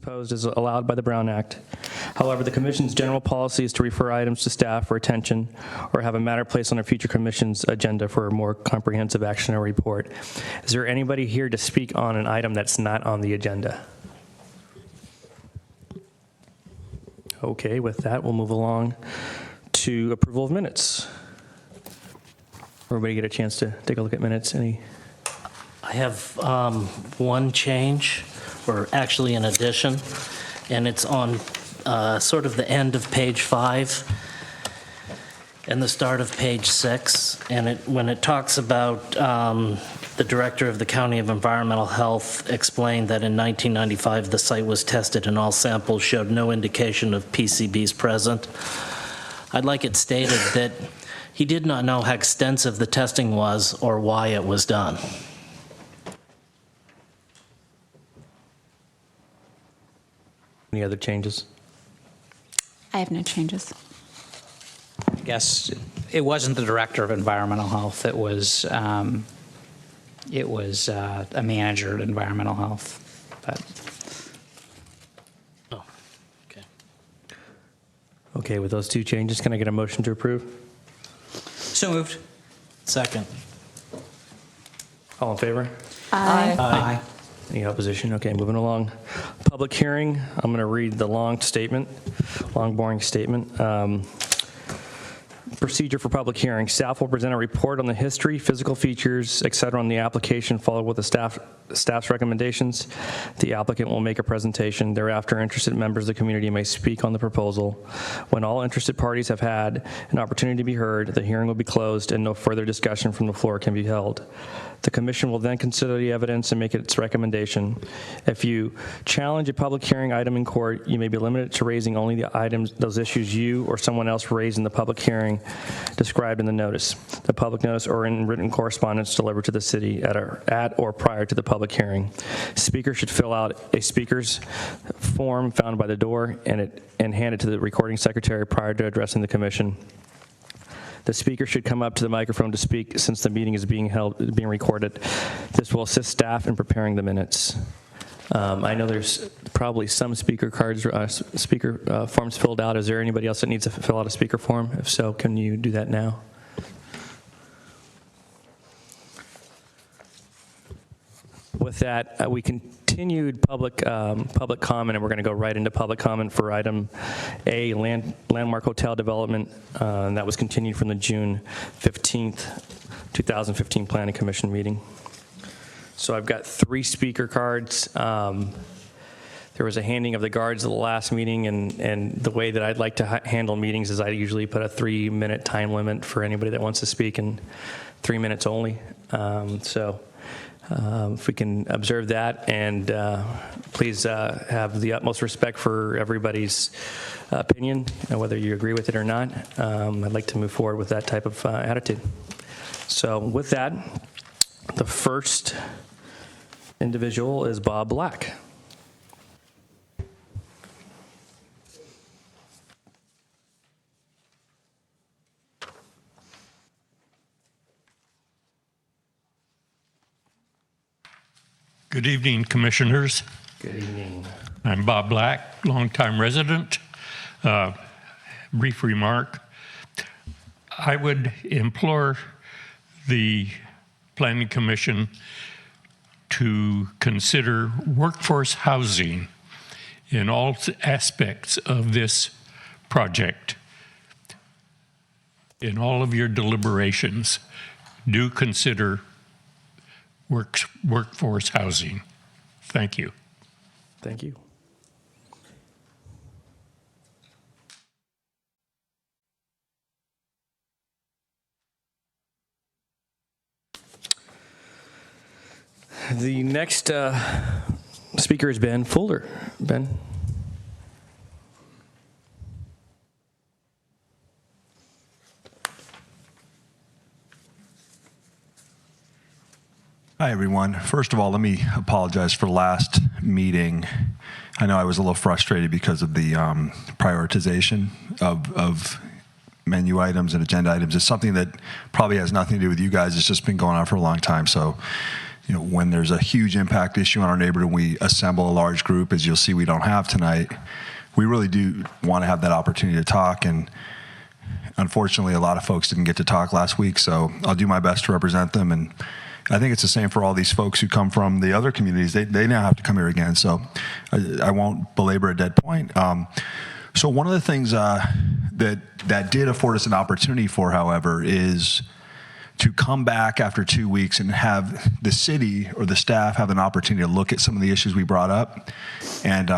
Posed as allowed by the Brown Act. However, the Commission's general policy is to refer items to staff for attention or have a matter placed on a future Commission's agenda for a more comprehensive action or report. Is there anybody here to speak on an item that's not on the agenda? Okay, with that, we'll move along to approval of minutes. Everybody get a chance to take a look at minutes? I have one change, or actually an addition, and it's on sort of the end of page 5 and the start of page 6. And when it talks about the director of the County of Environmental Health explained that in 1995 the site was tested and all samples showed no indication of PCBs present, I'd like it stated that he did not know how extensive the testing was or why it was done. Any other changes? I have no changes. I guess it wasn't the director of environmental health. It was a manager at environmental health. But Oh, okay. Okay, with those two changes, can I get a motion to approve? so moved. Second. All in favor? Aye. Any opposition? Okay, moving along. Public hearing, I'm going to read the long, boring statement. Procedure for public hearing. Staff will present a report on the history, physical features, et cetera, on the application, followed with the staff's recommendations. The applicant will make a presentation. Thereafter, interested members of the community may speak on the proposal. When all interested parties have had an opportunity to be heard, the hearing will be closed and no further discussion from the floor can be held. The commission will then consider the evidence and make its recommendation. If you challenge a public hearing item in court, you may be limited to raising only the items, those issues you or someone else raised in the public hearing described in the notice, the public notice, or in written correspondence delivered to the city at or prior to the public hearing. Speaker should fill out a speaker's form found by the door and hand it to the recording secretary prior to addressing the commission. The speaker should come up to the microphone to speak since the meeting is being recorded. This will assist staff in preparing the minutes. I know there's probably some speaker cards, forms filled out. Is there anybody else that needs to fill out a speaker form? If so, can you do that now? With that, we continued public comment, and we're going to go right into public comment for item A, Landmark Hotel Development, and that was continued from the June 15th, 2015 Planning Commission meeting. So I've got 3 speaker cards. There was a handing of the cards at the last meeting, and the way that I'd like to handle meetings is I usually put a 3-minute time limit for anybody that wants to speak, and 3 minutes only. If we can observe that, and please have the utmost respect for everybody's opinion, whether you agree with it or not. I'd like to move forward with that type of attitude. So with that, the first individual is Bob Black. Good evening, Commissioners. Good evening. I'm Bob Black, longtime resident. Brief remark. I would implore the Planning Commission to consider workforce housing in all aspects of this project. In all of your deliberations, do consider workforce housing. Thank you. Thank you. The next speaker is Ben Fuller. Ben. Hi, everyone. First of all, let me apologize for last meeting. I know I was a little frustrated because of the prioritization of menu items and agenda items. It's something that probably has nothing to do with you guys. It's just been going on for a long time. So, when there's a huge impact issue on our neighborhood, we assemble a large group, as you'll see we don't have tonight. We really do want to have that opportunity to talk, and unfortunately, a lot of folks didn't get to talk last week, so I'll do my best to represent them. And I think it's the same for all these folks who come from the other communities. They now have to come here again, so I won't belabor a dead point. So one of the things that did afford us an opportunity for, however, is to come back after 2 weeks and have the city or the staff have an opportunity to look at some of the issues we brought up. And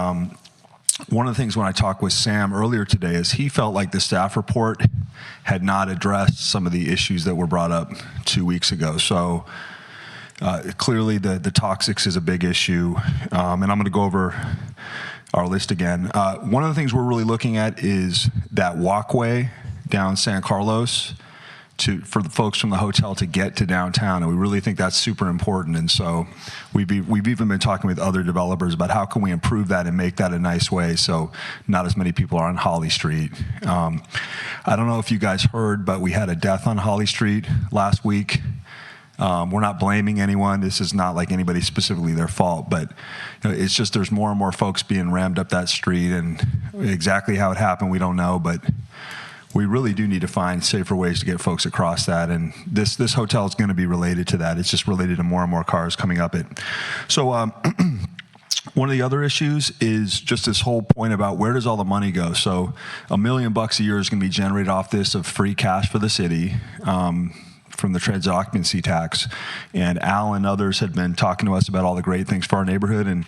one of the things when I talked with Sam earlier today is he felt like the staff report had not addressed some of the issues that were brought up 2 weeks ago. So clearly the toxics is a big issue. And I'm going to go over our list again. One of the things we're really looking at is that walkway down San Carlos for the folks from the hotel to get to downtown, and we really think that's super important. And so we've even been talking with other developers about how can we improve that and make that a nice way so not as many people are on Holly Street. I don't know if you guys heard, but we had a death on Holly Street last week. We're not blaming anyone. This is not like anybody specifically their fault, but it's just there's more and more folks being rammed up that street, and exactly how it happened, we don't know, but we really do need to find safer ways to get folks across that, and this hotel is going to be related to that. It's just related to more and more cars coming up it. So one of the other issues is just this whole point about where does all the money go. So $1 million a year is going to be generated off this of free cash for the city from the transit occupancy tax. And Al and others had been talking to us about all the great things for our neighborhood, and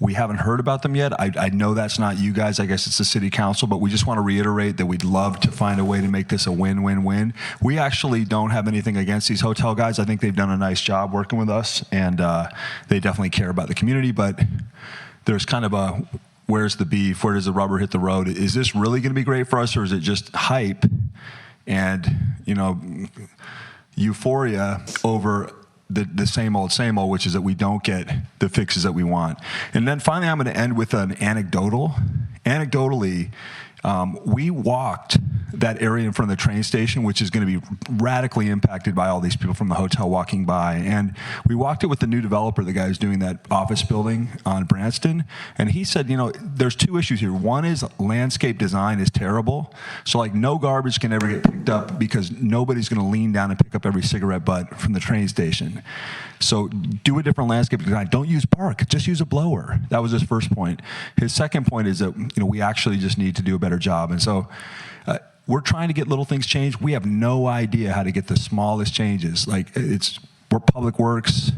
we haven't heard about them yet. I know that's not you guys. I guess it's the city council, but we just want to reiterate that we'd love to find a way to make this a win-win-win. We actually don't have anything against these hotel guys. I think they've done a nice job working with us, and they definitely care about the community, but there's kind of a, where's the beef? Where does the rubber hit the road? Is this really going to be great for us, or is it just hype and, euphoria over the same old, which is that we don't get the fixes that we want. And then finally, I'm going to end with an anecdotal. Anecdotally, we walked that area in front of the train station, which is going to be radically impacted by all these people from the hotel walking by. And we walked it with the new developer, the guy who's doing that office building on Branston. And he said, there's two issues here. One is landscape design is terrible. So no garbage can ever get picked up because nobody's going to lean down and pick up every cigarette butt from the train station. So do a different landscape design. Don't use bark, just use a blower. That was his first point. His second point is that we actually just need to do a better job. And so we're trying to get little things changed. We have no idea how to get the smallest changes. We're public works,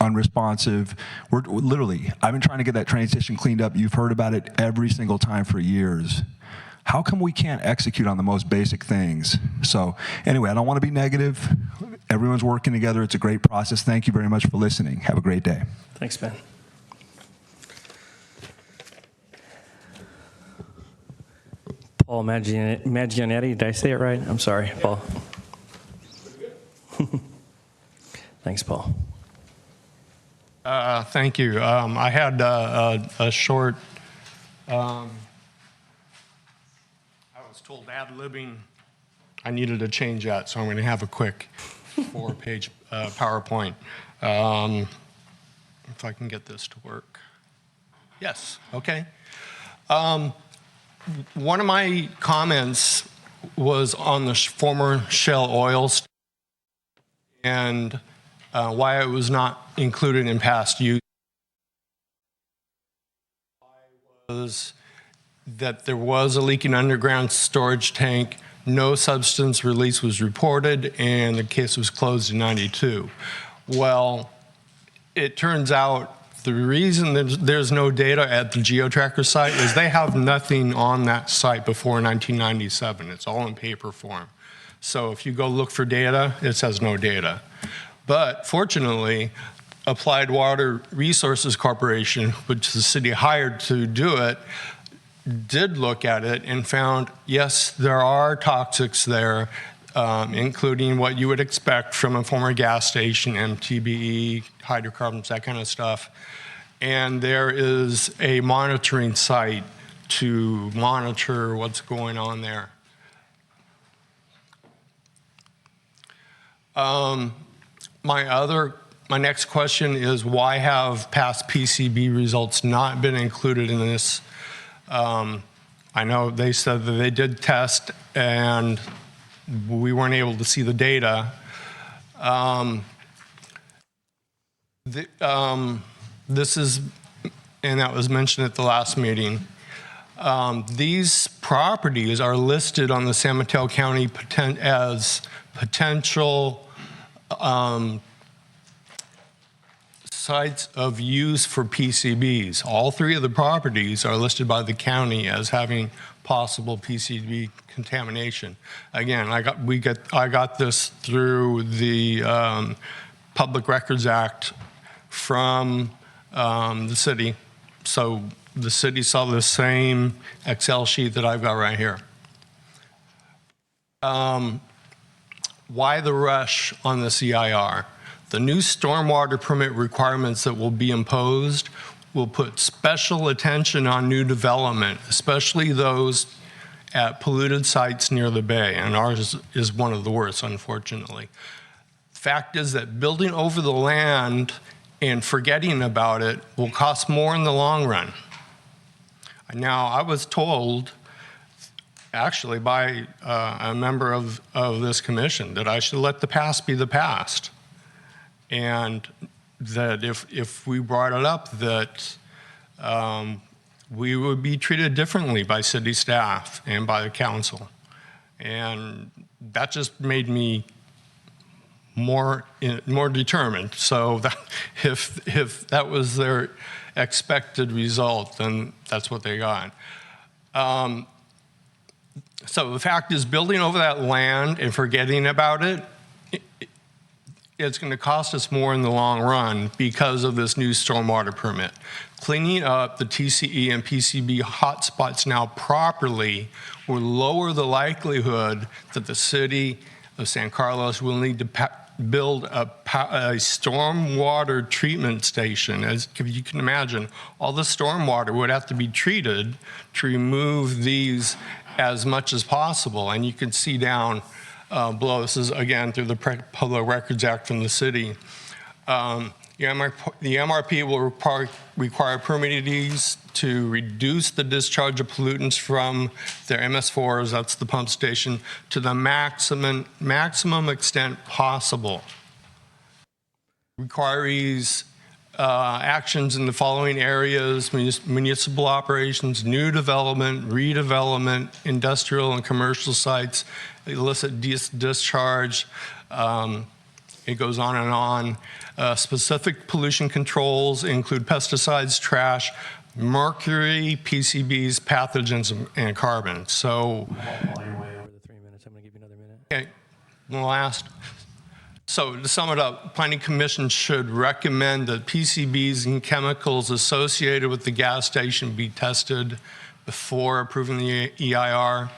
unresponsive. We're literally, I've been trying to get that train station cleaned up. You've heard about it every single time for years. How come we can't execute on the most basic things? So anyway, I don't want to be negative. Everyone's working together. It's a great process. Thank you very much for listening. Have a great day. Thanks, Ben. Paul Maggianetti, did I say it right? I'm sorry, Paul. Thanks, Paul. Thank you. I had a short, I was told ad-libbing. I needed to change that, so I'm going to have a quick 4-page PowerPoint. If I can get this to work. Yes, okay. One of my comments was on the former Shell oil and why it was not included in past use. Was that there was a leaking underground storage tank, no substance release was reported, and the case was closed in '92. Well, it turns out the reason there's no data at the GeoTracker site is they have nothing on that site before 1997. It's all in paper form. So if you go look for data, it says no data. But fortunately, Applied Water Resources Corporation, which the city hired to do it, did look at it and found, yes, there are toxics there, including what you would expect from a former gas station, MTBE, hydrocarbons, that kind of stuff. And there is a monitoring site to monitor what's going on there. My other My next question is, why have past PCB results not been included in this? I know they said that they did test and we weren't able to see the data. This is, and that was mentioned at the last meeting. These properties are listed on the San Mateo County as potential sites of use for PCBs. All three of the properties are listed by the county as having possible PCB contamination. Again, I got this through the Public Records Act from the city. So the city saw the same Excel sheet that I've got right here. Why the rush on the CIR? The new stormwater permit requirements that will be imposed will put special attention on new development, especially those at polluted sites near the bay, and ours is one of the worst, unfortunately. Fact is that building over the land and forgetting about it will cost more in the long run. Now, I was told, actually by a member of this commission, that I should let the past be the past. And that if we brought it up, that we would be treated differently by city staff and by the council. And that just made me more determined. So that if that was their expected result, then that's what they got. So the fact is, building over that land and forgetting about it, it's going to cost us more in the long run because of this new stormwater permit. Cleaning up the TCE and PCB hotspots now properly will lower the likelihood that the city of San Carlos will need to build a stormwater treatment station. As if you can imagine, all the stormwater would have to be treated to remove these as much as possible. And you can see down below, this is again through the Public Records Act from the city. The MRP will require permittees to reduce the discharge of pollutants from their MS4s, that's the pump station, to the maximum extent possible. Requires actions in the following areas: municipal operations, new development, redevelopment, industrial and commercial sites, illicit discharge. It goes on and on. Specific pollution controls include pesticides, trash, mercury, PCBs, pathogens, and carbon. So, While you're way over the 3 minutes, I'm going to give you another minute. okay, So to sum it up, Planning Commission should recommend that PCBs and chemicals associated with the gas station be tested before approving the EIR.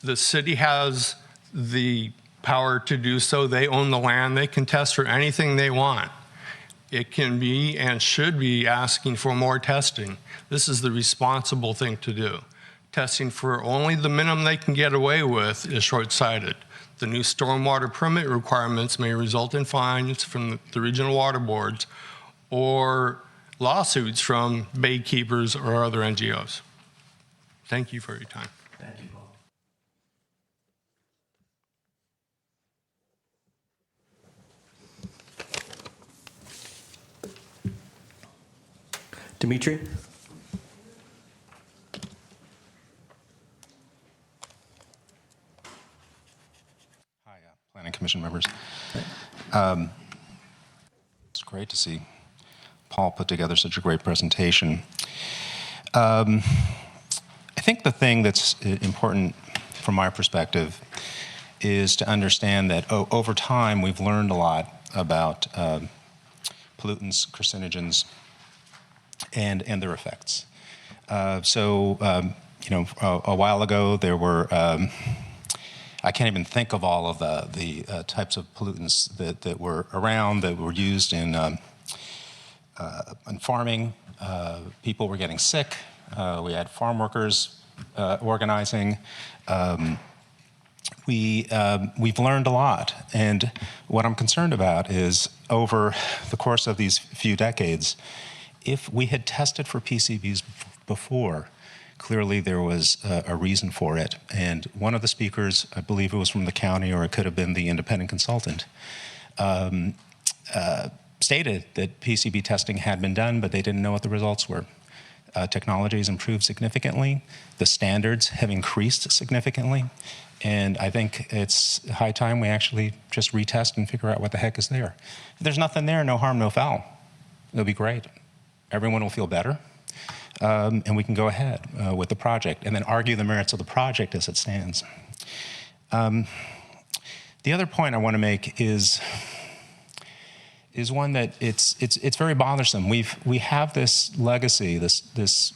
The city has the power to do so. They own the land. They can test for anything they want. It can be and should be asking for more testing. This is the responsible thing to do. Testing for only the minimum they can get away with is short-sighted. The new stormwater permit requirements may result in fines from the regional water boards or lawsuits from bay keepers or other NGOs. Thank you for your time. Thank you, Paul. Dimitri? Hi, Planning Commission members. It's great to see Paul put together such a great presentation. I think the thing that's important from my perspective is to understand that over time we've learned a lot about pollutants, carcinogens, and their effects. A while ago there were, I can't even think of all of the types of pollutants that were around, that were used in farming. People were getting sick. We had farm workers organizing. we've learned a lot. And what I'm concerned about is over the course of these few decades, if we had tested for PCBs before, clearly there was a reason for it. And one of the speakers, I believe it was from the county or it could have been the independent consultant, stated that PCB testing had been done, but they didn't know what the results were. Technology has improved significantly. The standards have increased significantly. And I think it's high time we actually just retest and figure out what the heck is there. If there's nothing there, no harm, no foul. It'll be great. Everyone will feel better. And we can go ahead with the project and then argue the merits of the project as it stands. The other point I want to make is one that it's very bothersome. We have this legacy, this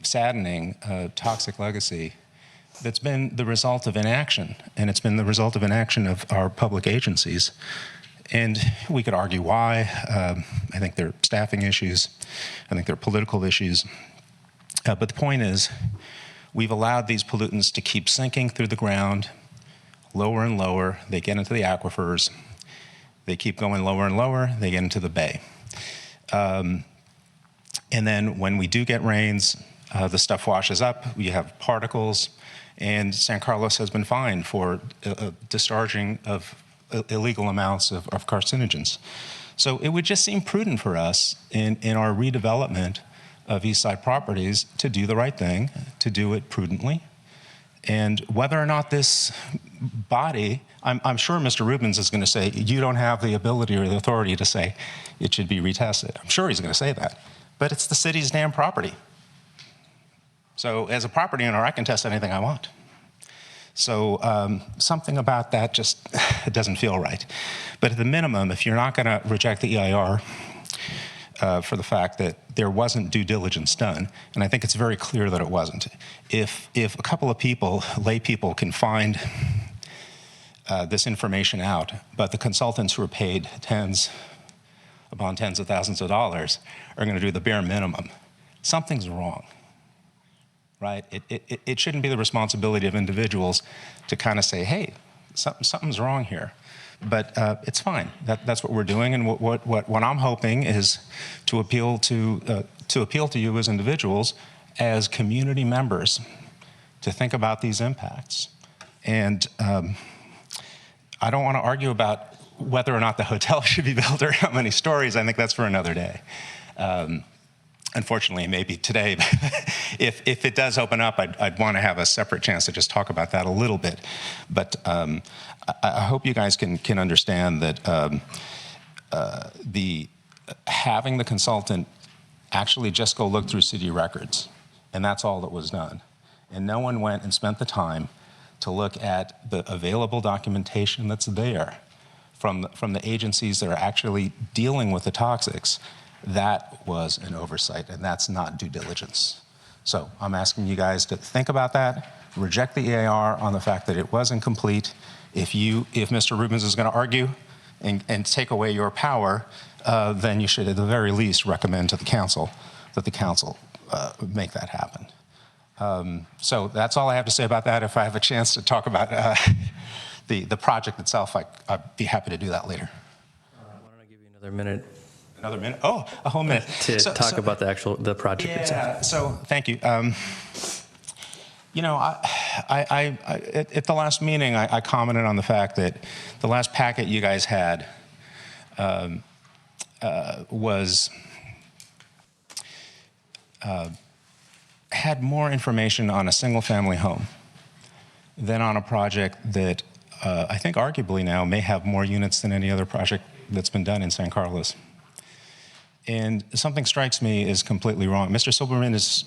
saddening toxic legacy that's been the result of inaction, and it's been the result of inaction of our public agencies. And we could argue why. I think there are staffing issues. I think there are political issues. But the point is, we've allowed these pollutants to keep sinking through the ground, lower and lower. They get into the aquifers. They keep going lower and lower. They get into the bay. And then when we do get rains, the stuff washes up. You have particles. And San Carlos has been fined for discharging of illegal amounts of carcinogens. So it would just seem prudent for us in our redevelopment of East Side properties to do the right thing, to do it prudently. And whether or not this body, I'm sure Mr. Rubens is going to say, you don't have the ability or the authority to say it should be retested. I'm sure he's going to say that. But it's the city's damn property. So as a property owner, I can test anything I want. So something about that just it doesn't feel right. But at the minimum, if you're not going to reject the EIR for the fact that there wasn't due diligence done, and I think it's very clear that it wasn't, if a couple of people, lay people, can find this information out, but the consultants who are paid tens upon tens of thousands of dollars are going to do the bare minimum, something's wrong. Right? It shouldn't be the responsibility of individuals to kind of say, hey, something's wrong here. But it's fine. That's what we're doing. And what I'm hoping is to appeal to you as individuals, as community members, to think about these impacts. And I don't want to argue about whether or not the hotel should be built or how many stories. I think that's for another day. Unfortunately, maybe today, if it does open up, I'd want to have a separate chance to just talk about that a little bit. But I hope you guys can understand that having the consultant actually just go look through city records, and that's all that was done. And no one went and spent the time to look at the available documentation that's there from the agencies that are actually dealing with the toxics. That was an oversight, and that's not due diligence. So I'm asking you guys to think about that, reject the EIR on the fact that it was incomplete. If Mr. Rubens is going to argue and take away your power, then you should at the very least recommend to the council that the council make that happen. So that's all I have to say about that. If I have a chance to talk about the project itself, I'd be happy to do that later. Why don't I give you another minute? Another minute? Oh, a whole minute. To talk about the project itself. Yeah, so thank you. You know, I at the last meeting, I commented on the fact that the last packet you guys had had more information on a single-family home than on a project that I think arguably now may have more units than any other project that's been done in San Carlos. And something strikes me as completely wrong. Mr. Silberman, is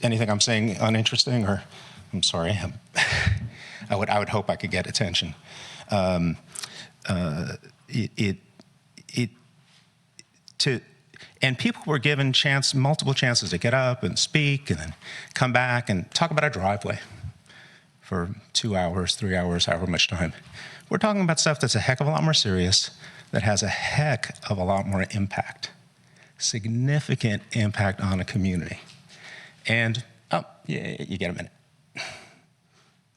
anything I'm saying uninteresting, or I'm sorry, I would hope I could get attention. And people were given multiple chances to get up and speak and then come back and talk about a driveway for 2 hours, 3 hours, however much time. We're talking about stuff that's a heck of a lot more serious, that has a heck of a lot more impact. Significant impact on a community. And, oh, yeah, you get a minute.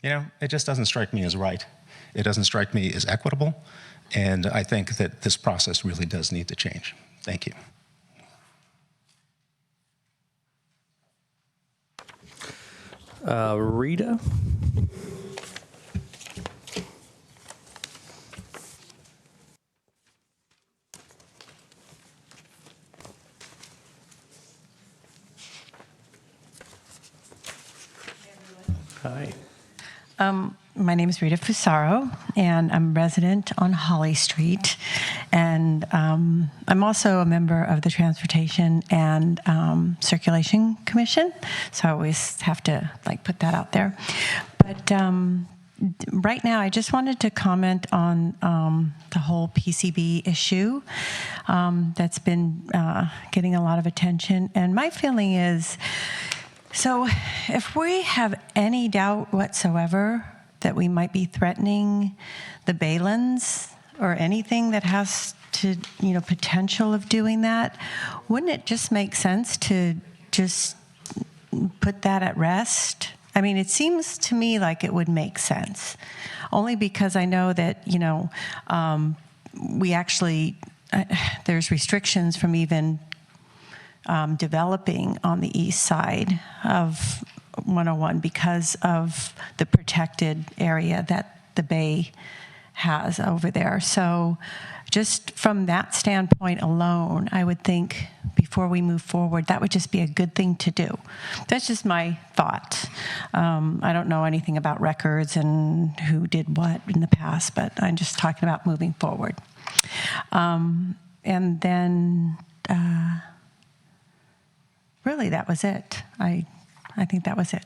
It just doesn't strike me as right. It doesn't strike me as equitable. And I think that this process really does need to change. Thank you. Rita? Hi. My name is Rita Fusaro, and I'm a resident on Holly Street. And I'm also a member of the Transportation and Circulation Commission, so I always have to put that out there. But right now, I just wanted to comment on the whole PCB issue that's been getting a lot of attention. And my feeling is, so if we have any doubt whatsoever that we might be threatening the Baylands or anything that has to, potential of doing that, wouldn't it just make sense to just put that at rest? I mean, it seems to me like it would make sense, only because I know that, we actually, there's restrictions from even developing on the east side of 101 because of the protected area that the bay has over there. So just from that standpoint alone, I would think before we move forward, that would just be a good thing to do. That's just my thought. I don't know anything about records and who did what in the past, but I'm just talking about moving forward. And then really that was it. I think that was it.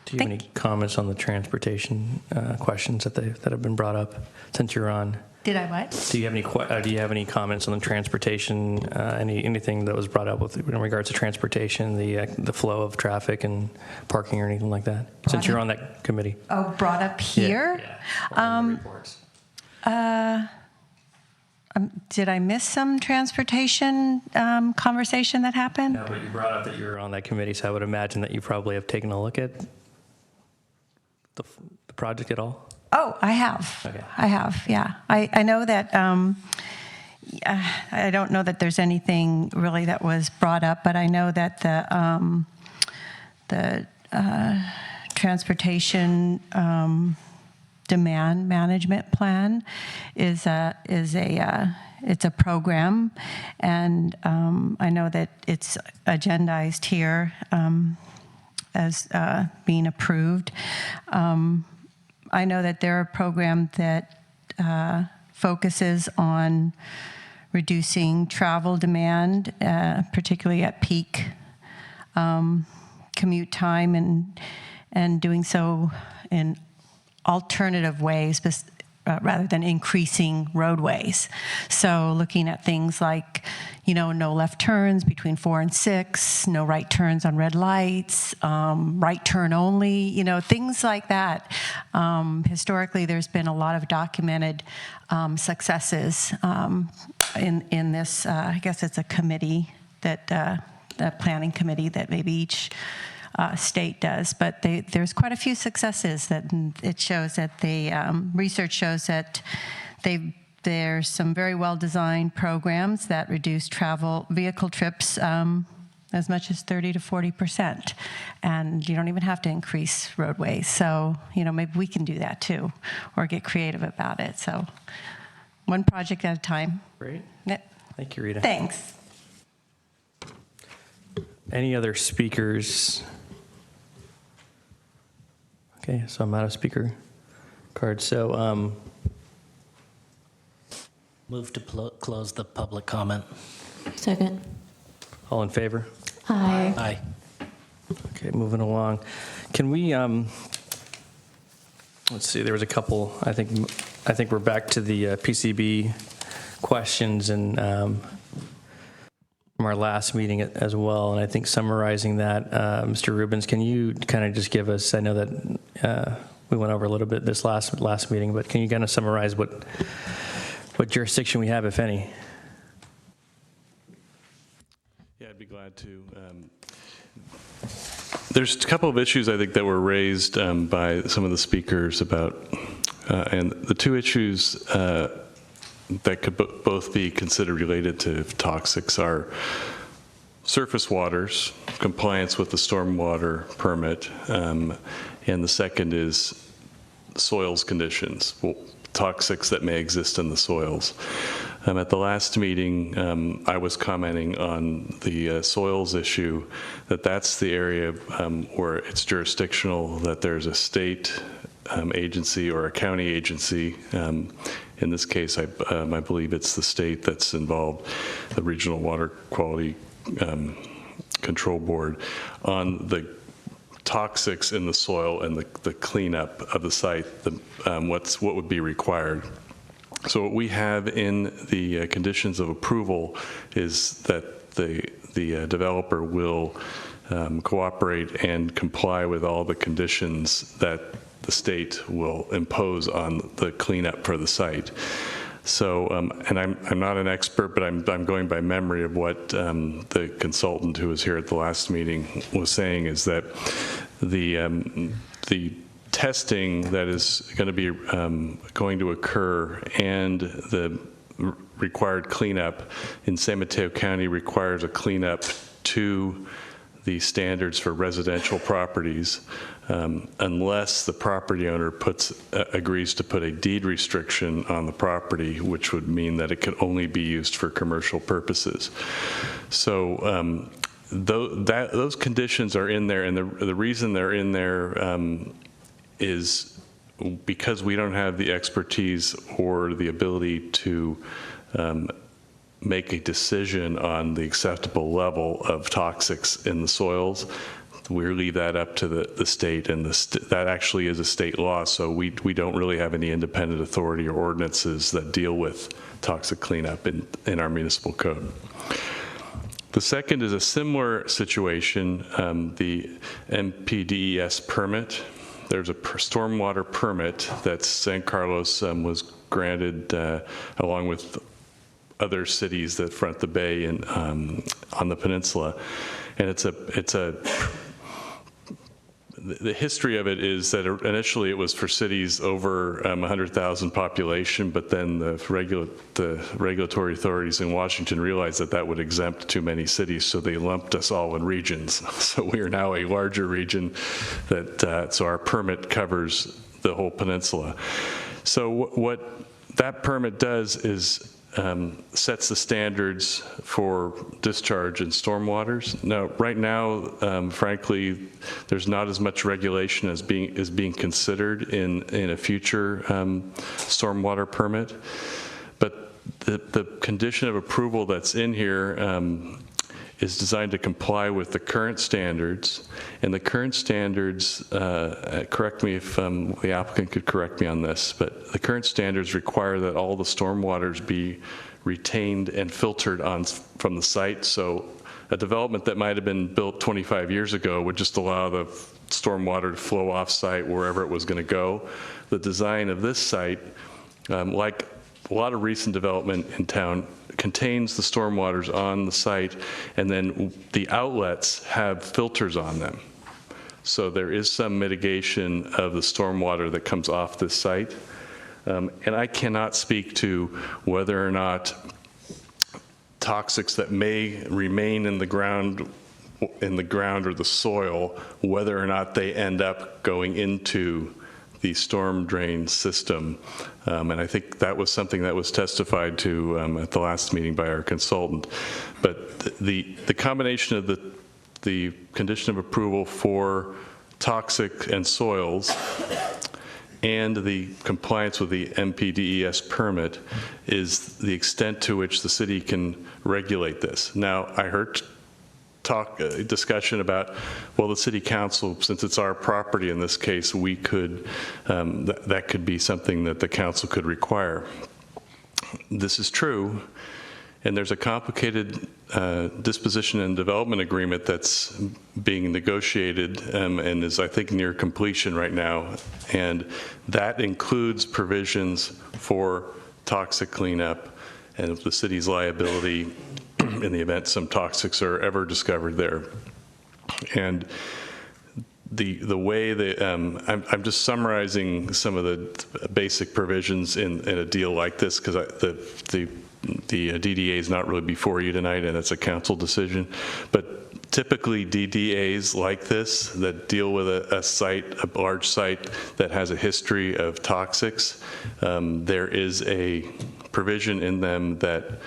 Do you have any comments on the transportation questions that have been brought up since you're on? Did I what? Do you have any comments on the transportation? Anything that was brought up in regards to transportation, the flow of traffic and parking or anything like that? Since you're on that committee. Oh, brought up here? Reports. Did I miss some transportation conversation that happened? No, but you brought up that you're on that committee, so I would imagine that you probably have taken a look at the project at all? Oh, I have. Okay. I have, yeah. I know that, I don't know that there's anything really that was brought up, but I know that the transportation demand management plan is it's a program, and I know that it's agendized here as being approved. I know that they're a program that focuses on reducing travel demand, particularly at peak commute time, and doing so in alternative ways rather than increasing roadways. So looking at things like, no left turns between 4 and 6, no right turns on red lights, right turn only, things like that. Historically, there's been a lot of documented successes in this, I guess it's a committee that, a planning committee that maybe each state does, but there's quite a few successes that it shows that the research shows that there's some very well-designed programs that reduce vehicle trips as much as 30 to 40%, and you don't even have to increase roadways. So maybe we can do that too, or get creative about it. So one project at a time. Great. Yep. Thank you, Rita. Thanks. Any other speakers? Okay, so I'm out of speaker cards. So, Move to close the public comment. Second. all in favor? Aye. Aye. Okay, moving along. Can we, let's see, there was a couple, I think we're back to the PCB questions and from our last meeting as well. And I think summarizing that, Mr. Rubens, can you kind of just give us, I know that we went over a little bit this last meeting, but can you kind of summarize what jurisdiction we have, if any? Yeah, I'd be glad to. There's a couple of issues I think that were raised by some of the speakers about, and the two issues that could both be considered related to toxics are surface waters, compliance with the stormwater permit, and the second is soils conditions, toxics that may exist in the soils. At the last meeting, I was commenting on the soils issue, that's the area where it's jurisdictional, that there's a state agency or a county agency. In this case, I believe it's the state that's involved, the Regional Water Quality Control Board, on the toxics in the soil and the cleanup of the site, what would be required. So what we have in the conditions of approval is that the developer will cooperate and comply with all the conditions that the state will impose on the cleanup for the site. So, and I'm not an expert, but I'm going by memory of what the consultant who was here at the last meeting was saying, is that the testing that is going to be going to occur and the required cleanup in San Mateo County requires a cleanup to the standards for residential properties, unless the property owner agrees to put a deed restriction on the property, which would mean that it could only be used for commercial purposes. So those conditions are in there, and the reason they're in there is because we don't have the expertise or the ability to make a decision on the acceptable level of toxics in the soils. We leave that up to the state, and that actually is a state law, so we don't really have any independent authority or ordinances that deal with toxic cleanup in our municipal code. The second is a similar situation, the MPDES permit. There's a stormwater permit that San Carlos was granted along with other cities that front the bay and on the peninsula, and the history of it is that initially it was for cities over 100,000 population, but then the regulatory authorities in Washington realized that would exempt too many cities, so they lumped us all in regions. So we are now a larger region so our permit covers the whole peninsula. So what that permit does is sets the standards for discharge in stormwaters. Now, right now, frankly, there's not as much regulation as being considered in a future stormwater permit. But the condition of approval that's in here is designed to comply with the current standards. And the current standards, correct me if the applicant could correct me on this, but the current standards require that all the stormwaters be retained and filtered from the site. So a development that might have been built 25 years ago would just allow the stormwater to flow off site wherever it was going to go. The design of this site, like a lot of recent development in town, contains the stormwaters on the site, and then the outlets have filters on them. So there is some mitigation of the stormwater that comes off this site. And I cannot speak to whether or not toxics that may remain in the ground or the soil, whether or not they end up going into the storm drain system. And I think that was something that was testified to at the last meeting by our consultant. But the combination of the condition of approval for toxic and soils and the compliance with the MPDES permit is the extent to which the city can regulate this. Now, I heard discussion about, well, the city council, since it's our property in this case, we could, that could be something that the council could require. This is true, and there's a complicated disposition and development agreement that's being negotiated and is, I think, near completion right now, and that includes provisions for toxic cleanup and the city's liability in the event some toxics are ever discovered there. And the way that, I'm just summarizing some of the basic provisions in a deal like this, because the DDA is not really before you tonight, and it's a council decision. But typically DDAs like this that deal with a large site that has a history of toxics, there is a provision in them that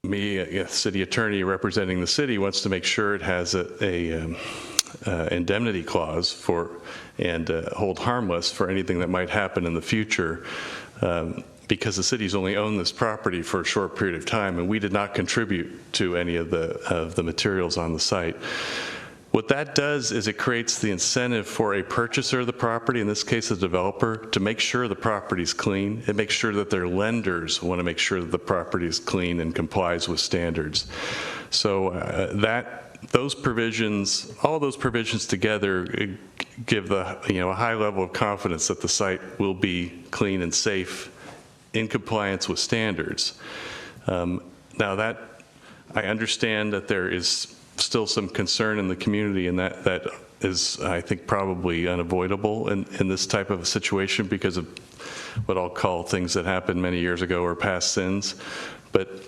me, a city attorney representing the city, wants to make sure it has a indemnity clause for and hold harmless for anything that might happen in the future, because the city's only owned this property for a short period of time, and we did not contribute to any of the materials on the site. What that does is it creates the incentive for a purchaser of the property, in this case a developer, to make sure the property's clean. It makes sure that their lenders want to make sure that the property is clean and complies with standards. So those provisions, all those provisions together, give a high level of confidence that the site will be clean and safe in compliance with standards. Now I understand that there is still some concern in the community, and that is, I think, probably unavoidable in this type of a situation because of what I'll call things that happened many years ago or past sins. But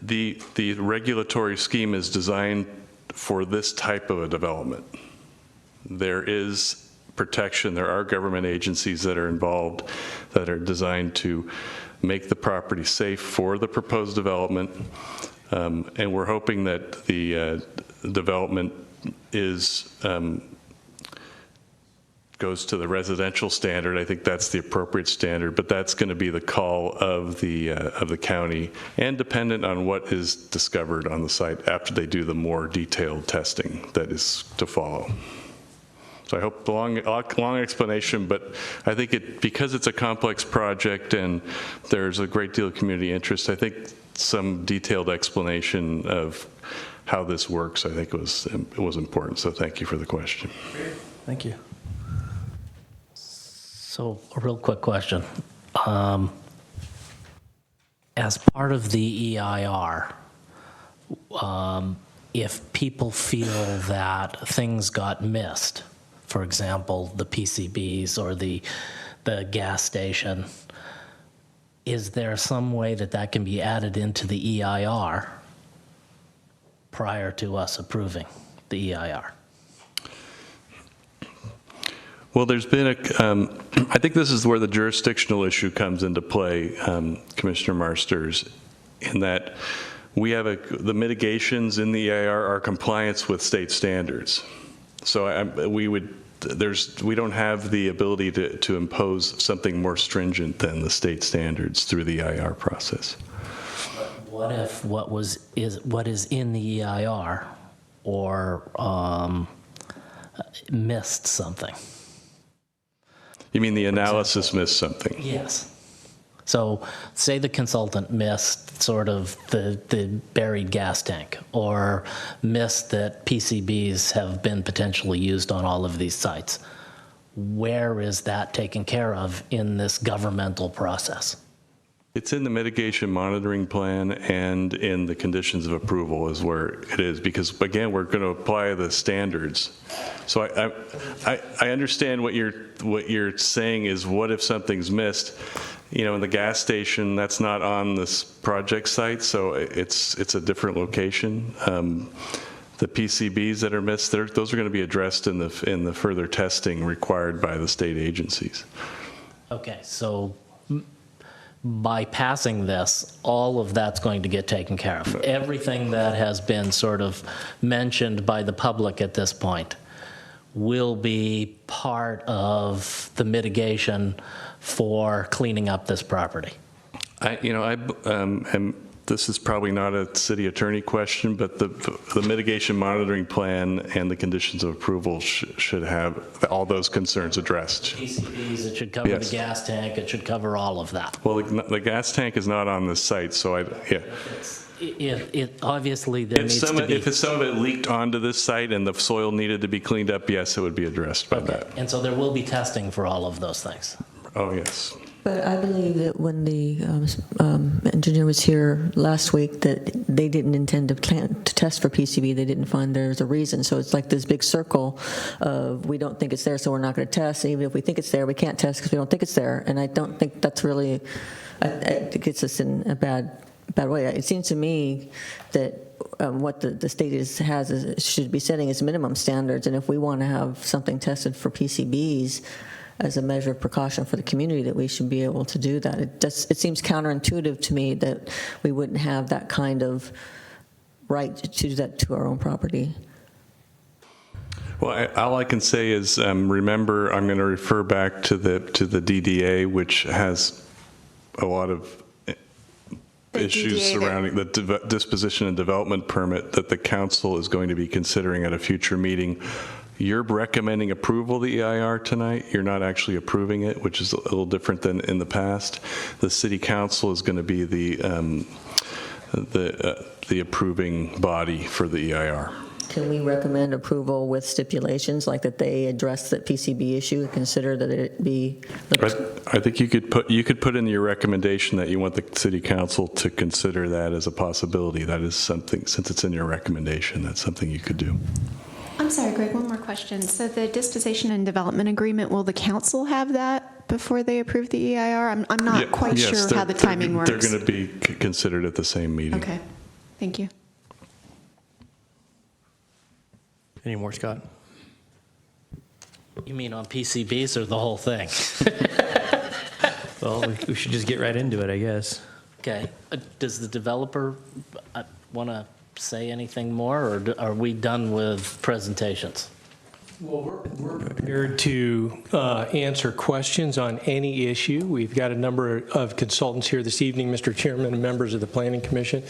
the regulatory scheme is designed for this type of a development. There is protection. There are government agencies that are involved that are designed to make the property safe for the proposed development. And we're hoping that the development goes to the residential standard. I think that's the appropriate standard, but that's going to be the call of the county, and dependent on what is discovered on the site after they do the more detailed testing that is to follow. So I hope the long explanation, but I think because it's a complex project and there's a great deal of community interest, I think some detailed explanation of how this works, I think was important. So thank you for the question. Thank you. So a real quick question. As part of the EIR, if people feel that things got missed, for example, the PCBs or the gas station, is there some way that can be added into the EIR prior to us approving the EIR? Well, there's been I think this is where the jurisdictional issue comes into play, Commissioner Marsters, in that we have the mitigations in the EIR are compliance with state standards. So we don't have the ability to impose something more stringent than the state standards through the EIR process. What if what is in the EIR or missed something? You mean the analysis missed something? Yes. So say the consultant missed sort of the buried gas tank, or missed that PCBs have been potentially used on all of these sites. Where is that taken care of in this governmental process? It's in the mitigation monitoring plan and in the conditions of approval is where it is, because again, we're going to apply the standards. So I understand what you're saying is, what if something's missed? In the gas station, that's not on this project site, so it's a different location. The PCBs that are missed, those are going to be addressed in the further testing required by the state agencies. Okay, so by passing this, all of that's going to get taken care of. Everything that has been sort of mentioned by the public at this point will be part of the mitigation for cleaning up this property. This is probably not a city attorney question, but the mitigation monitoring plan and the conditions of approval should have all those concerns addressed. PCBs, it should cover the gas tank, it should cover all of that. Well, the gas tank is not on this site, so It obviously there needs to be. If some of it leaked onto this site and the soil needed to be cleaned up, yes, it would be addressed by that. And so there will be testing for all of those things. Oh, yes. But I believe that when the engineer was here last week, that they didn't intend to test for PCB. They didn't find there's a reason. So it's like this big circle of we don't think it's there, so we're not going to test. And even if we think it's there, we can't test because we don't think it's there. And I don't think that's really, it gets us in a bad way. It seems to me that what the state should be setting as minimum standards. And if we want to have something tested for PCBs, as a measure of precaution for the community, that we should be able to do that. It seems counterintuitive to me that we wouldn't have that kind of right to do that to our own property. Well, all I can say is, remember, I'm going to refer back to the DDA, which has a lot of issues surrounding the disposition and development permit that the council is going to be considering at a future meeting. You're recommending approval of the EIR tonight. You're not actually approving it, which is a little different than in the past. The city council is going to be the approving body for the EIR. Can we recommend approval with stipulations, like that they address that PCB issue and consider that it be? I think you could put in your recommendation that you want the city council to consider that as a possibility. That is something, since it's in your recommendation, that's something you could do. I'm sorry, Greg, one more question. So the disposition and development agreement, will the council have that before they approve the EIR? I'm not quite sure how the timing works. They're going to be considered at the same meeting. Okay, thank you. Any more, Scott? You mean on PCBs or the whole thing? Well, we should just get right into it, I guess. Okay. Does the developer want to say anything more, or are we done with presentations? Well, we're prepared to answer questions on any issue. We've got a number of consultants here this evening, Mr. Chairman and members of the Planning Commission.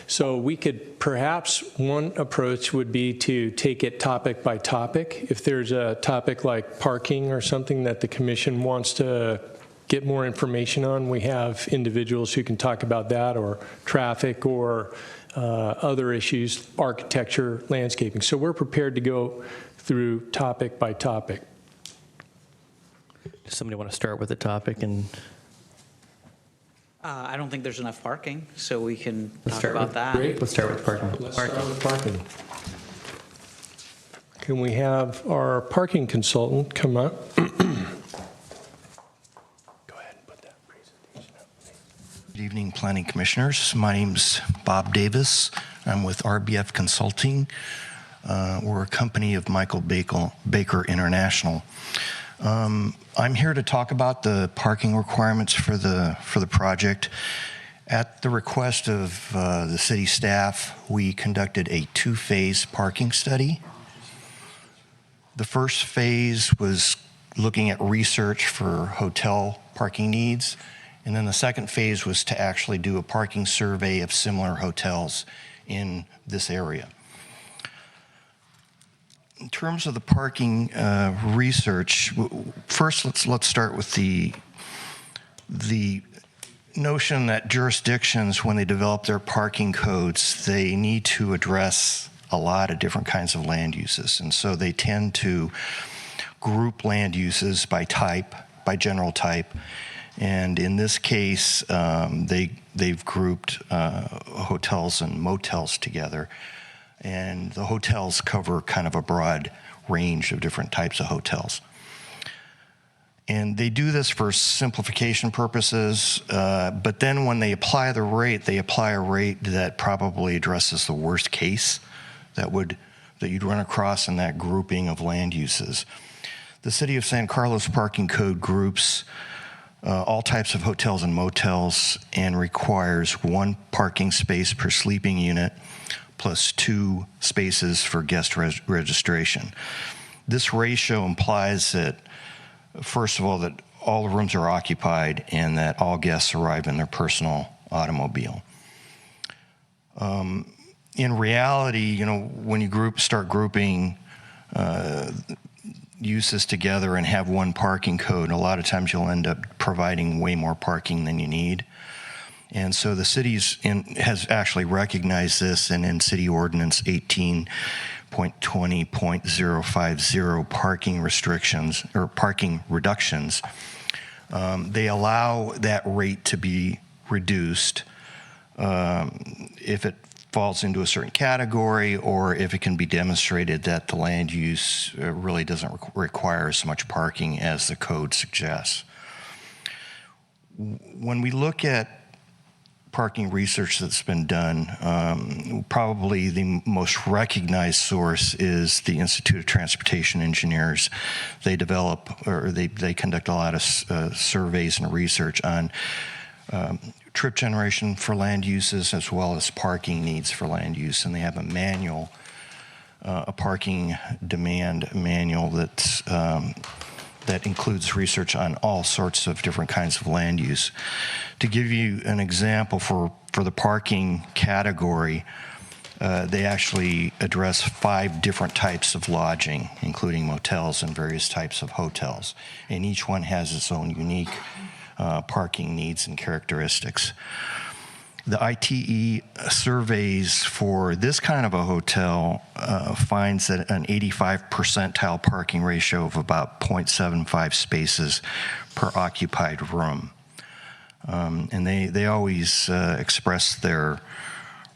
So we could, perhaps one approach would be to take it topic by topic. If there's a topic like parking or something that the commission wants to get more information on, we have individuals who can talk about that, or traffic, or other issues, architecture, landscaping. So we're prepared to go through topic by topic. Does somebody want to start with the topic? And I don't think there's enough parking, so we can talk start about with that. Let's start with parking. Let's start with parking. Can we have our parking consultant come up? Go ahead and put that presentation up. Good evening, Planning Commissioners. My name's Bob Davis. I'm with RBF Consulting. We're a company of Michael Baker International. I'm here to talk about the parking requirements for the project. At the request of the city staff, we conducted a two-phase parking study. The first phase was looking at research for hotel parking needs, and then the second phase was to actually do a parking survey of similar hotels in this area. In terms of the parking research, first let's start with the notion that jurisdictions, when they develop their parking codes, they need to address a lot of different kinds of land uses, and so they tend to group land uses by type, by general type, and in this case, they've grouped hotels and motels together. And the hotels cover kind of a broad range of different types of hotels. And they do this for simplification purposes, but then when they apply the rate, they apply a rate that probably addresses the worst case that you'd run across in that grouping of land uses. The City of San Carlos Parking Code groups all types of hotels and motels and requires one parking space per sleeping unit, plus 2 spaces for guest registration. This ratio implies that, first of all, that all the rooms are occupied and that all guests arrive in their personal automobile. In reality, when you start grouping uses together and have one parking code, a lot of times you'll end up providing way more parking than you need. And so the city has actually recognized this, and in City Ordinance 18.20.050 parking restrictions or parking reductions, They allow that rate to be reduced if it falls into a certain category or if it can be demonstrated that the land use really doesn't require as much parking as the code suggests. When we look at parking research that's been done, probably the most recognized source is the Institute of Transportation Engineers. They develop, or they conduct a lot of surveys and research on trip generation for land uses as well as parking needs for land use. And they have a manual, a parking demand manual that's that includes research on all sorts of different kinds of land use. To give you an example for the parking category, they actually address 5 different types of lodging, including motels and various types of hotels. And each one has its own unique parking needs and characteristics. The ITE surveys for this kind of a hotel finds that an 85 percentile parking ratio of about 0.75 spaces per occupied room. And they always express their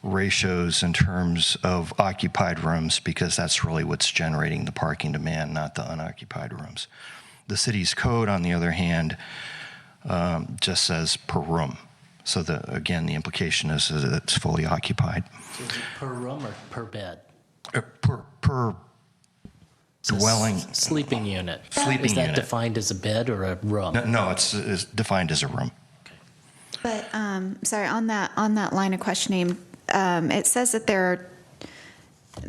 ratios in terms of occupied rooms because that's really what's generating the parking demand, not the unoccupied rooms. The city's code, on the other hand, just says per room. So again, the implication is that it's fully occupied. So is it per room or per bed? Per dwelling. Sleeping unit. Sleeping Is that unit. defined as a bed or a room? No, it's defined as a room. But, sorry, on that line of questioning, it says that there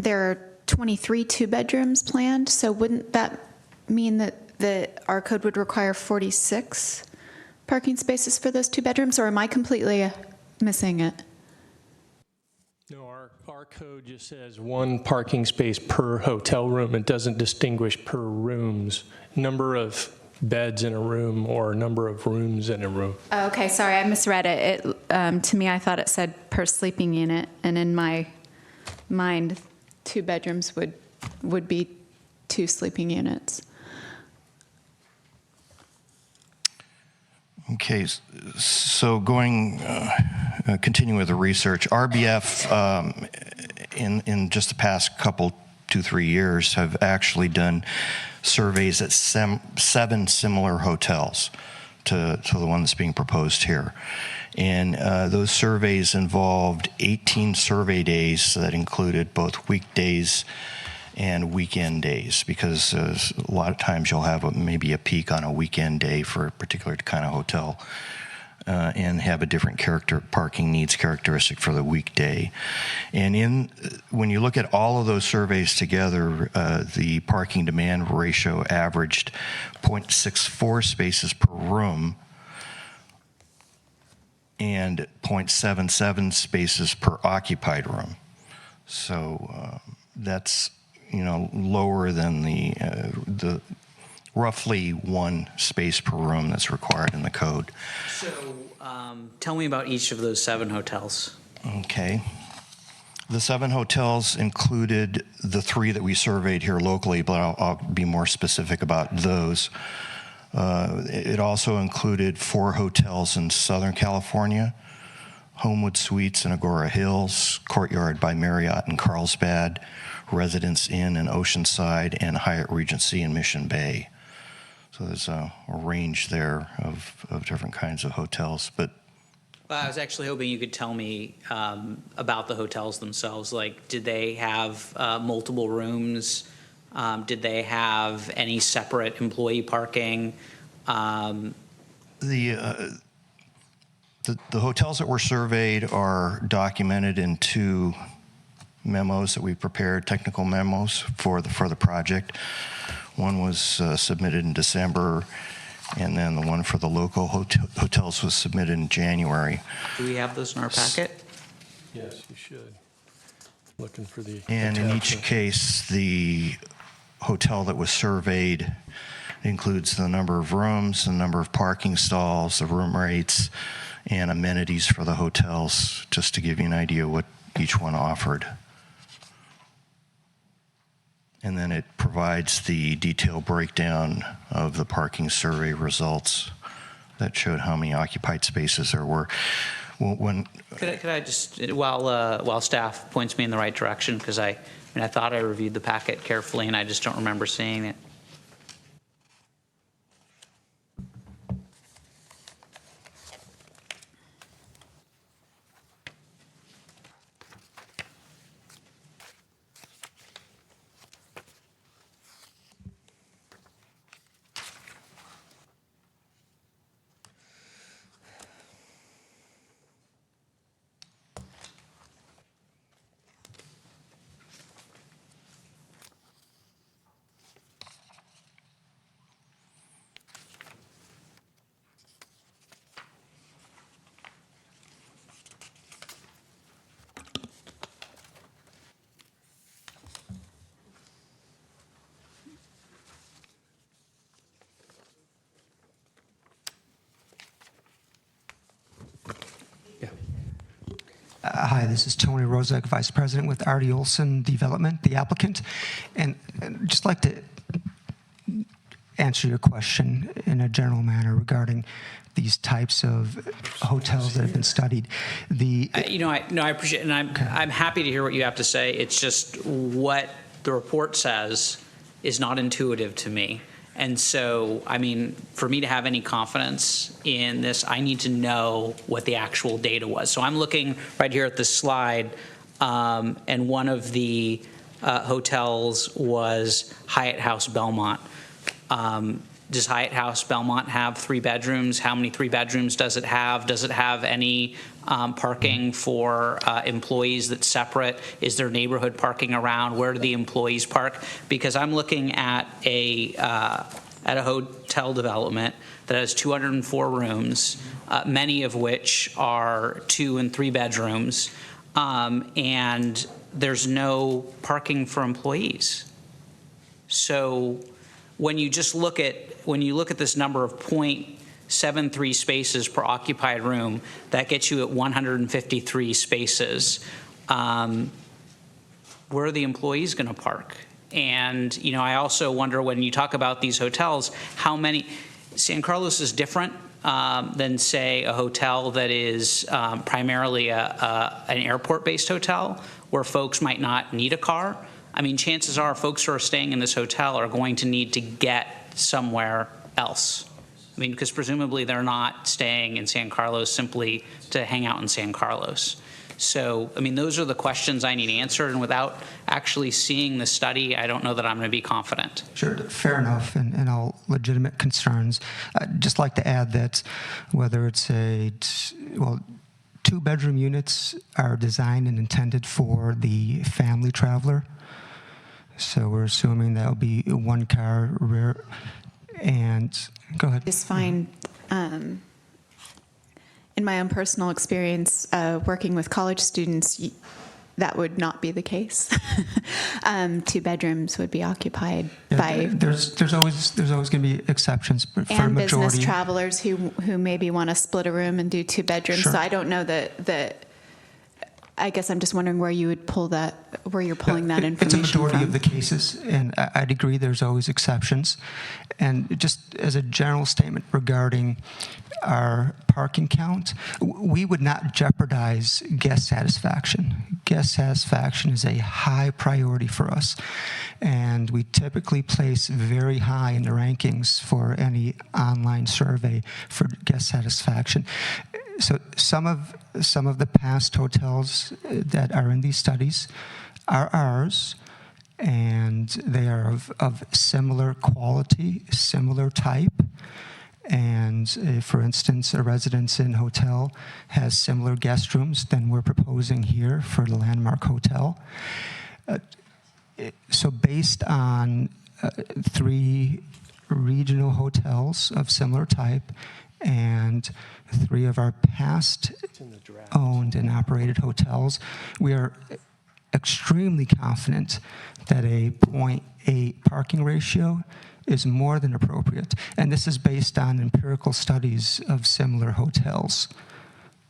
are 23 two-bedrooms planned, so wouldn't that mean that our code would require 46 parking spaces for those 2 bedrooms, or am I completely missing it? No, our code just says 1 parking space per hotel room. It doesn't distinguish per rooms, number of beds in a room or number of rooms in a room. Oh, okay, sorry, I misread it. To me, I thought it said per sleeping unit, and in my mind, 2 bedrooms would be 2 sleeping units. Okay, so continuing with the research, RBF in just the past 2-3 years have actually done surveys at 7 similar hotels to the one that's being proposed here. And those surveys involved 18 survey days that included both weekdays and weekend days, because a lot of times you'll have maybe a peak on a weekend day for a particular kind of hotel and have a different parking needs characteristic for the weekday. And when you look at all of those surveys together, the parking demand ratio averaged 0.64 spaces per room and 0.77 spaces per occupied room. So that's lower than the roughly 1 space per room that's required in the code. So tell me about each of those 7 hotels. Okay. The 7 hotels included the 3 that we surveyed here locally, but I'll be more specific about those. It also included 4 hotels in Southern California, Homewood Suites in Agora Hills, Courtyard by Marriott in Carlsbad, Residence Inn in Oceanside, and Hyatt Regency in Mission Bay. So there's a range there of different kinds of hotels. But I was actually hoping you could tell me about the hotels themselves. Like, did they have multiple rooms? Did they have any separate employee parking? The hotels that were surveyed are documented in 2 memos that we prepared, technical memos for the project. One was submitted in December, and then the one for the local hotels was submitted in January. Do we have those in our packet? Yes, you should. Looking for the And in each attachment. case, the hotel that was surveyed includes the number of rooms, the number of parking stalls, the room rates, and amenities for the hotels, just to give you an idea what each one offered. And then it provides the detailed breakdown of the parking survey results that showed how many occupied spaces there were. When Could I just, while staff points me in the right direction, because I thought I reviewed the packet carefully and I just don't remember seeing it. Hi, this is Tony Rozek, Vice President with Artie Olson Development, the applicant. And I'd just like to answer your question in a general manner regarding these types of hotels that have been studied. I appreciate it, and I'm happy to hear what you have to say. It's just what the report says is not intuitive to me. And so, for me to have any confidence in this, I need to know what the actual data was. So I'm looking right here at this slide, and one of the hotels was Hyatt House Belmont. Does Hyatt House Belmont have 3 bedrooms? How many 3 bedrooms does it have? Does it have any parking for employees that's separate? Is there neighborhood parking around? Where do the employees park? Because I'm looking at a hotel development that has 204 rooms, many of which are 2 and 3 bedrooms, and there's no parking for employees. So when you look at this number of 0.73 spaces per occupied room, that gets you at 153 spaces. Where are the employees going to park? And I also wonder, when you talk about these hotels, how many? San Carlos is different than, say, a hotel that is primarily an airport-based hotel, where folks might not need a car. Chances are folks who are staying in this hotel are going to need to get somewhere else. Because presumably they're not staying in San Carlos simply to hang out in San Carlos. So, those are the questions I need answered, and without actually seeing the study, I don't know that I'm going to be confident. Sure, fair enough, and all legitimate concerns. I'd just like to add that whether it's 2-bedroom units are designed and intended for the family traveler. So we're assuming that will be 1 car rear. And go ahead. Just fine. In my own personal experience, working with college students, that would not be the case. 2 bedrooms would be occupied by. There's always going to be exceptions, but for a and majority. Business travelers who maybe want to split a room and do 2 bedrooms. Sure. So I don't know that. I guess I'm just wondering where you would pull that, where you're pulling that information It's a majority from. of the cases, and I'd agree there's always exceptions. And just as a general statement regarding our parking count, we would not jeopardize guest satisfaction. Guest satisfaction is a high priority for us, and we typically place very high in the rankings for any online survey for guest satisfaction. So some of the past hotels that are in these studies are ours, and they are of similar quality, similar type. And for instance, a Residence Inn hotel has similar guest rooms than we're proposing here for the Landmark Hotel. So based on 3 regional hotels of similar type and 3 of our past owned and operated hotels, we are extremely confident that a 0.8 parking ratio is more than appropriate. And this is based on empirical studies of similar hotels.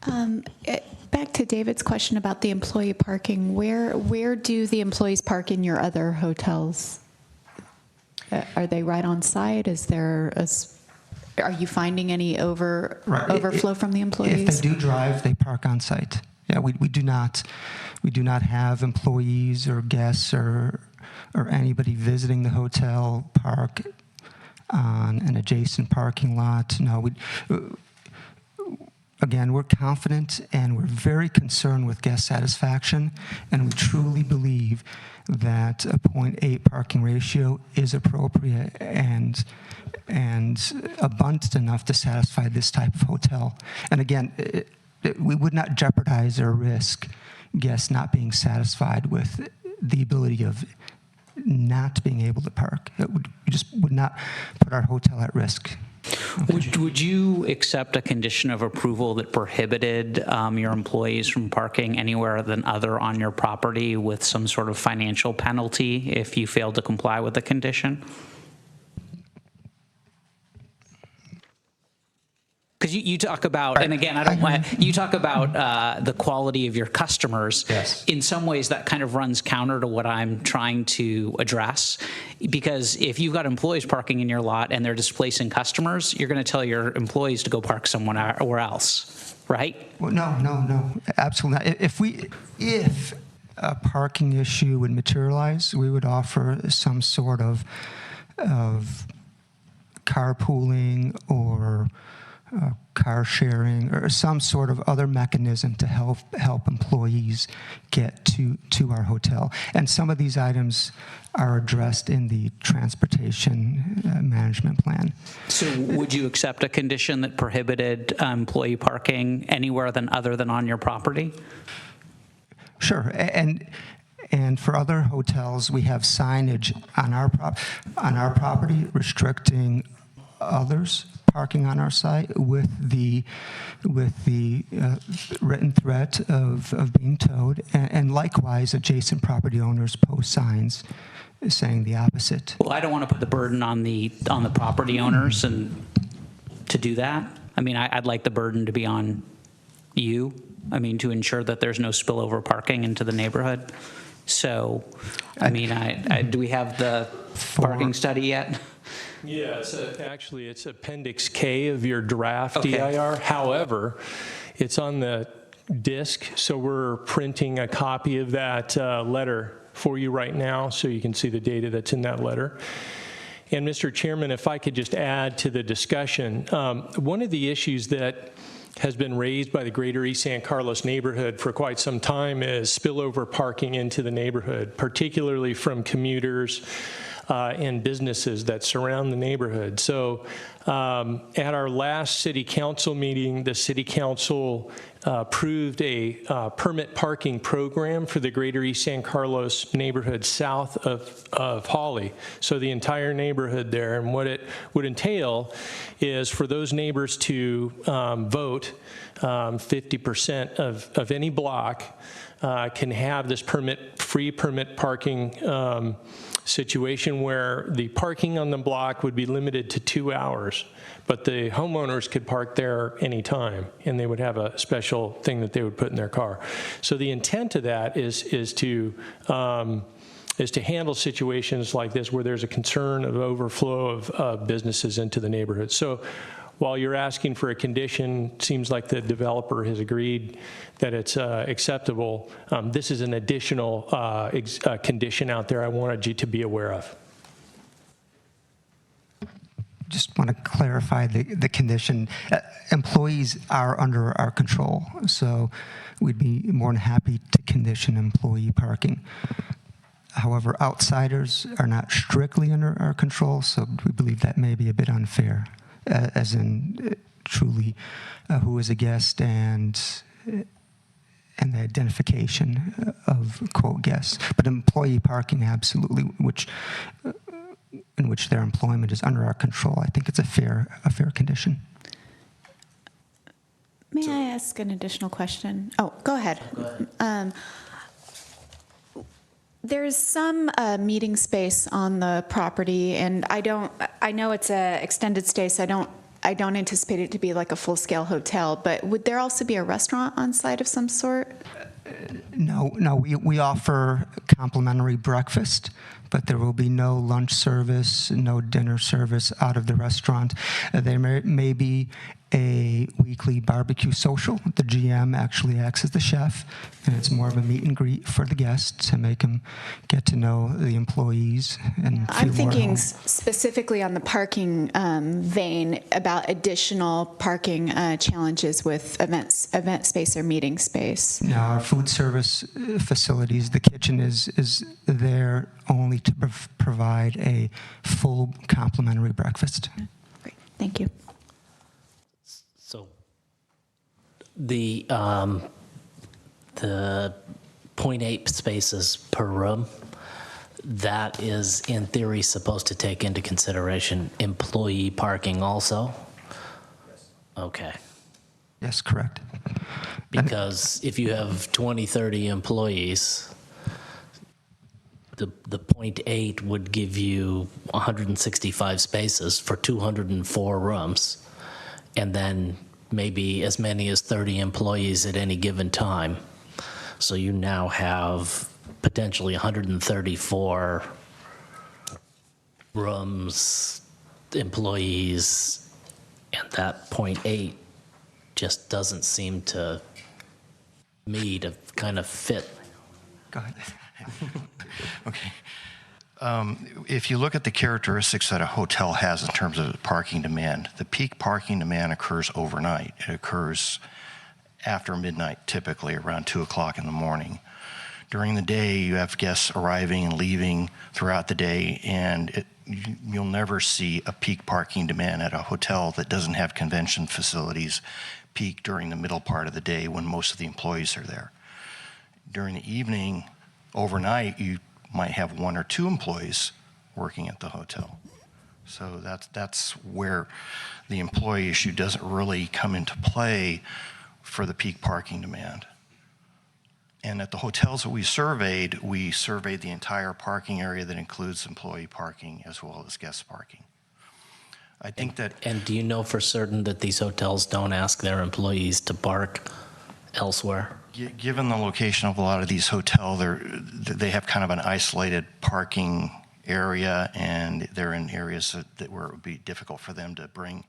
Back to David's question about the employee parking, where do the employees park in your other hotels? Are they right on site? Is there Are you finding any Right. overflow from the employees? If they do drive, they park on site. Yeah, we do not have employees or guests or anybody visiting the hotel park on an adjacent parking lot. No, again, we're confident and we're very concerned with guest satisfaction, and we truly believe that a 0.8 parking ratio is appropriate and abundant enough to satisfy this type of hotel. And again, we would not jeopardize or risk guests not being satisfied with the ability of not being able to park. We just would not put our hotel at risk. Would you accept a condition of approval that prohibited your employees from parking anywhere than other on your property with some sort of financial penalty if you failed to comply with the condition? Because you talk about, and again, I don't want, you talk about the quality of your customers. Yes. In some ways, that kind of runs counter to what I'm trying to address. Because if you've got employees parking in your lot and they're displacing customers, you're going to tell your employees to go park somewhere else, right? Well, no, absolutely not. If a parking issue would materialize, we would offer some sort of carpooling or car sharing or some sort of other mechanism to help employees get to our hotel. And some of these items are addressed in the transportation management plan. So would you accept a condition that prohibited employee parking anywhere other than on your property? Sure. And for other hotels, we have signage on our property restricting others parking on our site with the written threat of being towed, and likewise adjacent property owners post signs saying the opposite. Well, I don't want to put the burden on the property owners and to do that. I mean, I'd like the burden to be on you. I mean, to ensure that there's no spillover parking into the neighborhood. So, I mean, do we have the parking study yet? Yeah, actually, it's Appendix K of your draft Okay. DIR. However, it's on the disk, so we're printing a copy of that letter for you right now so you can see the data that's in that letter. And Mr. Chairman, if I could just add to the discussion, one of the issues that has been raised by the greater East San Carlos neighborhood for quite some time is spillover parking into the neighborhood, particularly from commuters and businesses that surround the neighborhood. So at our last city council meeting, the city council approved a permit parking program for the greater East San Carlos neighborhood south of Hawley. So the entire neighborhood there, and what it would entail is for those neighbors to vote 50% of any block can have this free permit parking situation where the parking on the block would be limited to 2 hours, but the homeowners could park there anytime, and they would have a special thing that they would put in their car. So the intent of that is to handle situations like this where there's a concern of overflow of businesses into the neighborhood. So while you're asking for a condition, seems like the developer has agreed that it's acceptable. This is an additional condition out there I wanted you to be aware of. Just want to clarify the condition. Employees are under our control, so we'd be more than happy to condition employee parking. However, outsiders are not strictly under our control, so we believe that may be a bit unfair, as in truly who is a guest and the identification of, quote, guests. But employee parking, absolutely, in which their employment is under our control. I think it's a fair condition. May I ask an additional question? Oh, go ahead. There's some meeting space on the property, and I know it's a extended stay, so I don't anticipate it to be like a full-scale hotel, but would there also be a restaurant on site of some sort? No, we offer complimentary breakfast, but there will be no lunch service, no dinner service out of the restaurant. There may be a weekly barbecue social. The GM actually acts as the chef, and it's more of a meet and greet for the guests to make them get to know the employees and feel I'm more thinking at home. specifically on the parking vein about additional parking challenges with event space or meeting space. Now, our food service facilities, the kitchen is there only to provide a full complimentary breakfast. Great, thank you. So the 0.8 spaces per room, that is in theory supposed to take into consideration employee parking also? Okay. Yes, correct. Because if you have 20, 30 employees, the 0.8 would give you 165 spaces for 204 rooms, and then maybe as many as 30 employees at any given time. So you now have potentially 134 rooms, employees, and that 0.8 just doesn't seem to me to kind of fit. Go ahead. Okay. If you look at the characteristics that a hotel has in terms of parking demand, the peak parking demand occurs overnight. It occurs after midnight, typically around 2 o'clock in the morning. During the day, you have guests arriving and leaving throughout the day, and you'll never see a peak parking demand at a hotel that doesn't have convention facilities peak during the middle part of the day when most of the employees are there. During the evening, overnight, you might have 1 or 2 employees working at the hotel. So that's where the employee issue doesn't really come into play for the peak parking demand. And at the hotels that we surveyed the entire parking area that includes employee parking as well as guest parking. I think that... And do you know for certain that these hotels don't ask their employees to park elsewhere? Given the location of a lot of these hotels, they have kind of an isolated parking area, and they're in areas where it would be difficult for them to bring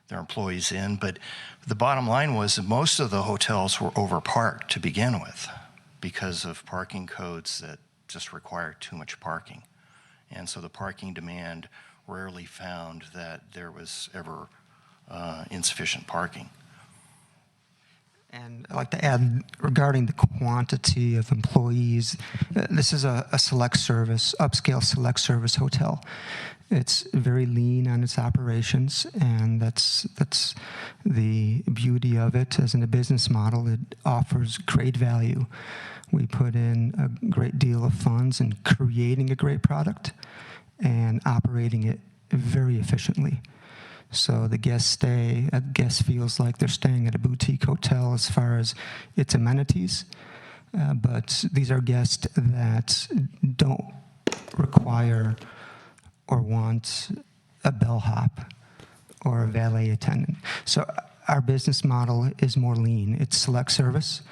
their employees in. But the bottom line was that most of the hotels were overparked to begin with because of parking codes that just require too much parking. And so the parking demand rarely found that there was ever insufficient parking. And I'd like to add regarding the quantity of employees, this is a select service, upscale select service hotel. It's very lean on its operations, and that's the beauty of it. As in a business model, it offers great value. We put in a great deal of funds in creating a great product and operating it very efficiently. So the guests feels like they're staying at a boutique hotel as far as its amenities, but these are guests that don't require or want a bellhop or a valet attendant. So our business model is more lean. It's select service,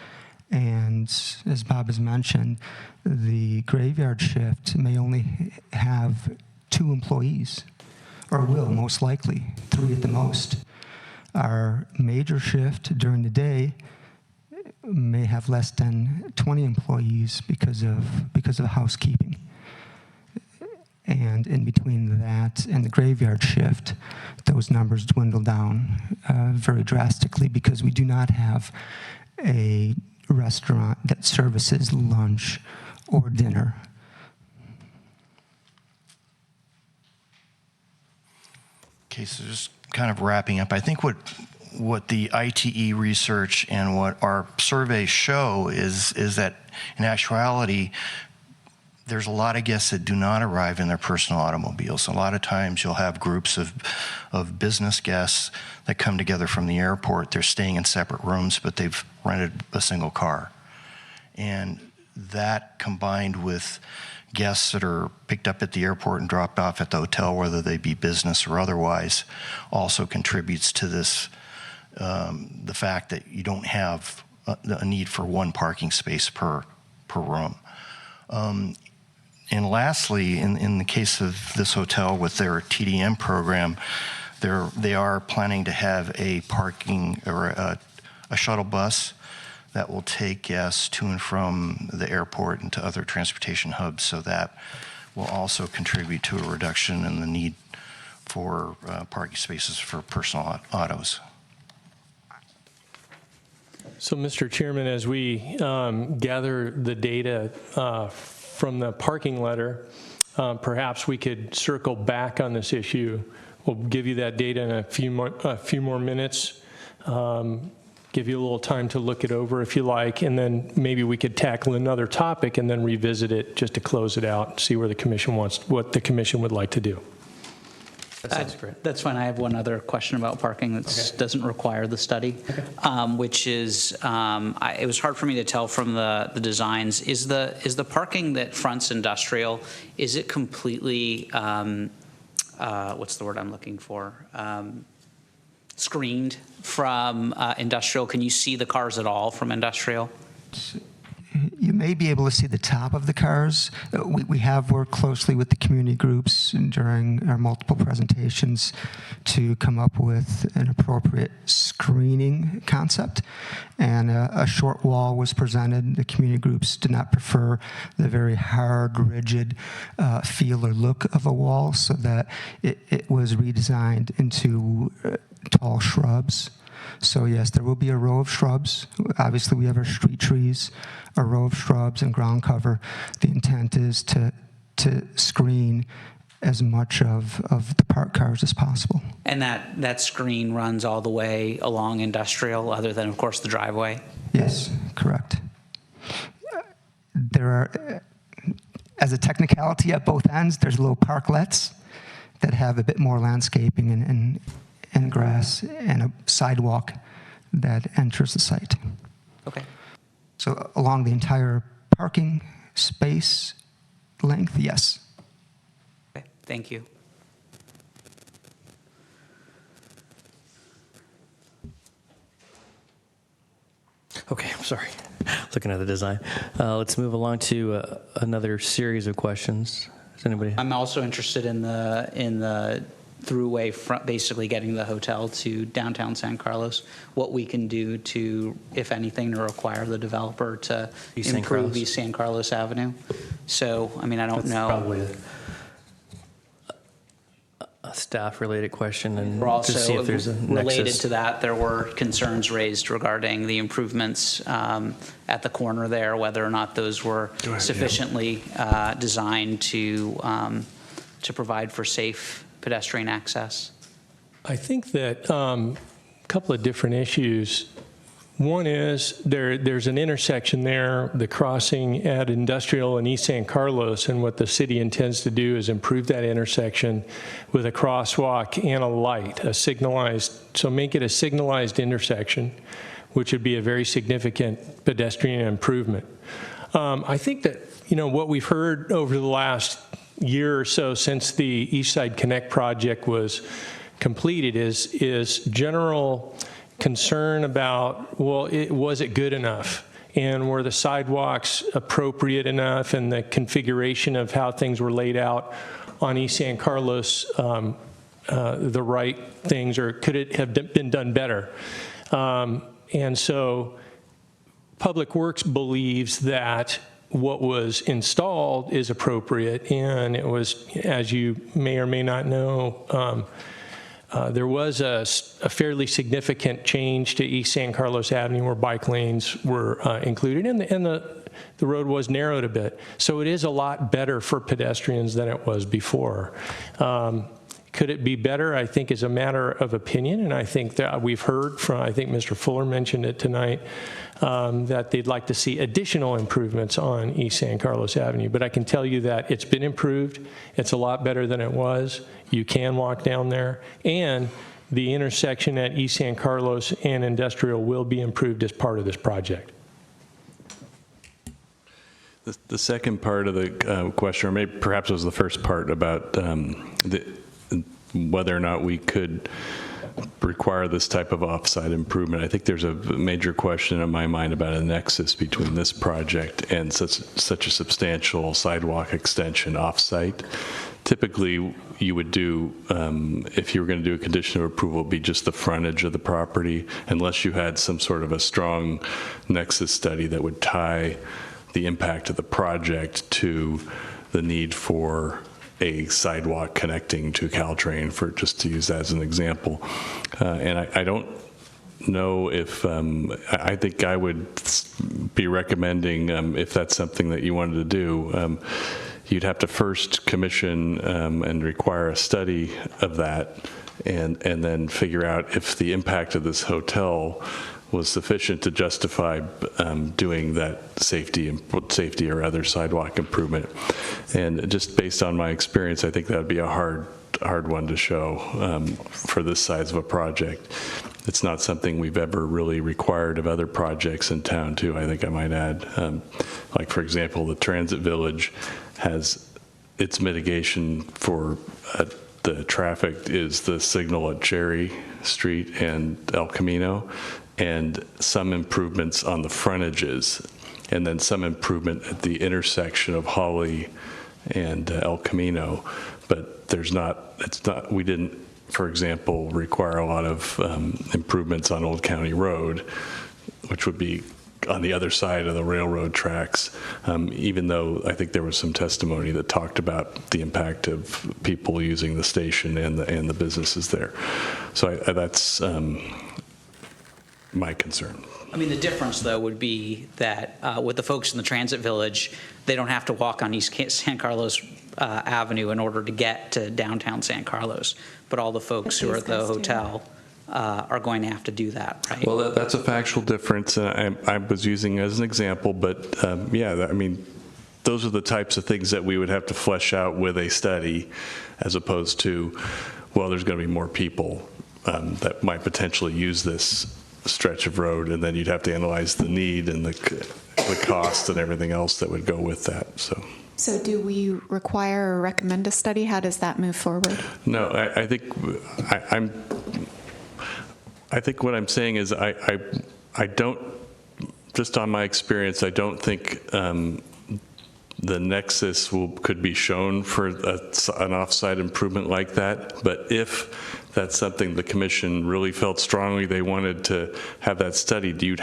and as Bob has mentioned, the graveyard shift may only have 2 employees, or will most likely, 3 at the most. Our major shift during the day may have less than 20 employees because of housekeeping. And in between that and the graveyard shift, those numbers dwindle down very drastically because we do not have a restaurant that services lunch or dinner. Okay, so just kind of wrapping up, I think what the ITE research and what our surveys show is that in actuality, there's a lot of guests that do not arrive in their personal automobiles. A lot of times you'll have groups of business guests that come together from the airport. They're staying in separate rooms, but they've rented a single car. And that combined with guests that are picked up at the airport and dropped off at the hotel, whether they be business or otherwise, also contributes to this, the fact that you don't have a need for 1 parking space per room. And lastly, in the case of this hotel with their TDM program, they are planning to have a parking or a shuttle bus that will take guests to and from the airport and to other transportation hubs, so that will also contribute to a reduction in the need for parking spaces for personal autos. So, Mr. Chairman, as we gather the data from the parking letter, perhaps we could circle back on this issue. We'll give you that data in a few more minutes. Give you a little time to look it over if you like, and then maybe we could tackle another topic and then revisit it just to close it out, see where the commission what the commission would like to do. That sounds great. That's fine. I have one other question about parking that doesn't require the study, which is, it was hard for me to tell from the designs. Is the parking that fronts industrial, is it completely, what's the word I'm looking for? Screened from industrial? Can you see the cars at all from industrial? You may be able to see the top of the cars. We have worked closely with the community groups during our multiple presentations to come up with an appropriate screening concept. And a short wall was presented. The community groups did not prefer the very hard, rigid feel or look of a wall, so that it was redesigned into tall shrubs. So yes, there will be a row of shrubs. Obviously, we have our street trees, a row of shrubs and ground cover. The intent is to screen as much of the parked cars as possible. And that screen runs all the way along industrial, other than, of course, the driveway? Yes, correct. There are, as a technicality at both ends, there's little parklets that have a bit more landscaping and grass and a sidewalk that enters the site. Okay. So along the entire parking space length, yes. Okay, thank you. Okay, I'm sorry. Looking at the design. Let's move along to another series of questions. Does anybody? I'm also interested in the throughway front, basically getting the hotel to downtown San Carlos, what we can do to, if anything, to require the developer to improve East San Carlos Avenue. So, I mean, I don't know. Probably a staff-related question, and We're also, to see if there's a related nexus. to that, there were concerns raised regarding the improvements at the corner there, whether or not those were sufficiently designed to provide for safe pedestrian access. I think that a couple of different issues. One is there's an intersection there, the crossing at Industrial and East San Carlos, and what the city intends to do is improve that intersection with a crosswalk and a light, a signalized, so make it a signalized intersection, which would be a very significant pedestrian improvement. I think that, what we've heard over the last year or so since the East Side Connect project was completed is general concern about, well, was it good enough? And were the sidewalks appropriate enough, and the configuration of how things were laid out on East San Carlos the right things, or could it have been done better? And so Public Works believes that what was installed is appropriate, and it was, as you may or may not know, there was a fairly significant change to East San Carlos Avenue where bike lanes were included, and the road was narrowed a bit. So it is a lot better for pedestrians than it was before. Could it be better? I think is a matter of opinion, and I think that we've heard from, I think Mr. Fuller mentioned it tonight, that they'd like to see additional improvements on East San Carlos Avenue. But I can tell you that it's been improved. It's a lot better than it was. You can walk down there, and the intersection at East San Carlos and Industrial will be improved as part of this project. The second part of the question, or maybe perhaps it was the first part about whether or not we could require this type of off-site improvement. I think there's a major question in my mind about a nexus between this project and such a substantial sidewalk extension off-site. Typically, you would do, if you were going to do a condition of approval, it'd be just the frontage of the property, unless you had some sort of a strong nexus study that would tie the impact of the project to the need for a sidewalk connecting to Caltrain, for just to use that as an example. And I don't know if, I think I would be recommending, if that's something that you wanted to do, you'd have to first commission and require a study of that, and then figure out if the impact of this hotel was sufficient to justify doing that safety or other sidewalk improvement. And just based on my experience, I think that would be a hard one to show for this size of a project. It's not something we've ever really required of other projects in town, too, I think I might add. Like, for example, the Transit Village has its mitigation for the traffic is the signal at Cherry Street and El Camino, and some improvements on the frontages, and then some improvement at the intersection of Holly and El Camino. But we didn't, for example, require a lot of improvements on Old County Road, which would be on the other side of the railroad tracks, even though I think there was some testimony that talked about the impact of people using the station and the businesses there. So that's my concern. I mean, the difference, though, would be that with the folks in the Transit Village, they don't have to walk on East San Carlos Avenue in order to get to downtown San Carlos. But all the folks who are at the hotel are going to have to do that, right? Well, that's a factual difference. I was using as an example, but yeah, I mean, those are the types of things that we would have to flesh out with a study, as opposed to, well, there's going to be more people that might potentially use this stretch of road, and then you'd have to analyze the need and the cost and everything else that would go with that. So do we require or recommend a study? How does that move forward? No, I think I think what I'm saying is I don't, just on my experience, I don't think the nexus could be shown for an off-site improvement like that. But if that's something the commission really felt strongly they wanted to have that studied,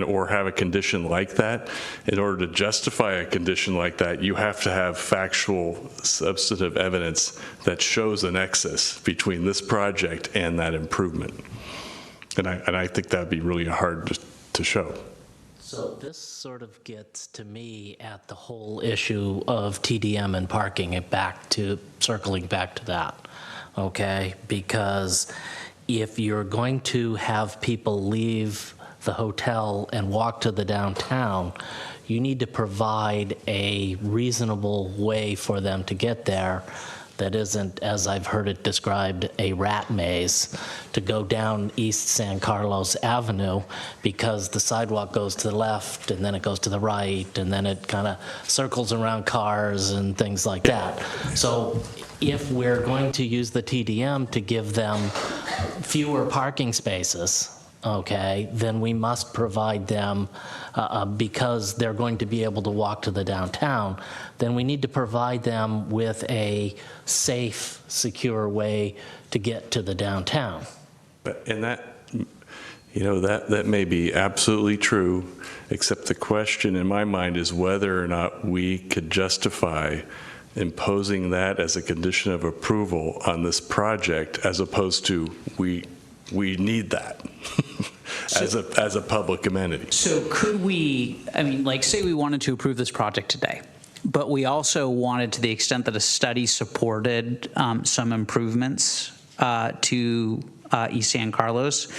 or have a condition like that, in order to justify a condition like that, you have to have factual, substantive evidence that shows a nexus between this project and that improvement. And I think that'd be really hard to show. So this sort of gets to me at the whole issue of TDM and parking, circling back to that, okay? Because if you're going to have people leave the hotel and walk to the downtown, you need to provide a reasonable way for them to get there that isn't, as I've heard it described, a rat maze to go down East San Carlos Avenue, because the sidewalk goes to the left and then it goes to the right and then it kind of circles around cars and things like that. So if we're going to use the TDM to give them fewer parking spaces, okay, then we must provide them, because they're going to be able to walk to the downtown, then we need to provide them with a safe, secure way to get to the downtown. And that, that may be absolutely true, except the question in my mind is whether or not we could justify imposing that as a condition of approval on this project, as opposed to we need that as a public amenity. So could we, say we wanted to approve this project today, but we also wanted, to the extent that a study supported some improvements to East San Carlos,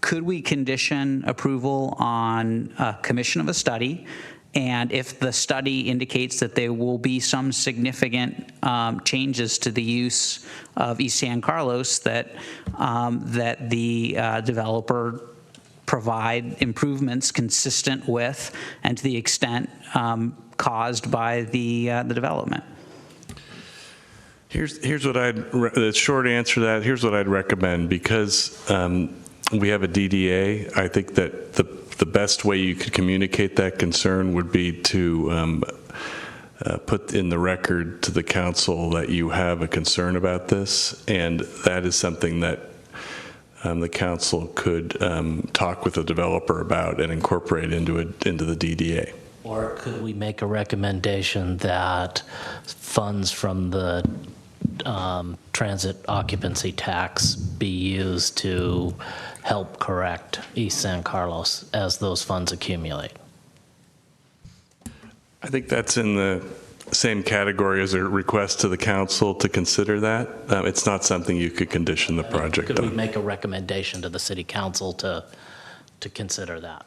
could we condition approval on commission of a study? And if the study indicates that there will be some significant changes to the use of East San Carlos, that the developer provide improvements consistent with and to the extent caused by the development. Here's what the short answer to that, here's what I'd recommend. Because we have a DDA, I think that the best way you could communicate that concern would be to put in the record to the council that you have a concern about this, and that is something that the council could talk with the developer about and incorporate into the DDA. Or could we make a recommendation that funds from the transit occupancy tax be used to help correct East San Carlos as those funds accumulate? I think that's in the same category as a request to the council to consider that. It's not something you could condition the project Could we on. make a recommendation to the city council to consider that?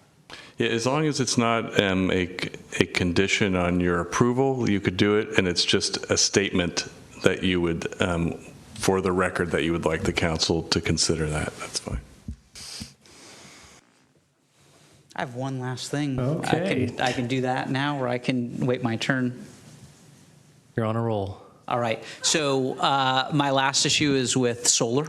Yeah, as long as it's not a condition on your approval, you could do it, and it's just a statement that you would, for the record, that you would like the council to consider that. That's fine. I have one last thing. Okay. I can do that now, or I can wait my turn. You're on a roll. All right. So my last issue is with solar.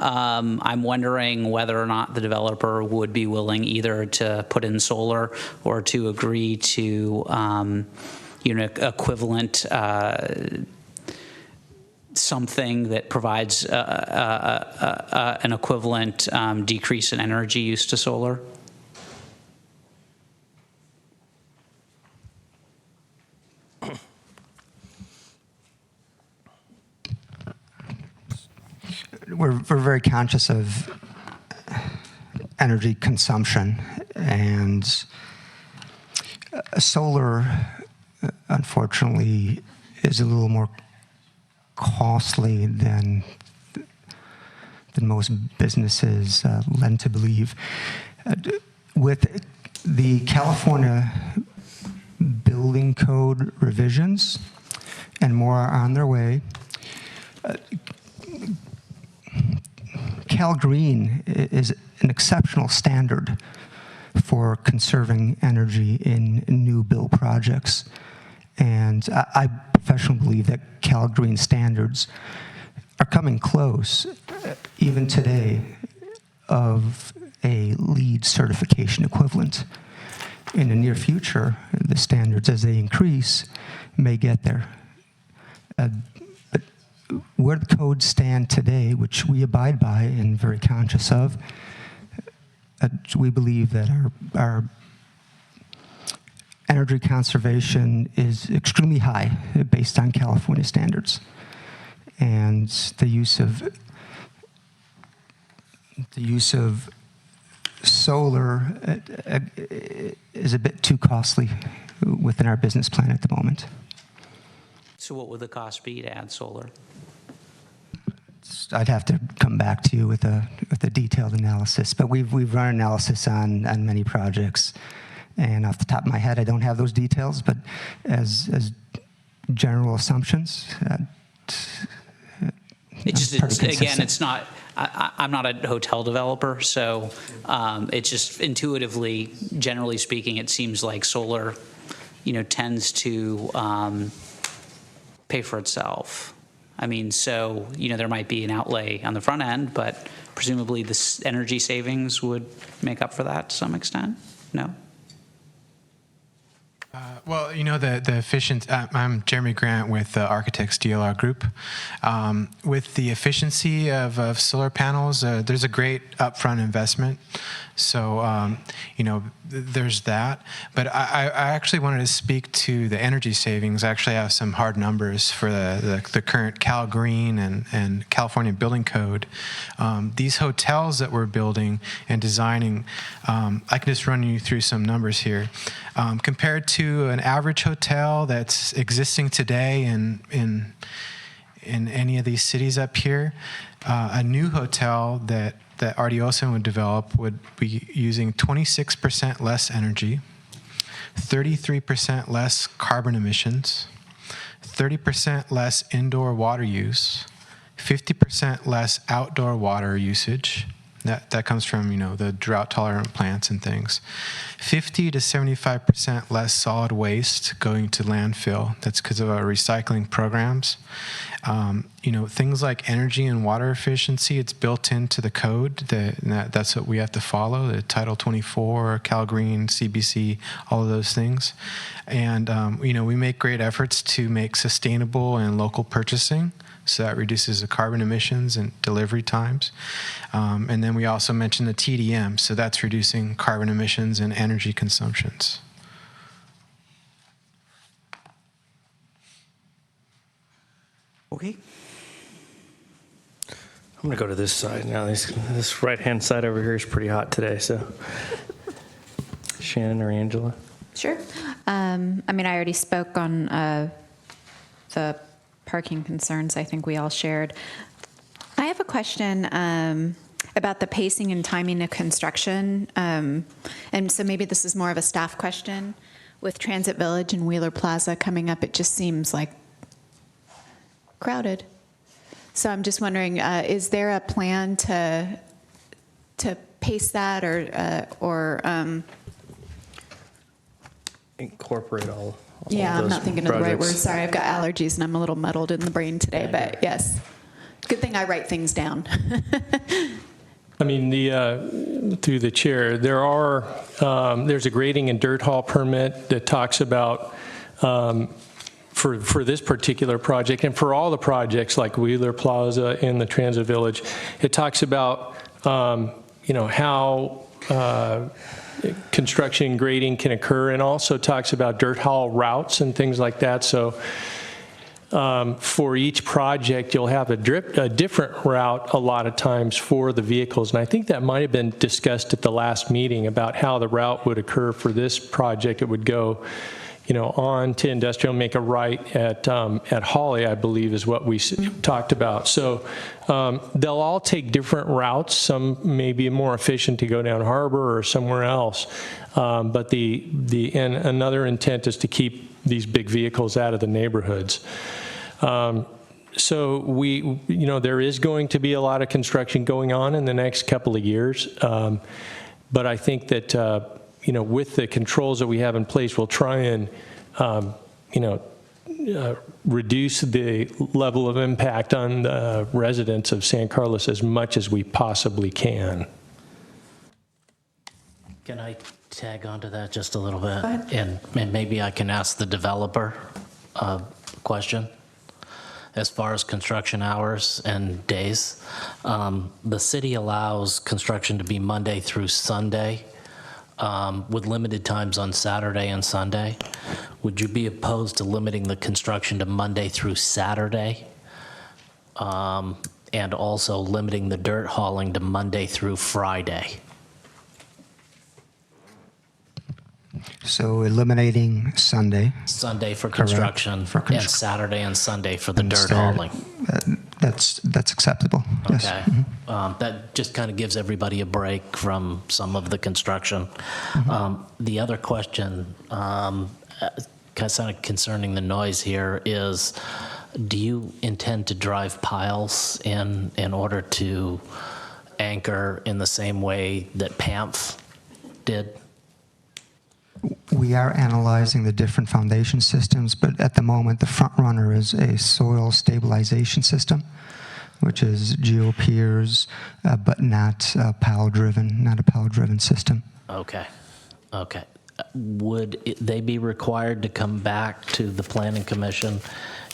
I'm wondering whether or not the developer would be willing either to put in solar or to agree to, equivalent something that provides an equivalent decrease in energy use to solar. We're very conscious of energy consumption, and solar, unfortunately, is a little more costly than most businesses lend to believe. With the California building code revisions, and more are on their way, Cal Green is an exceptional standard for conserving energy in new build projects. And I professionally believe that Cal Green standards are coming close, even today, of a LEED certification equivalent. In the near future, the standards, as they increase, may get there. But where the codes stand today, which we abide by and very conscious of, we believe that our energy conservation is extremely high based on California standards. And the use of solar is a bit too costly within our business plan at the moment. So what would the cost be to add solar? I'd have to come back to you with a detailed analysis, but we've run analysis on many projects, and off the top of my head, I don't have those details, but as general assumptions, it's not. I'm not a hotel developer, so it's just intuitively, generally speaking, it seems like solar, tends to pay for itself. I mean, so, there might be an outlay on the front end, but presumably this energy savings would make up for that to some extent? No? Well, the efficient. I'm Jeremy Grant with Architects DLR Group. With the efficiency of solar panels, there's a great upfront investment. So, there's that. But I actually wanted to speak to the energy savings. I actually have some hard numbers for the current Cal Green and California Building Code. These hotels that we're building and designing, I can just run you through some numbers here. Compared to an average hotel that's existing today in any of these cities up here, a new hotel that Artioson would develop would be using 26% less energy, 33% less carbon emissions, 30% less indoor water use, 50% less outdoor water usage. That comes from, the drought-tolerant plants and things. 50 to 75% less solid waste going to landfill. That's because of our recycling programs. Things like energy and water efficiency, it's built into the code. That's what we have to follow, the Title 24, Cal Green, CBC, all of those things. And, we make great efforts to make sustainable and local purchasing. So that reduces the carbon emissions and delivery times. And then we also mentioned the TDM, so that's reducing carbon emissions and energy consumptions. Okay. I'm going to go to this side now. This right-hand side over here is pretty hot today, so. Shannon or Angela? Sure. I already spoke on the parking concerns I think we all shared. I have a question about the pacing and timing of construction. And so maybe this is more of a staff question. With Transit Village and Wheeler Plaza coming up, it just seems like crowded. So I'm just wondering, is there a plan to pace that or incorporate all yeah, I'm those not thinking of the right projects. word. Sorry, I've got allergies and I'm a little muddled in the brain today, but yes. Good thing I write things down. Through the chair, there's a grading and dirt haul permit that talks about for this particular project and for all the projects like Wheeler Plaza and the Transit Village, it talks about how construction grading can occur, and also talks about dirt haul routes and things like that. So for each project, you'll have a different route a lot of times for the vehicles. And I think that might have been discussed at the last meeting about how the route would occur for this project. It would go on to Industrial, make a right at Hawley, I believe is what we talked about. So they'll all take different routes. Some may be more efficient to go down Harbor or somewhere else. But and another intent is to keep these big vehicles out of the neighborhoods. So there is going to be a lot of construction going on in the next couple of years. But I think that with the controls that we have in place, we'll try and, reduce the level of impact on the residents of San Carlos as much as we possibly can. Can I tag onto that just a little bit? And maybe I can ask the developer a question. As far as construction hours and days, the city allows construction to be Monday through Sunday, with limited times on Saturday and Sunday. Would you be opposed to limiting the construction to Monday through Saturday? And also limiting the dirt hauling to Monday through Friday? So eliminating Sunday. Sunday for Correct. construction, and Saturday and Sunday for the dirt Saturday. hauling. That's acceptable. Yes. Okay. That just kind of gives everybody a break from some of the construction. The other question, kind of concerning the noise here, is do you intend to drive piles in order to anchor in the same way that PAMF did? We are analyzing the different foundation systems, but at the moment, the front runner is a soil stabilization system, which is geopiers, but not pile-driven, not a pile-driven system. Okay. Would they be required to come back to the Planning Commission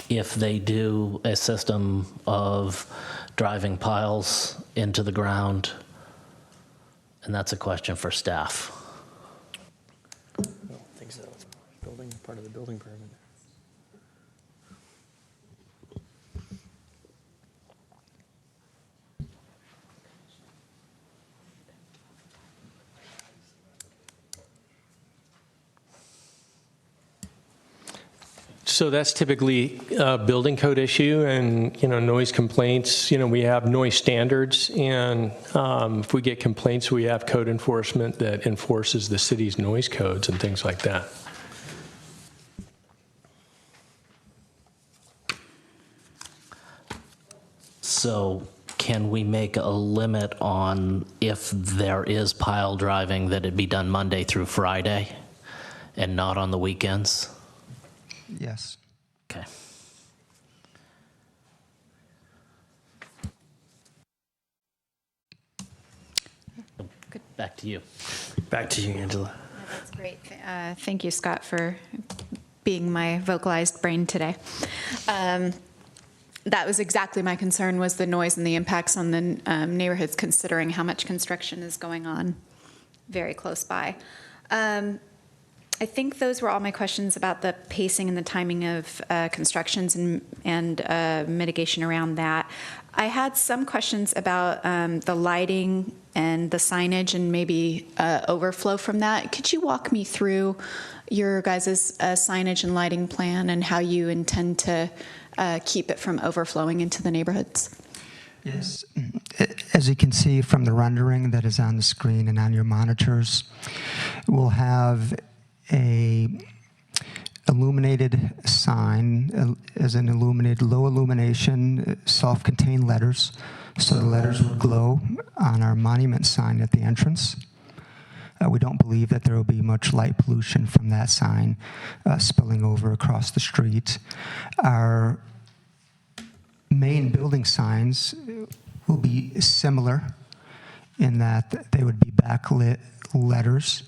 if they do a system of driving piles into the ground? And that's a question for staff. I don't think so. It's part of the building permit. So that's typically a building code issue, and noise complaints. We have noise standards, and if we get complaints, we have code enforcement that enforces the city's noise codes and things like that. So can we make a limit on if there is pile driving that it be done Monday through Friday and not on the weekends? Yes. Okay. back to you. Back to you, Angela. That's great. Thank you, Scott, for being my vocalized brain today. That was exactly my concern, was the noise and the impacts on the neighborhoods, considering how much construction is going on very close by. I think those were all my questions about the pacing and the timing of constructions and mitigation around that. I had some questions about the lighting and the signage and maybe overflow from that. Could you walk me through your guys' signage and lighting plan and how you intend to keep it from overflowing into the neighborhoods? Yes. As you can see from the rendering that is on the screen and on your monitors, we'll have a illuminated sign as an illuminated, low illumination, self-contained letters. So the letters will glow on our monument sign at the entrance. We don't believe that there will be much light pollution from that sign spilling over across the street. Our main building signs will be similar in that they would be backlit letters,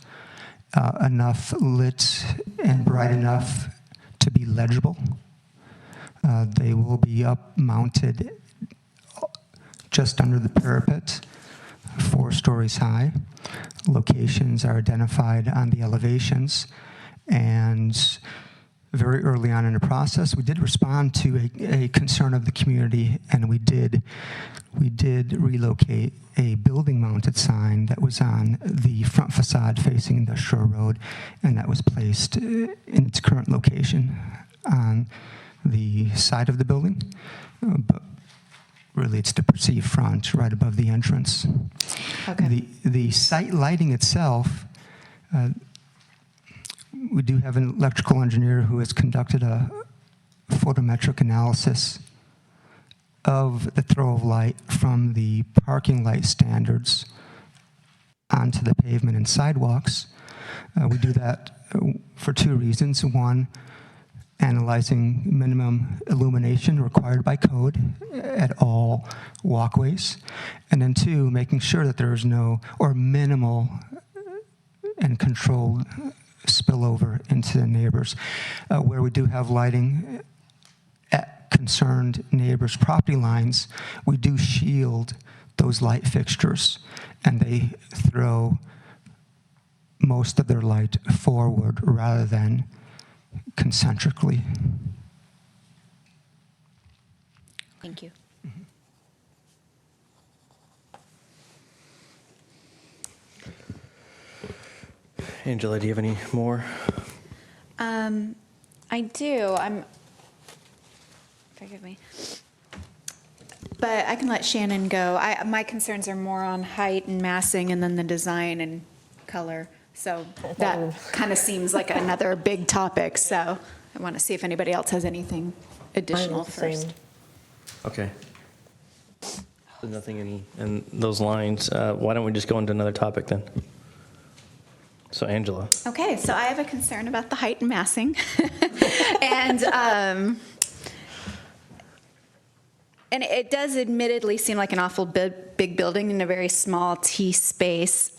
enough lit and bright enough to be legible. They will be up mounted just under the parapet, 4 stories high. Locations are identified on the elevations, and very early on in the process, we did respond to a concern of the community, and we did relocate a building-mounted sign that was on the front facade facing Industrial Road, and that was placed in its current location on the side of the building, but really it's the perceived front right above the entrance. Okay. The site lighting itself, we do have an electrical engineer who has conducted a photometric analysis of the throw of light from the parking light standards onto the pavement and sidewalks. We do that for 2 reasons. One, analyzing minimum illumination required by code at all walkways. And then 2, making sure that there is no or minimal and controlled spillover into the neighbors. Where we do have lighting at concerned neighbors' property lines, we do shield those light fixtures, and they throw most of their light forward rather than concentrically. Thank you. Angela, do you have any more? I do. Forgive me. But I can let Shannon go. My concerns are more on height and massing and then the design and color. So that kind of seems like another big topic. So I want to see if anybody else has anything additional first. Okay. There's nothing in those lines. Why don't we just go into another topic then? So Angela. Okay, so I have a concern about the height and massing. And it does admittedly seem like an awful big building in a very small T space.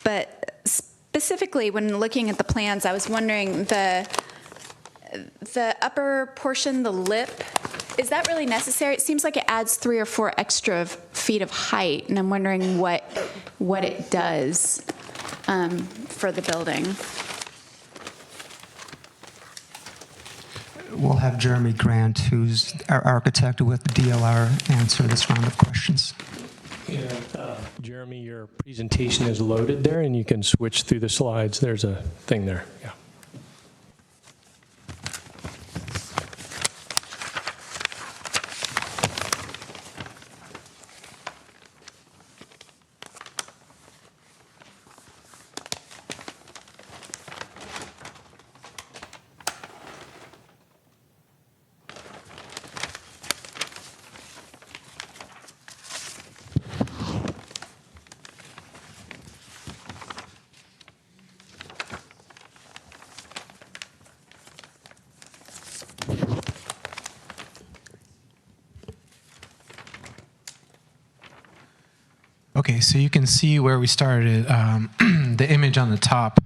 But specifically, when looking at the plans, I was wondering the upper portion, the lip, is that really necessary? It seems like it adds 3 or 4 extra feet of height, and I'm wondering what it does for the building. We'll have Jeremy Grant, who's our architect with DLR, answer this round of questions. Jeremy, your presentation is loaded there, and you can switch through the slides. There's a thing there. Yeah. Okay, so you can see where we started, the image on the top.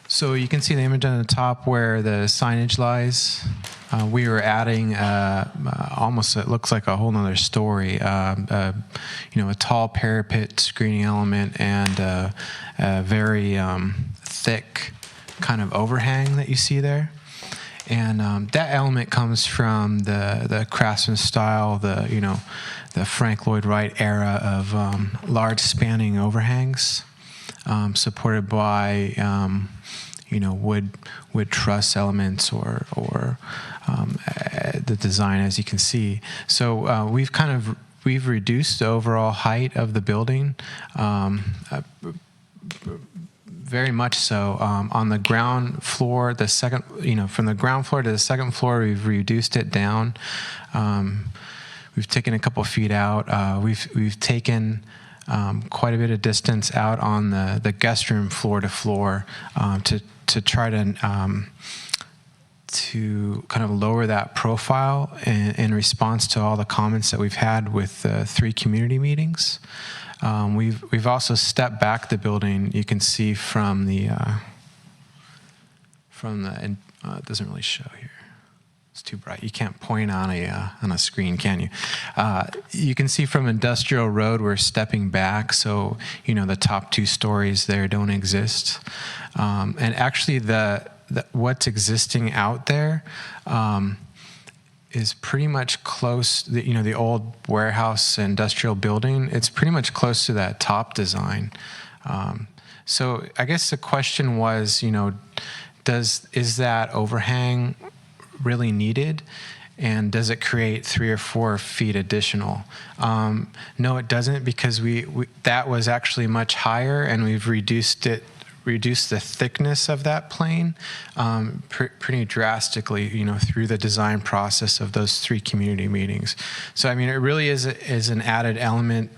So you can see the image on the top where the signage lies. We were adding almost, it looks like a whole nother story, a tall parapet screening element and a very thick kind of overhang that you see there. And that element comes from the Craftsman style, the Frank Lloyd Wright era of large spanning overhangs, supported by wood truss elements or the design, as you can see. So we've reduced the overall height of the building. Very much so. On the ground floor, from the ground floor to the second floor, we've reduced it down. We've taken a couple feet out. We've taken quite a bit of distance out on the guest room floor to floor to try to kind of lower that profile in response to all the comments that we've had with 3 community meetings. We've also stepped back the building. You can see from the it doesn't really show here. It's too bright. You can't point on a screen, can you? You can see from Industrial Road we're stepping back, so the top 2 stories there don't exist. And actually, what's existing out there is pretty much close. The old warehouse industrial building. It's pretty much close to that top design. So I guess the question was, is that overhang really needed, and does it create 3 or 4 feet additional? No, it doesn't, because we that was actually much higher, and we've reduced the thickness of that plane pretty drastically, through the design process of those 3 community meetings. So, it really is an added element,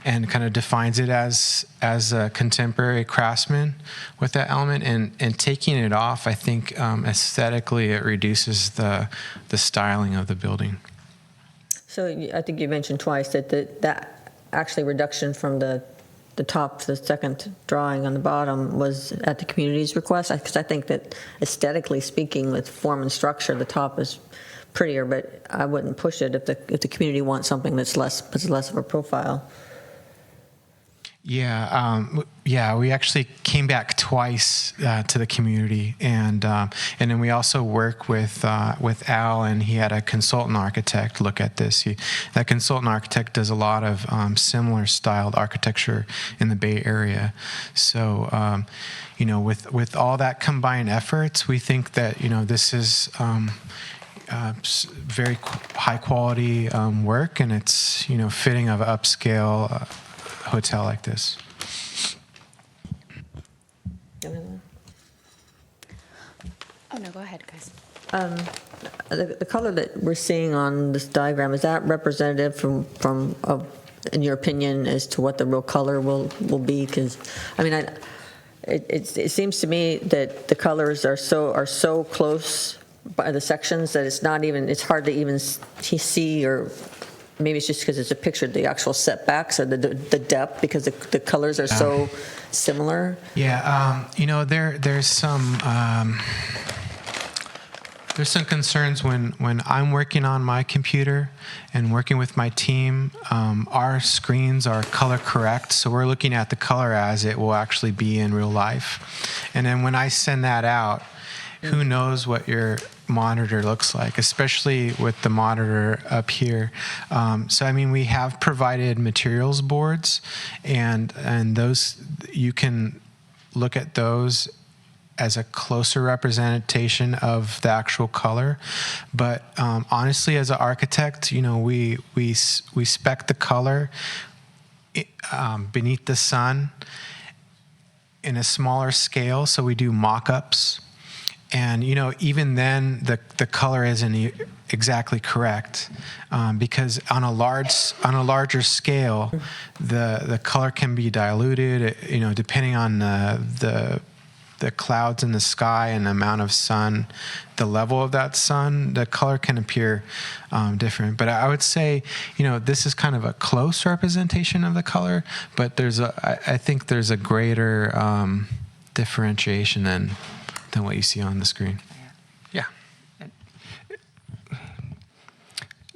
and kind of defines it as a contemporary craftsman with that element. And taking it off, I think aesthetically it reduces the styling of the building. So I think you mentioned twice that actually reduction from the top, the second drawing on the bottom, was at the community's request, because I think that aesthetically speaking, with form and structure, the top is prettier, but I wouldn't push it if the community wants something that's less of a profile. Yeah, we actually came back twice to the community, and then we also work with Al, and he had a consultant architect look at this. That consultant architect does a lot of similar styled architecture in the Bay Area. So, with all that combined efforts, we think that this is very high quality work, and it's fitting of an upscale hotel like this. Oh, no, go ahead, guys. The color that we're seeing on this diagram, is that representative from in your opinion, as to what the real color will be? Because it seems to me that the colors are so close by the sections that it's hard to even see, or maybe it's just because it's a picture, the actual setbacks or the depth, because the colors are so similar. Yeah, there's some concerns when I'm working on my computer and working with my team. Our screens are color correct, so we're looking at the color as it will actually be in real life. And then when I send that out, who knows what your monitor looks like, especially with the monitor up here. So we have provided materials boards, and those, you can look at those as a closer representation of the actual color. But honestly, as an architect, we spec the color beneath the sun in a smaller scale, so we do mock-ups. And even then, the color isn't exactly correct, because on a larger scale, the color can be diluted. Depending on the the clouds in the sky and the amount of sun, the level of that sun, the color can appear different. But I would say, this is kind of a close representation of the color, but I think there's a greater differentiation than what you see on the screen. Yeah.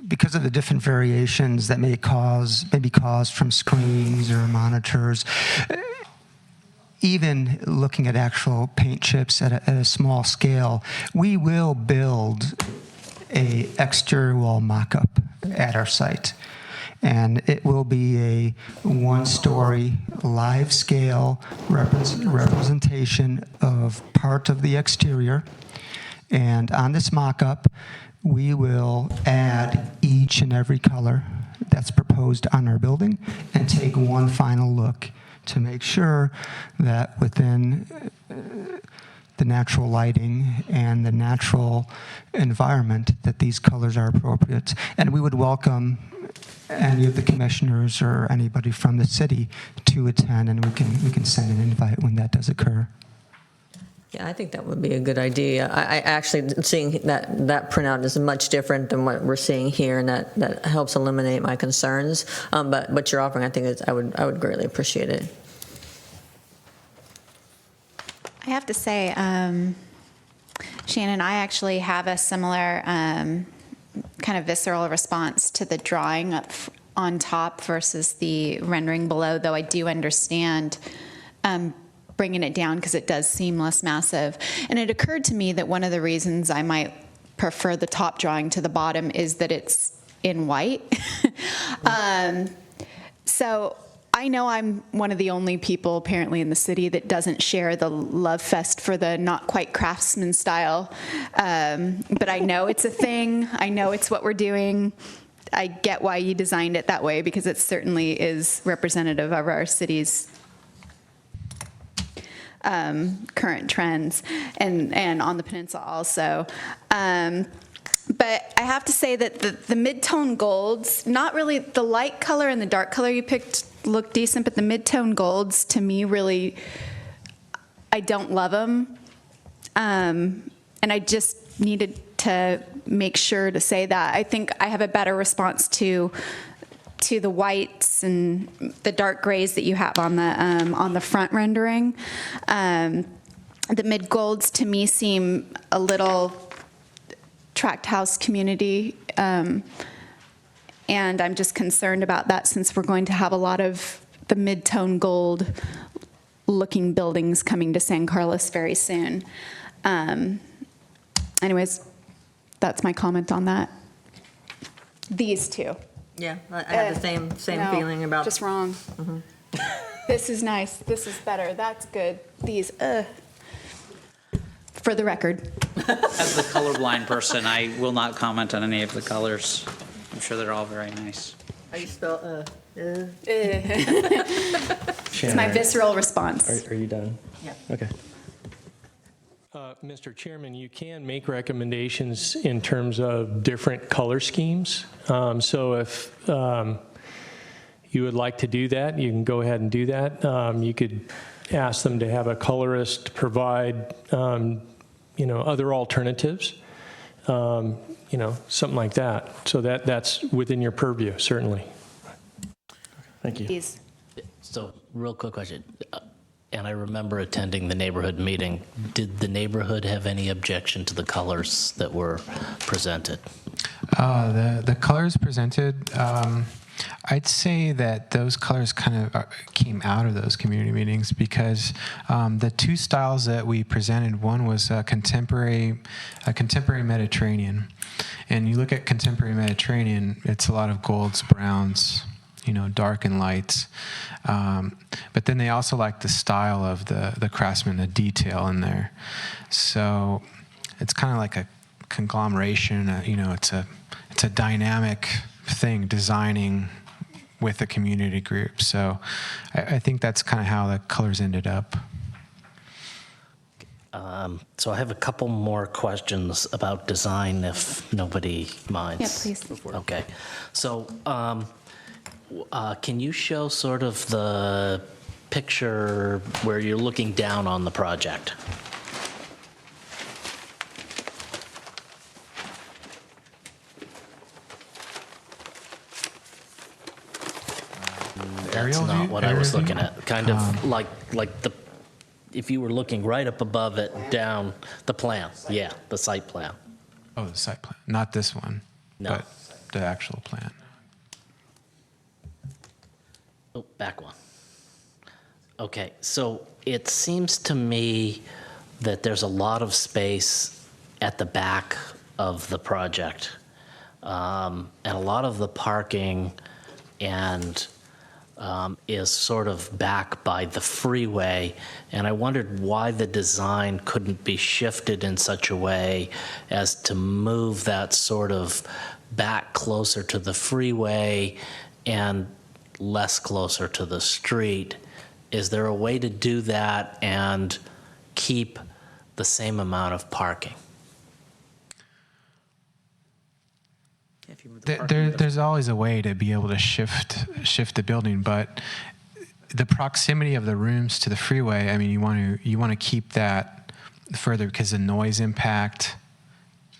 Because of the different variations that may be caused from screens or monitors, even looking at actual paint chips at a small scale, we will build a exterior wall mock-up at our site. And it will be a one-story live scale representation of part of the exterior. And on this mock-up, we will add each and every color that's proposed on our building and take one final look to make sure that within the natural lighting and the natural environment that these colors are appropriate. And we would welcome any of the commissioners or anybody from the city to attend, and we can send an invite when that does occur. Yeah, I think that would be a good idea. I actually, seeing that printout is much different than what we're seeing here, and that helps eliminate my concerns. But what you're offering, I think I would greatly appreciate it. I have to say, Shannon, I actually have a similar kind of visceral response to the drawing up on top versus the rendering below, though I do understand bringing it down because it does seem less massive. And it occurred to me that one of the reasons I might prefer the top drawing to the bottom is that it's in white. So I know I'm one of the only people apparently in the city that doesn't share the love fest for the not quite craftsman style. But I know it's a thing. I know it's what we're doing. I get why you designed it that way because it certainly is representative of our city's current trends and on the peninsula also. But I have to say that the mid-tone golds, not really the light color and the dark color you picked look decent, but the mid-tone golds to me really, I don't love them. And I just needed to make sure to say that. I think I have a better response to the whites and the dark grays that you have on the front rendering. The mid golds to me seem a little tract house community, and I'm just concerned about that since we're going to have a lot of the mid-tone gold looking buildings coming to San Carlos very soon. Anyways, that's my comment on that. These two. Yeah, I have the same feeling about. Just wrong. Mm-hmm. This is nice. This is better. That's good. These, for the record. As the colorblind person, I will not comment on any of the colors. I'm sure they're all very nice. How you spell It's my visceral response. Are you done? Yeah. Okay. Mr. Chairman, you can make recommendations in terms of different color schemes. So if you would like to do that, you can go ahead and do that. You could ask them to have a colorist provide, other alternatives, something like that. So that's within your purview, certainly. Thank you. These. So, real quick question. And I remember attending the neighborhood meeting. Did the neighborhood have any objection to the colors that were presented? The colors presented, I'd say that those colors kind of came out of those community meetings because the two styles that we presented, one was a contemporary Mediterranean. And you look at contemporary Mediterranean, it's a lot of golds, browns, dark and lights. But then they also like the style of the craftsman, the detail in there. So it's kind of like a conglomeration. It's a dynamic thing, designing with a community group. So I think that's kind of how the colors ended up. So I have a couple more questions about design, if nobody minds. Yeah, please. Okay. So can you show sort of the picture where you're looking down on the project. That's Aerial not view- what I aerial was view? looking at. Kind of like the, if you were looking right up above it, down the plan. Yeah, the site plan. Oh, the site plan, not this one, No. but the actual plan. Oh, back one. Okay, so it seems to me that there's a lot of space at the back of the project. And a lot of the parking is sort of back by the freeway. And I wondered why the design couldn't be shifted in such a way as to move that sort of back closer to the freeway and less closer to the street. Is there a way to do that and keep the same amount of parking? There's always a way to be able to shift the building, but the proximity of the rooms to the freeway, I mean, you want to keep that further because the noise impact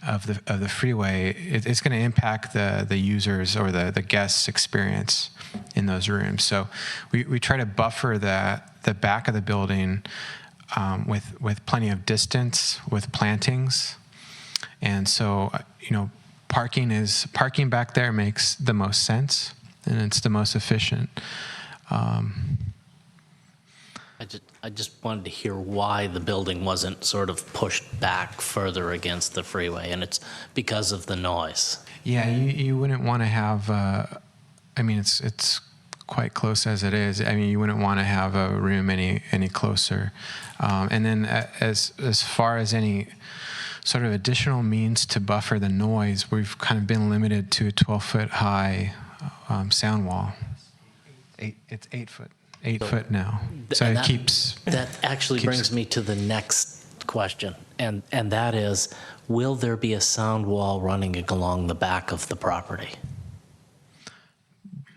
of the freeway, it's going to impact the users or the guests' experience in those rooms. So we try to buffer the back of the building with plenty of distance, with plantings, and so parking back there makes the most sense, and it's the most efficient. I just wanted to hear why the building wasn't sort of pushed back further against the freeway, and it's because of the noise. Yeah, you wouldn't want to have. I mean, it's quite close as it is. I mean, you wouldn't want to have a room any closer. And then as far as any sort of additional means to buffer the noise, we've kind of been limited to a 12-foot high sound wall. It's 8 foot. 8 foot now. So And it keeps. That actually brings me to the next question, and that is, will there be a sound wall running along the back of the property?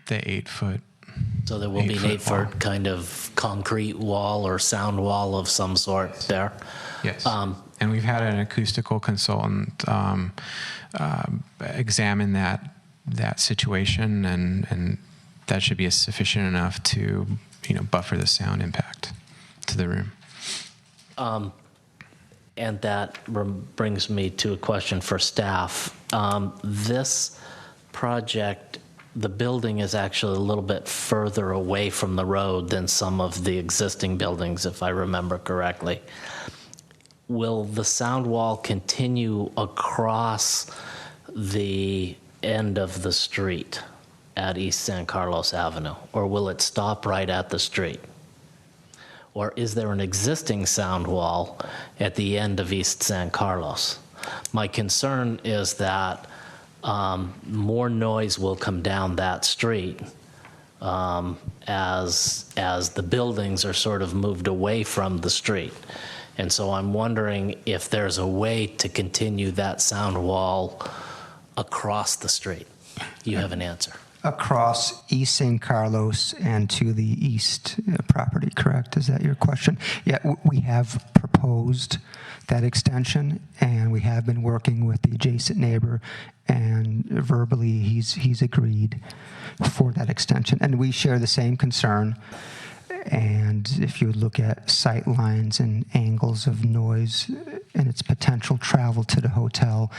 The 8 foot. So there will be an 8 foot kind of concrete wall or sound wall of some sort there? Yes. And we've had an acoustical consultant examine that situation, and that should be sufficient enough to buffer the sound impact to the room. And that brings me to a question for staff. This project, the building is actually a little bit further away from the road than some of the existing buildings, if I remember correctly. Will the sound wall continue across the end of the street at East San Carlos Avenue, or will it stop right at the street? Or is there an existing sound wall at the end of East San Carlos? My concern is that more noise will come down that street as the buildings are sort of moved away from the street. And so I'm wondering if there's a way to continue that sound wall across the street. You have an answer. Across East San Carlos and to the east property, correct? Is that your question? Yeah, we have proposed that extension, and we have been working with the adjacent neighbor, and verbally he's agreed for that extension. And we share the same concern. And if you look at sight lines and angles of noise and its potential travel to the hotel,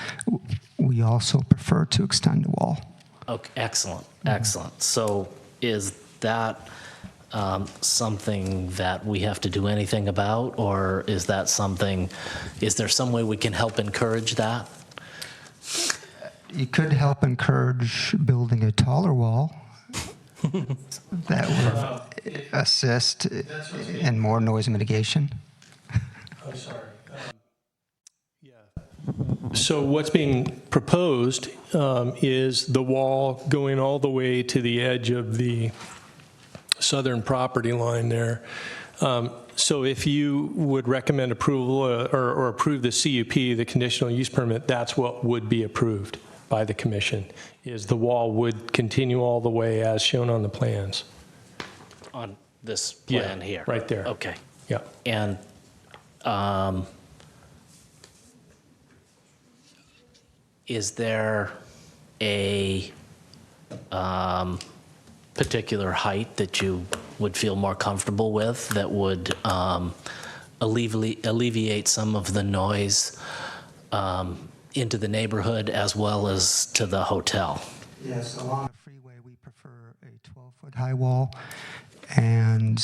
we also prefer to extend the wall. Okay, excellent, excellent. So is that something that we have to do anything about, or is there some way we can help encourage that? You could help encourage building a taller wall. That would assist in more noise mitigation. I'm sorry. So what's being proposed is the wall going all the way to the edge of the southern property line there. So if you would recommend approval or approve the CUP, the conditional use permit, that's what would be approved by the commission, is the wall would continue all the way as shown on the plans. this plan here? Right there. Okay. Yeah. And is there a particular height that you would feel more comfortable with that would alleviate some of the noise into the neighborhood as well as to the hotel? Yes, along the freeway, we prefer a 12-foot high wall. And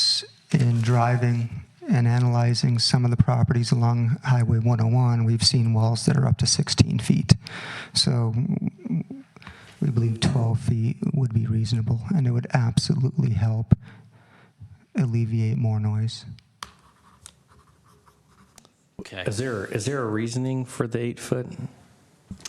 in driving and analyzing some of the properties along Highway 101, we've seen walls that are up to 16 feet. So we believe 12 feet would be reasonable, and it would absolutely help alleviate more noise. Okay. Is there a reasoning for the 8-foot?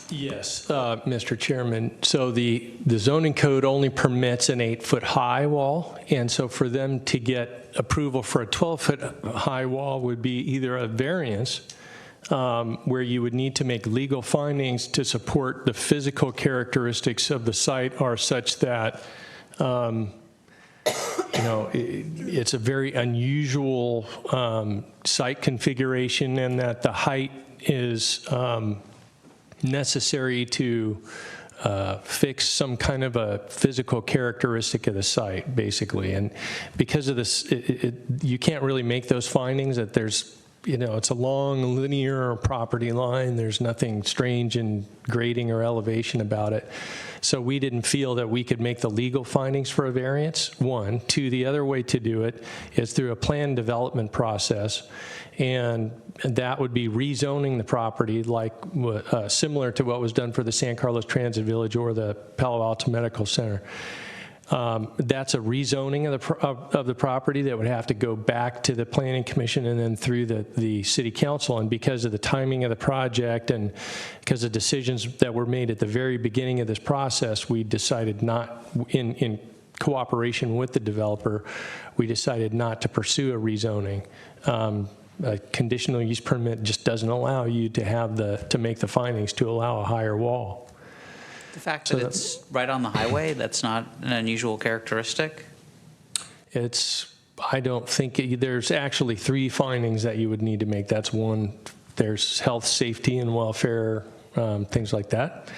Yes, Mr. Chairman. So the zoning code only permits an 8-foot high wall, and so for them to get approval for a 12-foot high wall would be either a variance, where you would need to make legal findings to support the physical characteristics of the site are such that, it's a very unusual site configuration, and that the height is necessary to fix some kind of a physical characteristic of the site, basically. And because of this, you can't really make those findings that there's, it's a long linear property line. There's nothing strange in grading or elevation about it. So we didn't feel that we could make the legal findings for a variance, one. Two, the other way to do it is through a plan development process, and that would be rezoning the property like similar to what was done for the San Carlos Transit Village or the Palo Alto Medical Center. That's a rezoning of the property that would have to go back to the Planning Commission and then through the City Council. And because of the timing of the project and because of decisions that were made at the very beginning of this process, we decided not, in cooperation with the developer, we decided not to pursue a rezoning. A conditional use permit just doesn't allow you to have to make the findings to allow a higher wall. The fact that it's right on the highway, that's not an unusual characteristic? I don't think, there's actually 3 findings that you would need to make. That's one, there's health, safety, and welfare, things like that.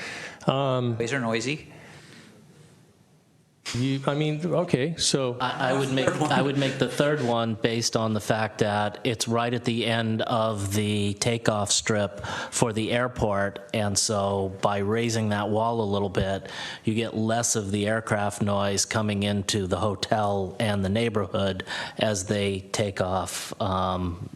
Ways are noisy. Okay, so I would make the third one based on the fact that it's right at the end of the takeoff strip for the airport, and so by raising that wall a little bit, you get less of the aircraft noise coming into the hotel and the neighborhood as they take off from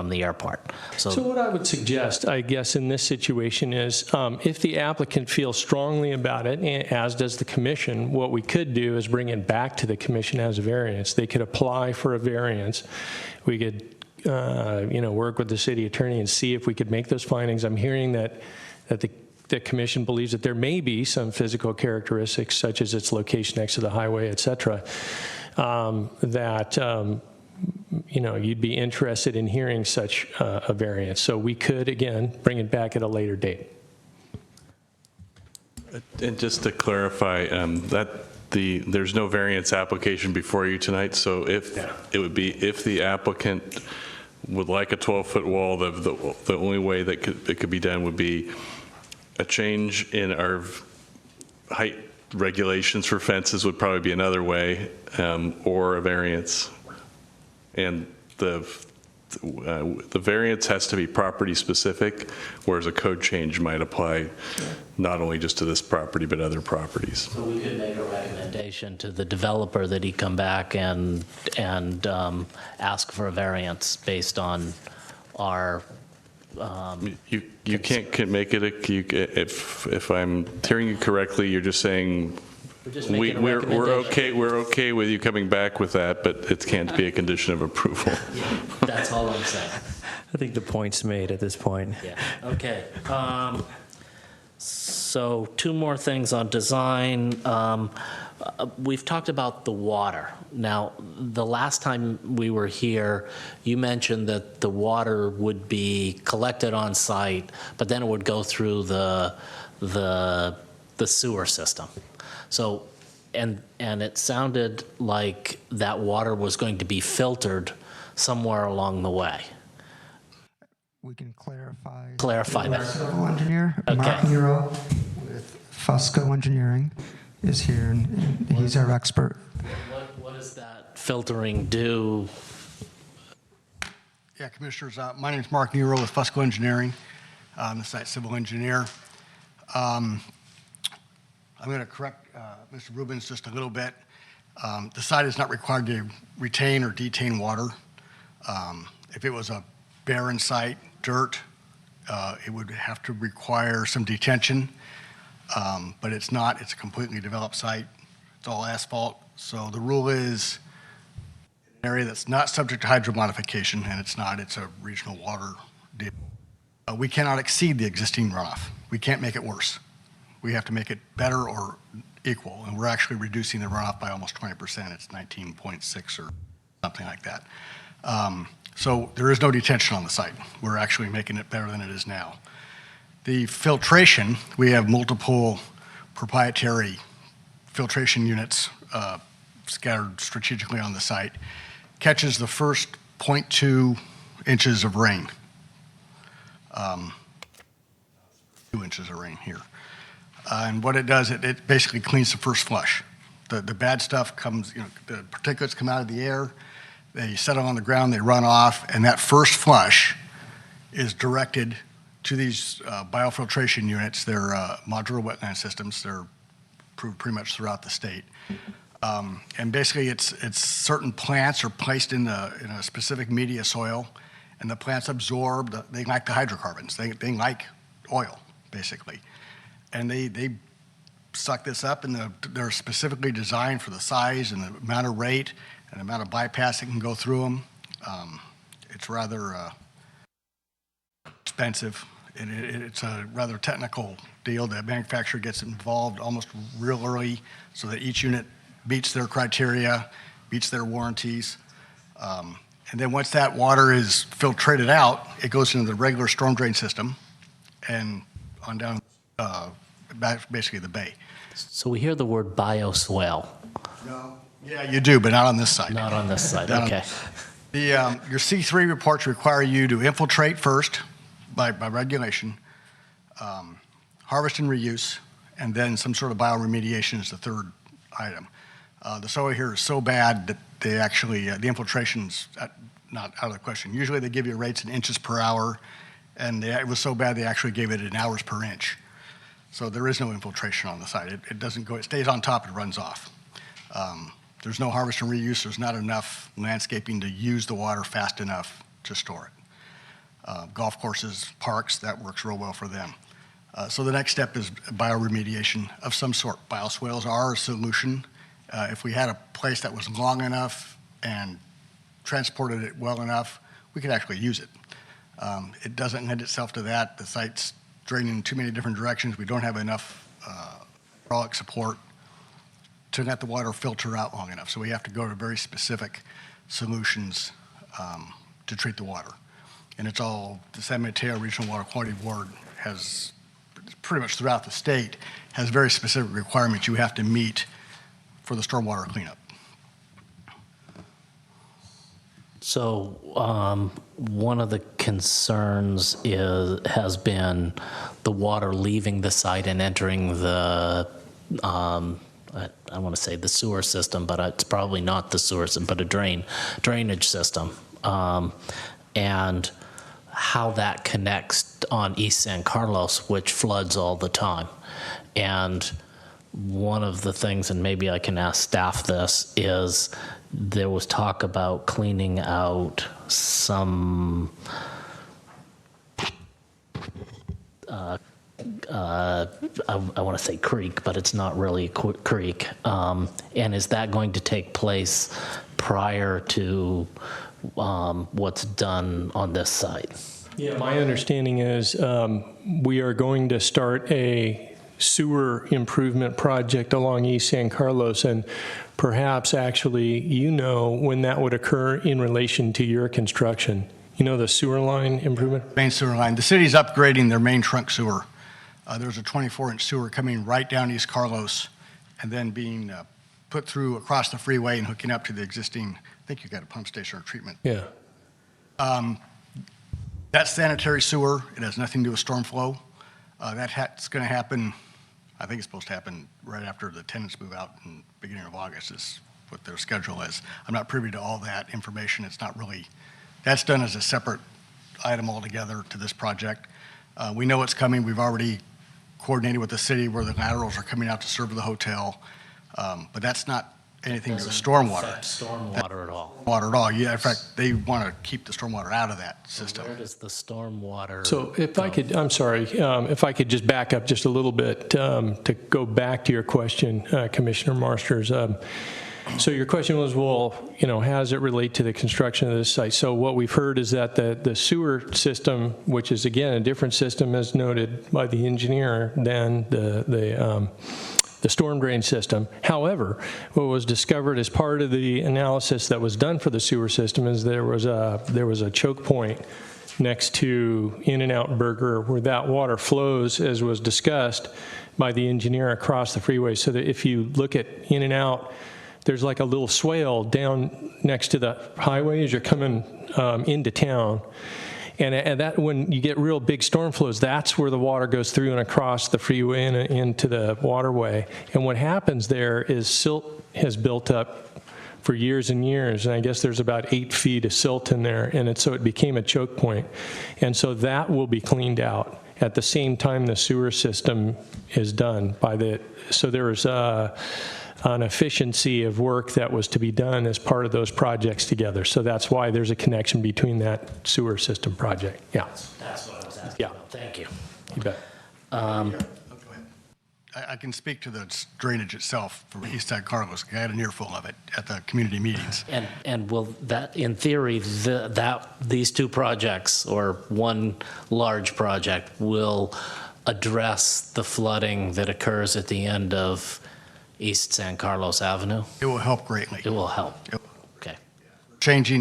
the airport. So what I would suggest, I guess, in this situation is if the applicant feels strongly about it, as does the commission, what we could do is bring it back to the commission as a variance. They could apply for a variance. We could, work with the city attorney and see if we could make those findings. I'm hearing that the commission believes that there may be some physical characteristics, such as its location next to the highway, et cetera, you'd be interested in hearing such a variance. So we could, again, bring it back at a later date. And just to clarify, there's no variance application before you tonight, so if the applicant would like a 12-foot wall, the only way that it could be done would be a change in our height regulations for fences would probably be another way, or a variance. And the variance has to be property specific, whereas a code change might apply not only just to this property but other properties. So we could make a recommendation to the developer that he come back and ask for a variance based on our. You can't make it if I'm hearing you correctly, you're just saying we're okay with you coming back with that, but it can't be a condition of approval. Yeah, that's all I'm saying. I think the point's made at this point. Yeah. Okay. So 2 more things on design. We've talked about the water. Now, the last time we were here, you mentioned that the water would be collected on site, but then it would go through the sewer system. So And it sounded like that water was going to be filtered somewhere along the way. We can clarify. Clarify that. Civil engineer, Okay. Mark Nero with Fusco Engineering is here, and he's our expert. What does that filtering do? Yeah, Commissioners, my name is Mark Nero with Fusco Engineering. I'm the site civil engineer. I'm going to correct Mr. Rubens just a little bit. The site is not required to retain or detain water. If it was a barren site, dirt, it would have to require some detention, but it's not. It's a completely developed site. It's all asphalt. So the rule is an area that's not subject to hydro modification, and it's not. It's a regional water deal. We cannot exceed the existing runoff. We can't make it worse. We have to make it better or equal, and we're actually reducing the runoff by almost 20%. It's 19.6 or something like that. So there is no detention on the site. We're actually making it better than it is now. The filtration, we have multiple proprietary filtration units scattered strategically on the site, catches the first 0.2 inches of rain. 2 inches of rain here. And what it does, it basically cleans the first flush. The bad stuff comes, the particulates come out of the air, they settle on the ground, they run off, and that first flush is directed to these biofiltration units. They're modular wetland systems. They're approved pretty much throughout the state. And basically, it's certain plants are placed in a specific media soil, and the plants absorb, they like the hydrocarbons. They like oil, basically. And they suck this up, and they're specifically designed for the size and the amount of rate and the amount of bypass that can go through them. It's rather expensive. It's a rather technical deal. The manufacturer gets involved almost real early so that each unit meets their criteria, meets their warranties. And then once that water is filtrated out, it goes into the regular storm drain system and on down basically the bay. So we hear the word bioswale. No. Yeah, you do, but not on this side. Not on this side, okay. Your C3 reports require you to infiltrate first by regulation, harvest and reuse, and then some sort of bioremediation is the third item. The soil here is so bad that they actually, the infiltration's not out of the question. Usually they give you rates in inches per hour, and it was so bad they actually gave it in hours per inch. So there is no infiltration on the site. It doesn't go, it stays on top and runs off. There's no harvest and reuse. There's not enough landscaping to use the water fast enough to store it. Golf courses, parks, that works real well for them. So the next step is bioremediation of some sort. Bioswales are a solution. If we had a place that was long enough and transported it well enough, we could actually use it. It doesn't lend itself to that. The site's draining in too many different directions. We don't have enough hydraulic support to let the water filter out long enough. So we have to go to very specific solutions to treat the water. And it's all, the San Mateo Regional Water Quality Board has, pretty much throughout the state, has very specific requirements you have to meet for the stormwater cleanup. So one of the concerns has been the water leaving the site and entering the, I want to say the sewer system, but it's probably not the sewer system, but a drainage system. And how that connects on East San Carlos, which floods all the time. And one of the things, and maybe I can ask staff this, is there was talk about cleaning out some I want to say creek, but it's not really a creek. And is that going to take place prior to what's done on this site? Yeah, my understanding is we are going to start a sewer improvement project along East San Carlos, and perhaps actually when that would occur in relation to your construction. The sewer line improvement? Main sewer line. The city's upgrading their main trunk sewer. There's a 24-inch sewer coming right down East Carlos and then being put through across the freeway and hooking up to the existing, I think you got a pump station or treatment. Yeah. That's sanitary sewer. It has nothing to do with storm flow. That's going to happen, I think it's supposed to happen right after the tenants move out in the beginning of August is what their schedule is. I'm not privy to all that information. It's not really, that's done as a separate item altogether to this project. We know it's coming. We've already coordinated with the city where the laterals are coming out to serve the hotel. But that's not anything to do with stormwater. Affect stormwater at all. Water at all. Yeah, in fact, they want to keep the stormwater out of that system. Where does the stormwater? So if I could, I'm sorry, if I could just back up just a little bit to go back to your question, Commissioner Marsters. So your question was, well, how does it relate to the construction of this site? So what we've heard is that the sewer system, which is again a different system as noted by the engineer than the storm drain system. However, what was discovered as part of the analysis that was done for the sewer system is there was a choke point next to In-N-Out Burger where that water flows, as was discussed by the engineer, across the freeway. So that if you look at In-N-Out, there's like a little swale down next to the highway as you're coming into town. And that, when you get real big storm flows, that's where the water goes through and across the freeway and into the waterway. And what happens there is silt has built up for years and years, and I guess there's about 8 feet of silt in there, and so it became a choke point. And so that will be cleaned out at the same time the sewer system is done. So there was an efficiency of work that was to be done as part of those projects together. So that's why there's a connection between that sewer system project. Yeah. That's what I was asking Yeah. about. Thank you. You bet. I can speak to the drainage itself for East San Carlos. I had an earful of it at the community meetings. And will that, in theory, these two projects, or one large project, will address the flooding that occurs at the end of East San Carlos Avenue? It will help greatly. It will help. Okay.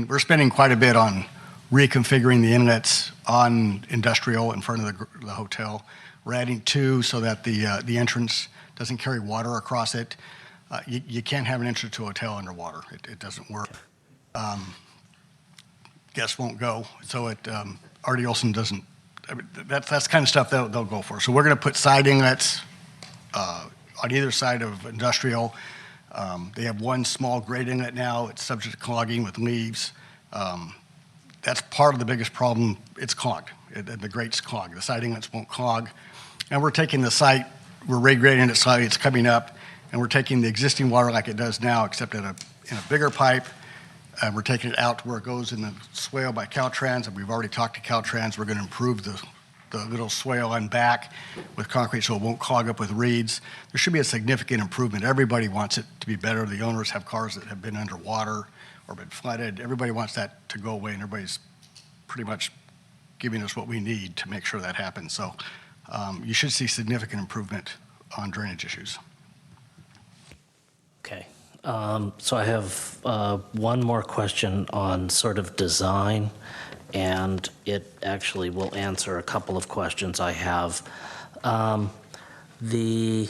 We're spending quite a bit on reconfiguring the inlets on Industrial in front of the hotel. We're adding 2 so that the entrance doesn't carry water across it. You can't have an entrance to a hotel underwater. It doesn't work. Guests won't go. So Artie Olson doesn't, that's kind of stuff they'll go for. So we're going to put side inlets on either side of Industrial. They have one small grate inlet now. It's subject to clogging with leaves. That's part of the biggest problem. It's clogged. The grate's clogged. The side inlets won't clog. And we're taking the site, we're regrading it slightly, it's coming up, and we're taking the existing water like it does now, except in a bigger pipe. And we're taking it out to where it goes in the swale by Caltrans, and we've already talked to Caltrans. We're going to improve the little swale on back with concrete so it won't clog up with reeds. There should be a significant improvement. Everybody wants it to be better. The owners have cars that have been underwater or been flooded. Everybody wants that to go away, and everybody's pretty much giving us what we need to make sure that happens. So you should see significant improvement on drainage issues. Okay. So I have one more question on sort of design, and it actually will answer a couple of questions I have. The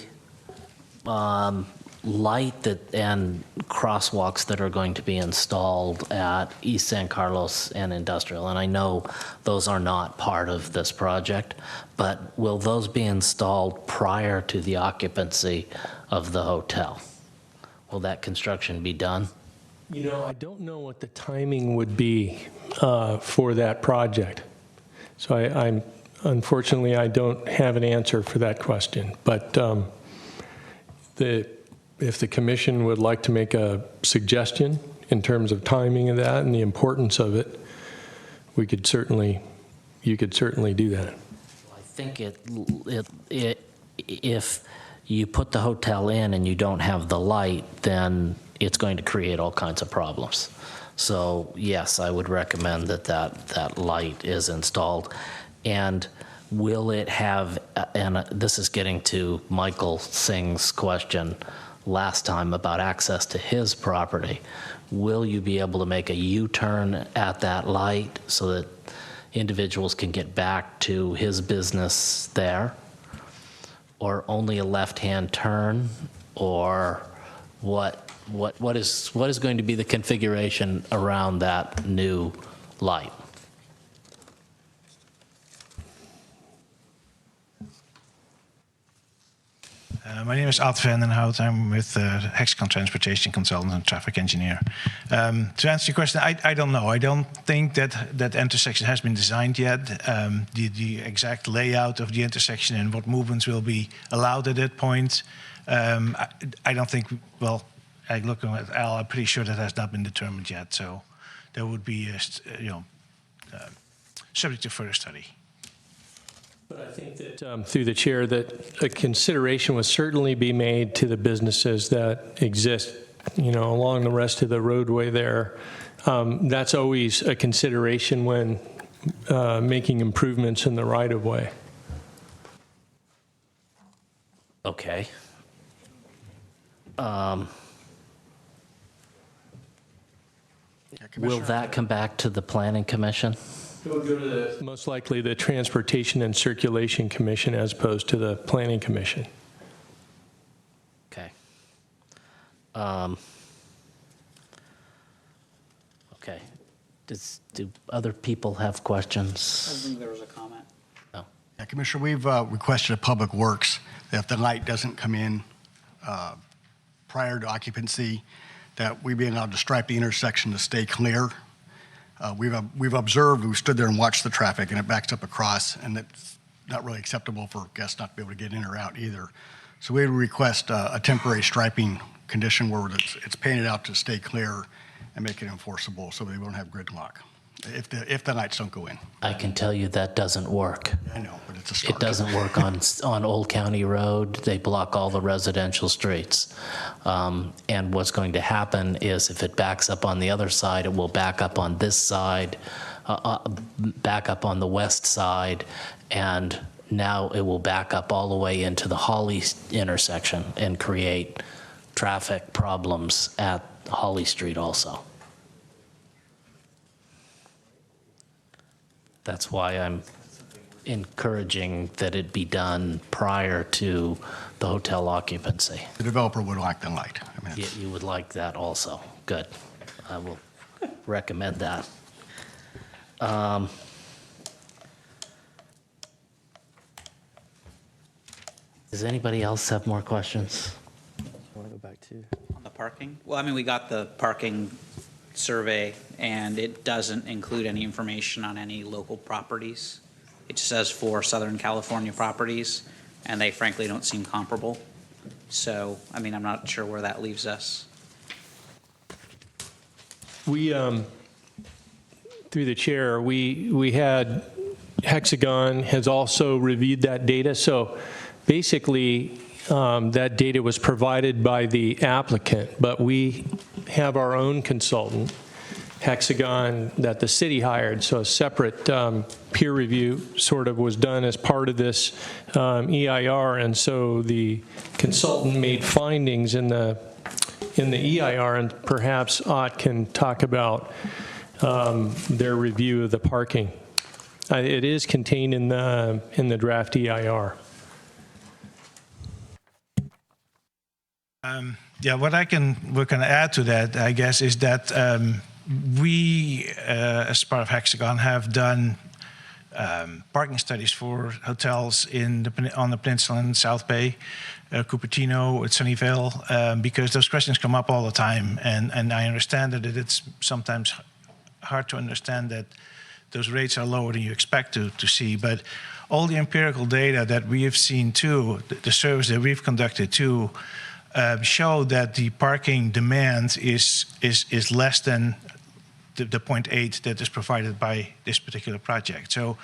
light and crosswalks that are going to be installed at East San Carlos and Industrial, and I know those are not part of this project, but will those be installed prior to the occupancy of the hotel? Will that construction be done? I don't know what the timing would be for that project. So unfortunately, I don't have an answer for that question. But if the commission would like to make a suggestion in terms of timing of that and the importance of it, you could certainly do that. I think if you put the hotel in and you don't have the light, then it's going to create all kinds of problems. So yes, I would recommend that light is installed. And will it have, and this is getting to Michael Singh's question last time about access to his property, will you be able to make a U-turn at that light so that individuals can get back to his business there? Or only a left-hand turn? Or what is going to be the configuration around that new light? My name is Ad Vandenhout. I'm with Hexagon Transportation Consultant and Traffic Engineer. To answer your question, I don't know. I don't think that intersection has been designed yet. The exact layout of the intersection and what movements will be allowed at that point, I don't think, well, I look at Al, I'm pretty sure that has not been determined yet. So that would be, subject to further study. But I think that through the chair, that a consideration would certainly be made to the businesses that exist, along the rest of the roadway there. That's always a consideration when making improvements in the right-of-way. Okay. Will that come back to the Planning Commission? It would go to most likely the Transportation and Circulation Commission as opposed to the Planning Commission. Okay. Okay. Do other people have questions? I think there was a comment. No. Yeah, Commissioner, we've requested of Public Works that if the light doesn't come in prior to occupancy, that we be allowed to stripe the intersection to stay clear. We've observed, we stood there and watched the traffic, and it backs up across, and it's not really acceptable for guests not to be able to get in or out either. So we would request a temporary striping condition where it's painted out to stay clear and make it enforceable so they won't have gridlock if the lights don't go in. I can tell you that doesn't work. I know, but it's a start. It doesn't work on Old County Road. They block all the residential streets. And what's going to happen is if it backs up on the other side, it will back up on this side, back up on the west side, and now it will back up all the way into the Holly intersection and create traffic problems at Holly Street also. That's why I'm encouraging that it be done prior to the hotel occupancy. The developer would like the light. I mean, You would like that also. Good. I will recommend that. Does anybody else have more questions? Want to go back to On the parking? Well, I mean, we got the parking survey, and it doesn't include any information on any local properties. It just says 4 Southern California properties, and they frankly don't seem comparable. So, I mean, I'm not sure where that leaves us. We, through the chair, we had, Hexagon has also reviewed that data. So basically, that data was provided by the applicant, but we have our own consultant, Hexagon, that the city hired. So a separate peer review sort of was done as part of this EIR. And so the consultant made findings in the EIR, and perhaps Ott can talk about their review of the parking. It is contained in the draft EIR. Yeah, what I can add to that, I guess, is that we, as part of Hexagon, have done parking studies for hotels on the peninsula in South Bay, Cupertino, at Sunnyvale, because those questions come up all the time, and I understand that it's sometimes hard to understand that those rates are lower than you expect to see, but all the empirical data that we have seen too, the surveys that we've conducted too, show that the parking demand is less than the 0.8 that is provided by this particular project. So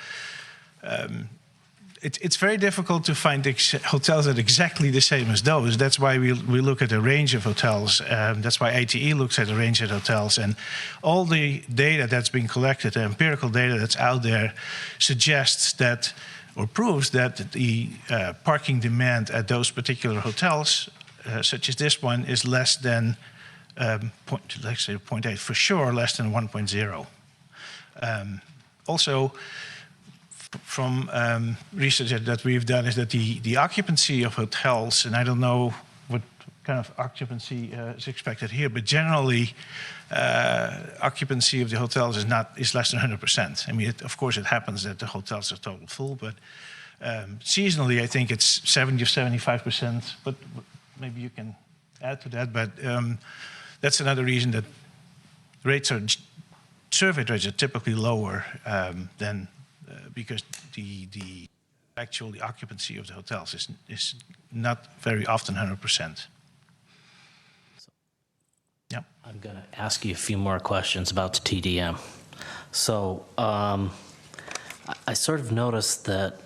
it's very difficult to find hotels that are exactly the same as those. That's why we look at a range of hotels. That's why ITE looks at a range of hotels. And all the data that's been collected, the empirical data that's out there, suggests that, or proves that the parking demand at those particular hotels, such as this one, is less than, let's say 0.8, for sure, less than 1.0. Also, from research that we've done, is that the occupancy of hotels, and I don't know what kind of occupancy is expected here, but generally, occupancy of the hotels is less than 100%. I mean, of course, it happens that the hotels are totally full, but seasonally, I think it's 70 or 75%. But maybe you can add to that. But that's another reason that survey rates are typically lower than because the occupancy of the hotels is not very often 100%. Yeah. I'm going to ask you a few more questions about the TDM. So I sort of noticed that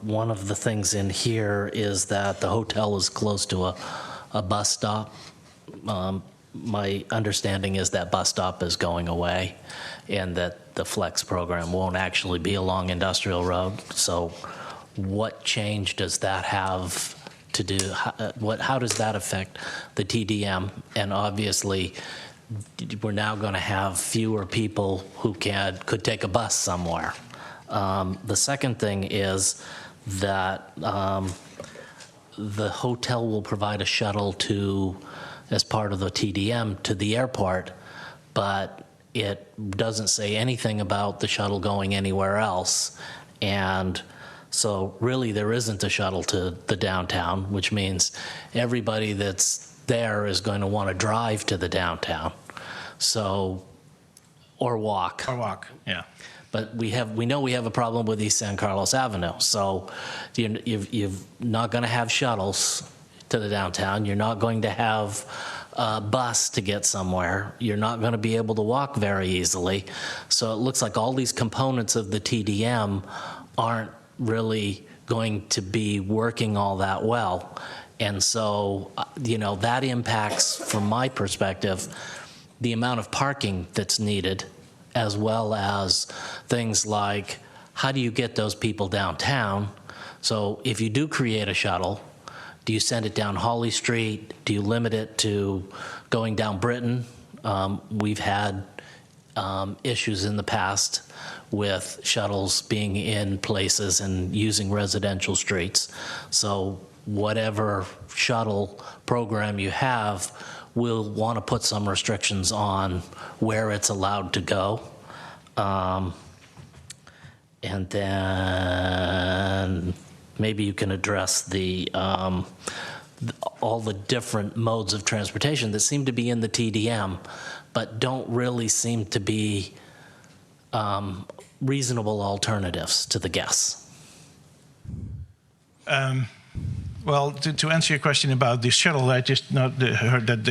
one of the things in here is that the hotel is close to a bus stop. My understanding is that bus stop is going away and that the Flex program won't actually be along Industrial Road. So what change does that have to do? How does that affect the TDM? And obviously, we're now going to have fewer people who could take a bus somewhere. The second thing is that the hotel will provide a shuttle as part of the TDM to the airport, but it doesn't say anything about the shuttle going anywhere else. And so really there isn't a shuttle to the downtown, which means everybody that's there is going to want to drive to the downtown. So, or walk. Or walk, yeah. But we know we have a problem with East San Carlos Avenue. So you're not going to have shuttles to the downtown. You're not going to have a bus to get somewhere. You're not going to be able to walk very easily. So it looks like all these components of the TDM aren't really going to be working all that well. And so, that impacts, from my perspective, the amount of parking that's needed, as well as things like, how do you get those people downtown? So if you do create a shuttle, do you send it down Hawley Street? Do you limit it to going down Britain? We've had issues in the past with shuttles being in places and using residential streets. So whatever shuttle program you have, we'll want to put some restrictions on where it's allowed to go. And then maybe you can address all the different modes of transportation that seem to be in the TDM, but don't really seem to be reasonable alternatives to the guests. Well, to answer your question about the shuttle, I just heard that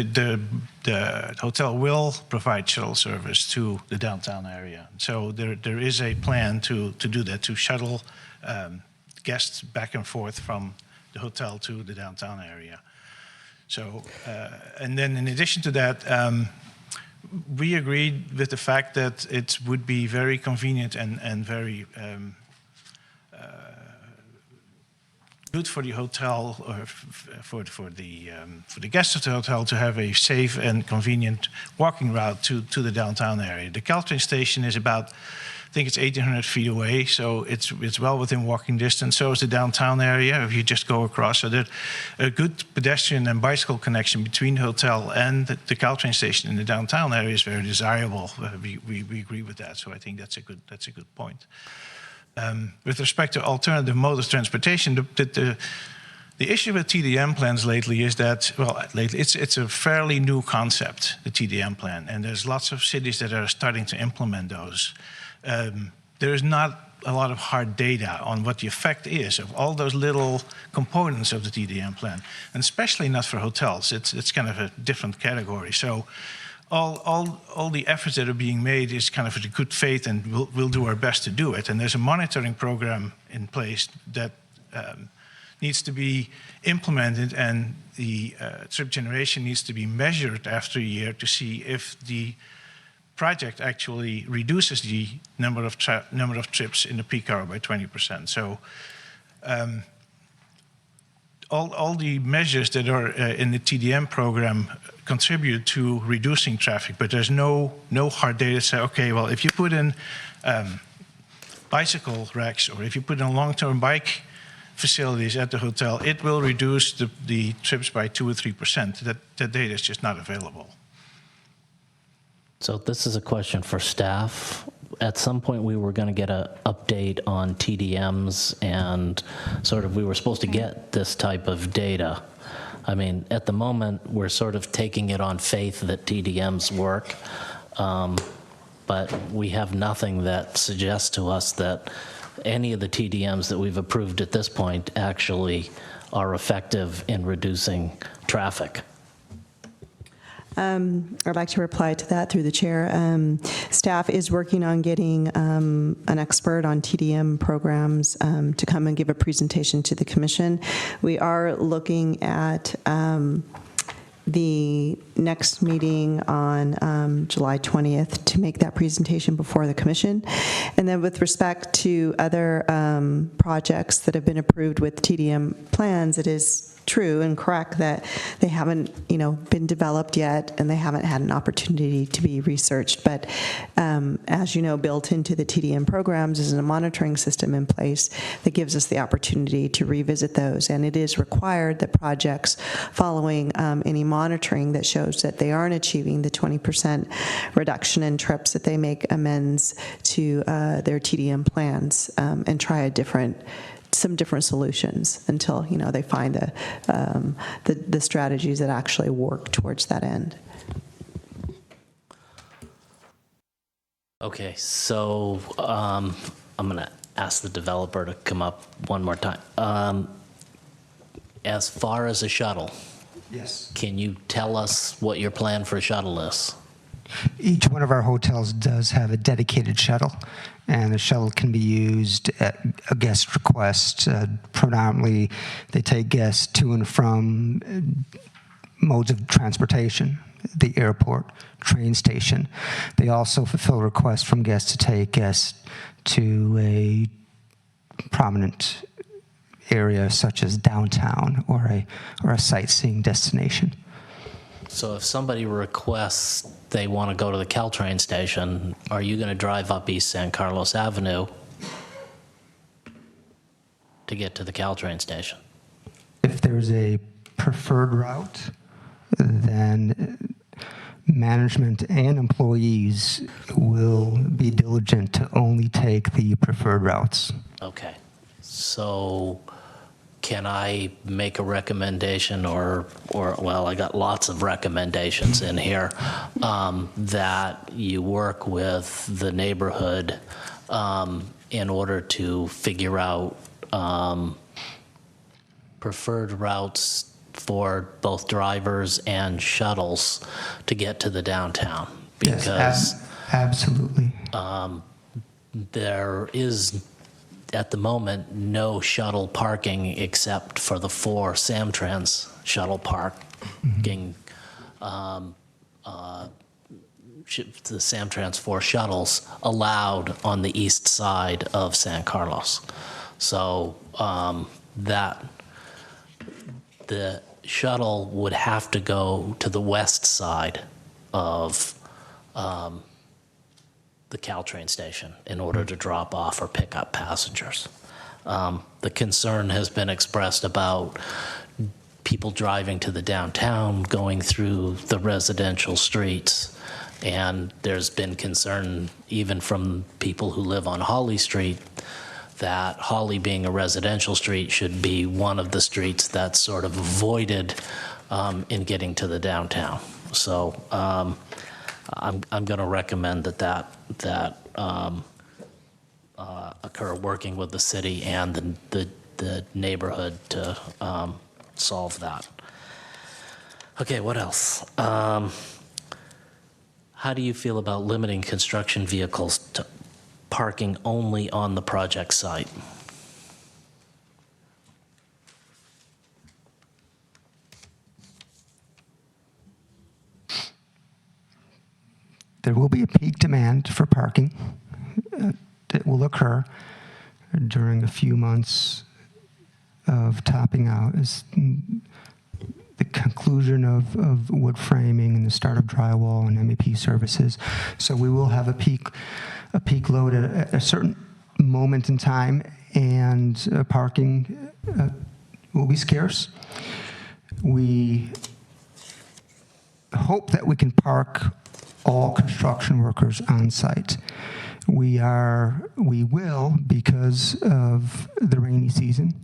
the hotel will provide shuttle service to the downtown area. So there is a plan to do that, to shuttle guests back and forth from the hotel to the downtown area. So, and then in addition to that, we agreed with the fact that it would be very convenient and very good for the hotel, or for the guests of the hotel, to have a safe and convenient walking route to the downtown area. The Caltrain station is about, I think it's 1,800 feet away, so it's well within walking distance. So is the downtown area, if you just go across. So there's a good pedestrian and bicycle connection between the hotel and the Caltrain station in the downtown area is very desirable. We agree with that, so I think that's a good point. With respect to alternative modes of transportation, the issue with TDM plans lately is that, it's a fairly new concept, the TDM plan, and there's lots of cities that are starting to implement those. There's not a lot of hard data on what the effect is of all those little components of the TDM plan, and especially not for hotels. It's kind of a different category. So all the efforts that are being made is kind of in good faith, and we'll do our best to do it. And there's a monitoring program in place that needs to be implemented, and the trip generation needs to be measured after a year to see if the project actually reduces the number of trips in the peak hour by 20%. So all the measures that are in the TDM program contribute to reducing traffic, but there's no hard data to say, okay, well, if you put in bicycle racks, or if you put in a long-term bike facilities at the hotel, it will reduce the trips by 2 or 3%. That data is just not available. So this is a question for staff. At some point, we were going to get an update on TDMs, and sort of we were supposed to get this type of data. I mean, at the moment, we're sort of taking it on faith that TDMs work, but we have nothing that suggests to us that any of the TDMs that we've approved at this point actually are effective in reducing traffic. I'd like to reply to that through the chair. Staff is working on getting an expert on TDM programs to come and give a presentation to the commission. We are looking at the next meeting on July 20th to make that presentation before the commission. And then with respect to other projects that have been approved with TDM plans, it is true and correct that they haven't, been developed yet, and they haven't had an opportunity to be researched. But as you know, built into the TDM programs is a monitoring system in place that gives us the opportunity to revisit those. And it is required that projects following any monitoring that shows that they aren't achieving the 20% reduction in trips, that they make amends to their TDM plans and try some different solutions until they find the strategies that actually work towards that end. Okay, so I'm going to ask the developer to come up one more time. As far as a shuttle, yes, can you tell us what your plan for a shuttle is? Each one of our hotels does have a dedicated shuttle, and the shuttle can be used at a guest request. Predominantly, they take guests to and from modes of transportation, the airport, train station. They also fulfill requests from guests to take guests to a prominent area such as downtown or a sightseeing destination. So if somebody requests they want to go to the Caltrain station, are you going to drive up East San Carlos Avenue to get to the Caltrain station? If there's a preferred route, then management and employees will be diligent to only take the preferred routes. Okay. So can I make a recommendation or well, I got lots of recommendations in here, that you work with the neighborhood in order to figure out preferred routes for both drivers and shuttles to get to the downtown? Because yes, absolutely. There is, at the moment, no shuttle parking except for the 4 Samtrans shuttle parking. The Samtrans 4 shuttles allowed on the east side of San Carlos. So that the shuttle would have to go to the west side of the Caltrain station in order to drop off or pick up passengers. The concern has been expressed about people driving to the downtown, going through the residential streets, and there's been concern even from people who live on Holly Street that Holly, being a residential street, should be one of the streets that's sort of avoided in getting to the downtown. So I'm going to recommend that occur, working with the city and the neighborhood to solve that. Okay, what else? How do you feel about limiting construction vehicles to parking only on the project site? There will be a peak demand for parking that will occur during a few months of topping out as the conclusion of wood framing and the start of drywall and MEP services. So we will have a peak load at a certain moment in time, and parking will be scarce. We hope that we can park all construction workers on site. We will, because of the rainy season,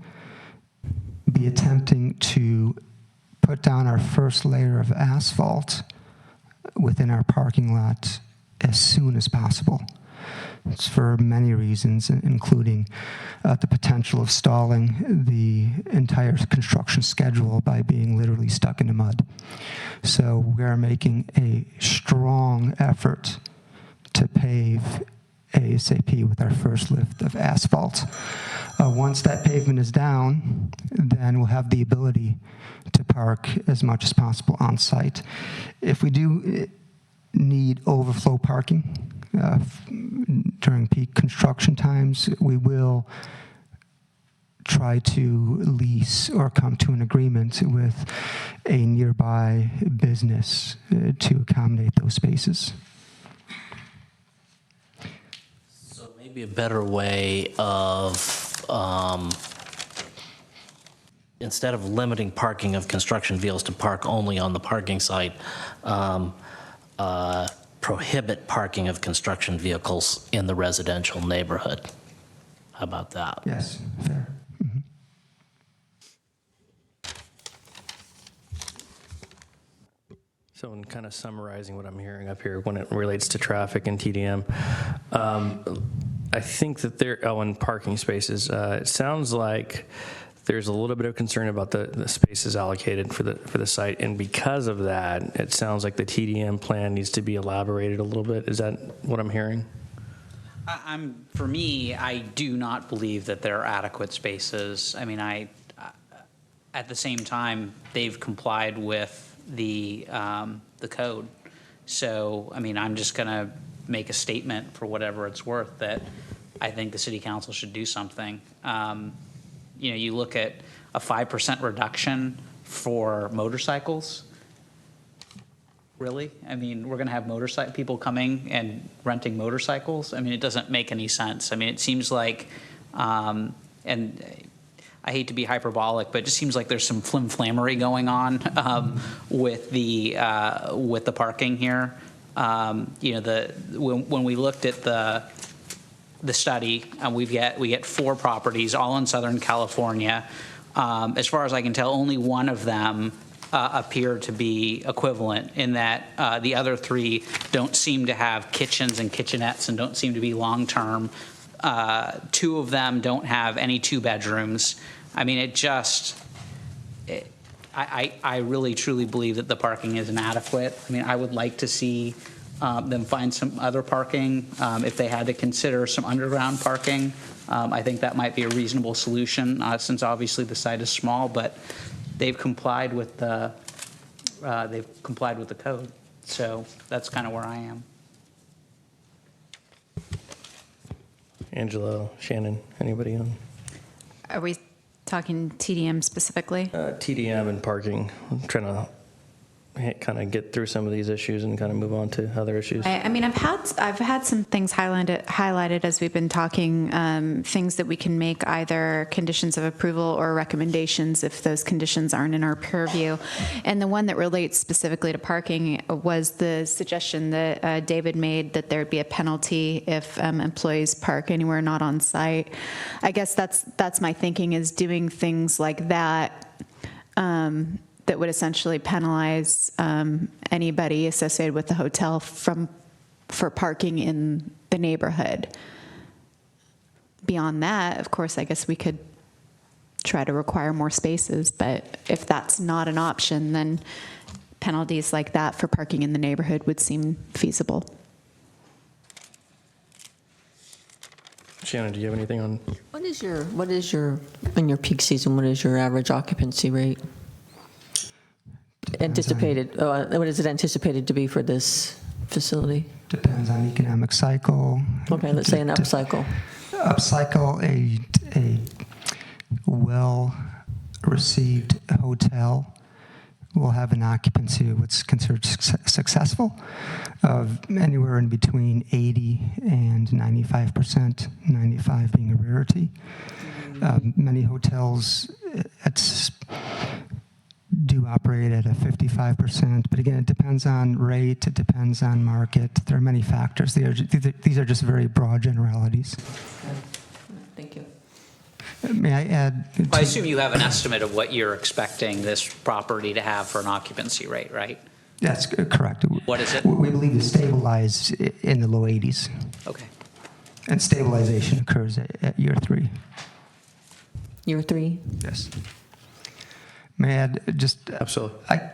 be attempting to put down our first layer of asphalt within our parking lot as soon as possible. It's for many reasons, including the potential of stalling the entire construction schedule by being literally stuck in the mud. So we are making a strong effort to pave ASAP with our first lift of asphalt. Once that pavement is down, then we'll have the ability to park as much as possible on site. If we do need overflow parking during peak construction times, we will try to lease or come to an agreement with a nearby business to accommodate those spaces. So maybe a better way of, instead of limiting parking of construction vehicles to park only on the parking site, prohibit parking of construction vehicles in the residential neighborhood. How about that? Yes, fair. So in kind of summarizing what I'm hearing up here when it relates to traffic and TDM, I think that and parking spaces, it sounds like there's a little bit of concern about the spaces allocated for the site, and because of that, it sounds like the TDM plan needs to be elaborated a little bit. Is that what I'm hearing? For me, I do not believe that there are adequate spaces. I mean, at the same time, they've complied with the code. So, I mean, I'm just going to make a statement for whatever it's worth that I think the city council should do something. You know, you look at a 5% reduction for motorcycles. Really? I mean, we're going to have people coming and renting motorcycles? I mean, it doesn't make any sense. I mean, it seems like, and I hate to be hyperbolic, but it just seems like there's some flim-flammery going on with the parking here. You know, when we looked at the study, we get 4 properties, all in Southern California. As far as I can tell, only one of them appear to be equivalent in that the other 3 don't seem to have kitchens and kitchenettes and don't seem to be long-term. 2 of them don't have any 2 bedrooms. I mean, I really truly believe that the parking is inadequate. I mean, I would like to see them find some other parking. If they had to consider some underground parking, I think that might be a reasonable solution, since obviously the site is small, but they've complied with the code. So that's kind of where I am. Angela, Shannon, anybody on? Are we talking TDM specifically? TDM and parking. I'm trying to kind of get through some of these issues and kind of move on to other issues. I mean, I've had some things highlighted as we've been talking, things that we can make either conditions of approval or recommendations if those conditions aren't in our purview. And the one that relates specifically to parking was the suggestion that David made that there'd be a penalty if employees park anywhere not on site. I guess that's my thinking, is doing things like that. That would essentially penalize anybody associated with the hotel for parking in the neighborhood. Beyond that, of course, I guess we could try to require more spaces, but if that's not an option, then penalties like that for parking in the neighborhood would seem feasible. Shannon, do you have anything on? What is your in your peak season, what is your average occupancy rate? Anticipated, what is it anticipated to be for this facility? Depends on economic cycle. Okay, let's say an upcycle. Upcycle, a well-received hotel will have an occupancy of what's considered successful of anywhere in between 80 and 95%, 95 being a rarity. Many hotels do operate at a 55%, but again, it depends on rate, it depends on market. There are many factors. These are just very broad generalities. Thank you. May I add? I assume you have an estimate of what you're expecting this property to have for an occupancy rate, right? That's correct. What is it? We believe to stabilize in the low 80s. Okay. And stabilization occurs at year 3. Year 3? Yes. May I add just... Absolutely. I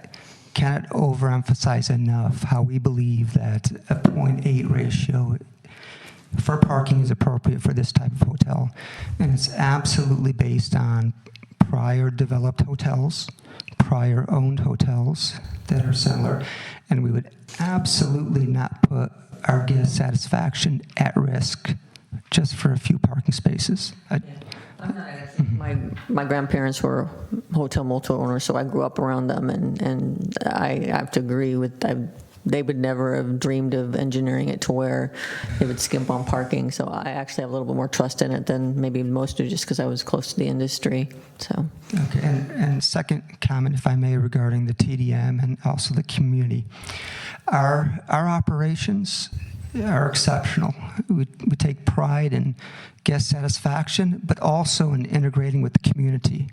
cannot overemphasize enough how we believe that a 0.8 ratio for parking is appropriate for this type of hotel. And it's absolutely based on prior developed hotels, prior owned hotels that are similar. And we would absolutely not put our guest satisfaction at risk just for a few parking spaces. My grandparents were hotel motel owners, so I grew up around them, and I have to agree with they would never have dreamed of engineering it to where they would skimp on parking. So I actually have a little bit more trust in it than maybe most do, just because I was close to the industry. So. Okay, and second comment, if I may, regarding the TDM and also the community. Our operations are exceptional. We take pride in guest satisfaction, but also in integrating with the community.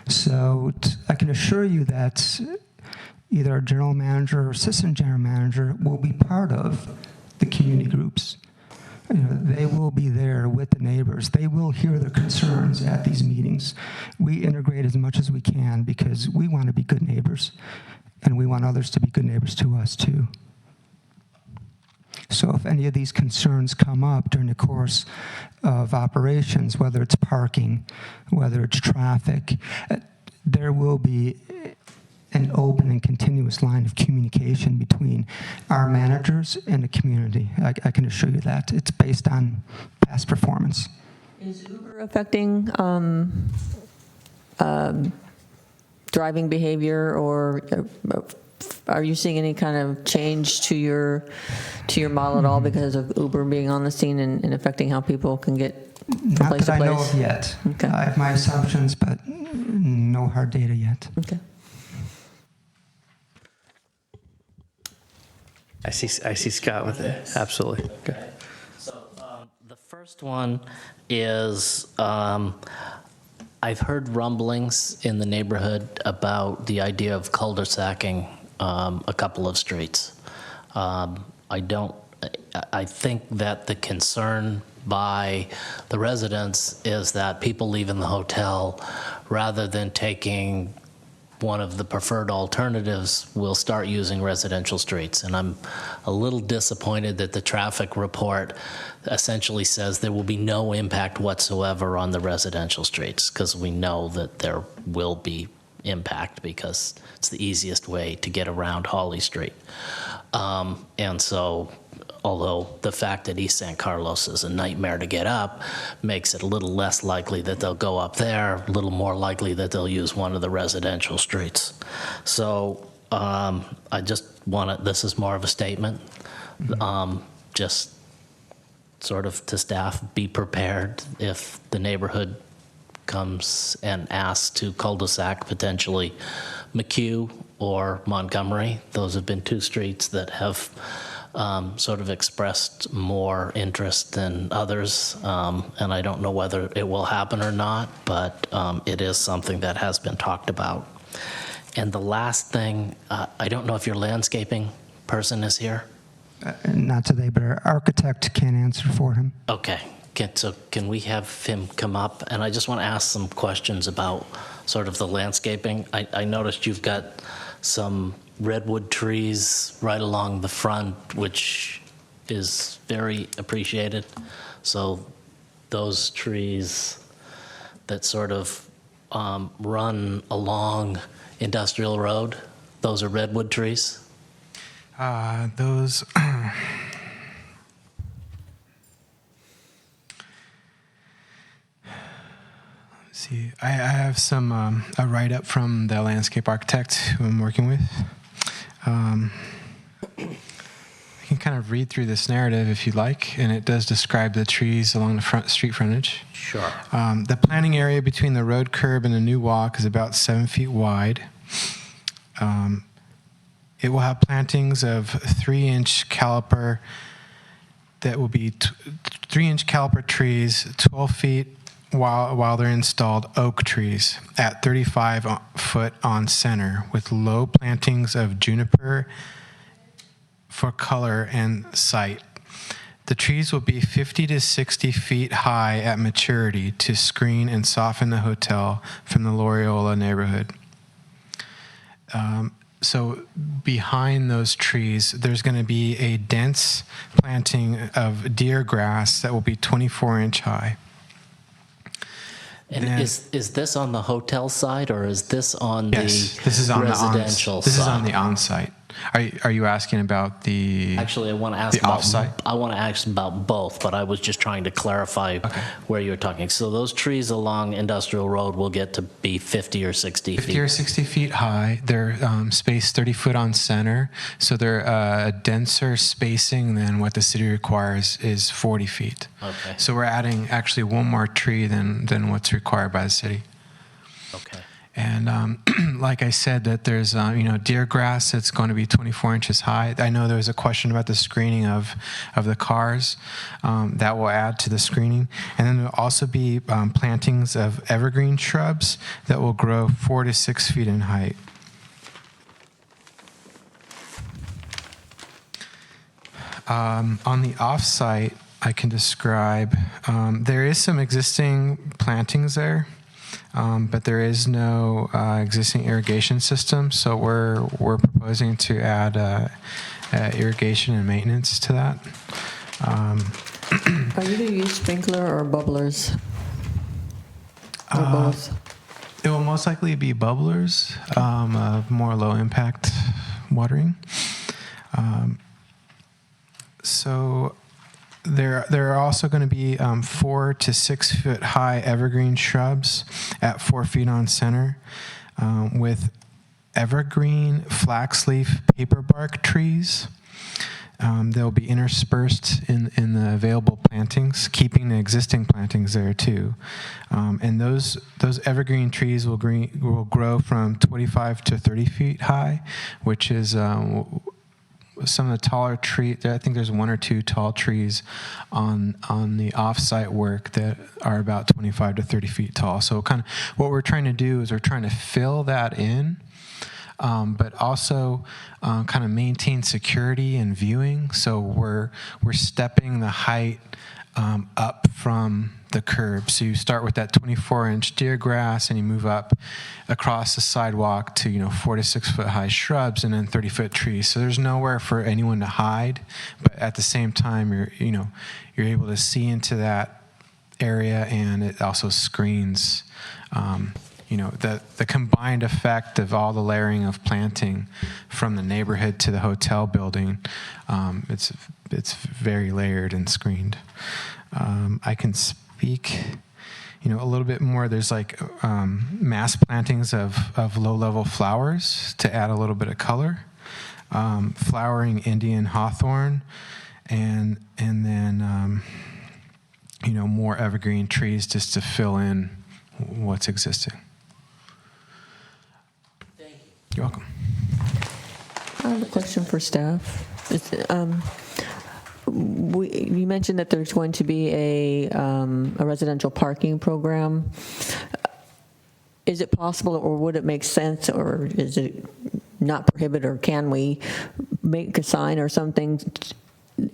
So I can assure you that either our general manager or assistant general manager will be part of the community groups. They will be there with the neighbors. They will hear their concerns at these meetings. We integrate as much as we can because we want to be good neighbors, and we want others to be good neighbors to us too. So if any of these concerns come up during the course of operations, whether it's parking, whether it's traffic, there will be an open and continuous line of communication between our managers and the community. I can assure you that. It's based on past performance. Is Uber affecting driving behavior, or are you seeing any kind of change to your model at all because of Uber being on the scene and affecting how people can get from place to place? Not that I know of yet. Okay. I have my assumptions, but no hard data yet. Okay. I see Scott with it. Absolutely. Okay. So the first one is I've heard rumblings in the neighborhood about the idea of cul-de-sacing a couple of streets. I think that the concern by the residents is that people leaving the hotel, rather than taking one of the preferred alternatives, will start using residential streets. And I'm a little disappointed that the traffic report essentially says there will be no impact whatsoever on the residential streets, because we know that there will be impact because it's the easiest way to get around Hawley Street. And so, although the fact that East San Carlos is a nightmare to get up makes it a little less likely that they'll go up there, a little more likely that they'll use one of the residential streets. So I just want to, this is more of a statement, just sort of to staff, be prepared if the neighborhood comes and asks to cul-de-sac potentially McHugh or Montgomery. Those have been two streets that have sort of expressed more interest than others, and I don't know whether it will happen or not, but it is something that has been talked about. And the last thing, I don't know if your landscaping person is here? Not today, but our architect can answer for him. Okay. So can we have him come up? And I just want to ask some questions about sort of the landscaping. I noticed you've got some redwood trees right along the front, which is very appreciated. So those trees that sort of run along Industrial Road, those are redwood trees? Those... see. I have some a write-up from the landscape architect who I'm working with. I can kind of read through this narrative if you'd like, and it does describe the trees along the front street frontage. Sure. The planting area between the road curb and the new walk is about 7 feet wide. It will have plantings of 3-inch caliper that will be 3-inch caliper trees, 12 feet while they're installed oak trees at 35 foot on center with low plantings of juniper for color and sight. The trees will be 50 to 60 feet high at maturity to screen and soften the hotel from the Loyola neighborhood. So behind those trees, there's going to be a dense planting of deer grass that will be 24-inch high. And is this on the hotel side, or is this on Yes, the this is on residential This side? is on the on-site. Are you asking about the Actually, I want to ask the off-site? I want to ask about both, but I was just trying to clarify where you're talking. So those trees along Industrial Road will get to be 50 or 60 feet. 50 or 60 feet high. They're spaced 30 foot on center, so they're a denser spacing than what the city requires is 40 feet. Okay. So we're adding actually one more tree than what's required by the city. Okay. And like I said, that there's deer grass that's going to be 24 inches high. I know there was a question about the screening of the cars. That will add to the screening. And then there'll also be plantings of evergreen shrubs that will grow 4 to 6 feet in height. On the off-site, I can describe, there is some existing plantings there. But there is no existing irrigation system, so we're proposing to add irrigation and maintenance to that. Are you going to use sprinkler or bubblers? Or both? It will most likely be bubblers, more low-impact watering. So there are also going to be 4 to 6 foot high evergreen shrubs at 4 feet on center with evergreen flaxleaf paperbark trees. They'll be interspersed in the available plantings, keeping the existing plantings there too. And those evergreen trees will grow from 25 to 30 feet high, which is some of the taller trees. I think there's 1 or 2 tall trees on the off-site work that are about 25 to 30 feet tall. So kind of what we're trying to do is we're trying to fill that in, but also kind of maintain security and viewing. So we're stepping the height up from the curb. So you start with that 24-inch deer grass and you move up across the sidewalk to 4 to 6 foot high shrubs and then 30-foot trees. So there's nowhere for anyone to hide, but at the same time you're able to see into that area, and it also screens the combined effect of all the layering of planting from the neighborhood to the hotel building. It's very layered and screened. I can speak, a little bit more. There's like mass plantings of low-level flowers to add a little bit of color, flowering Indian hawthorn, and then more evergreen trees just to fill in what's existing. Thank you. You're welcome. I have a question for staff. You mentioned that there's going to be a residential parking program. Is it possible, or would it make sense, or is it not prohibited, or can we make a sign or something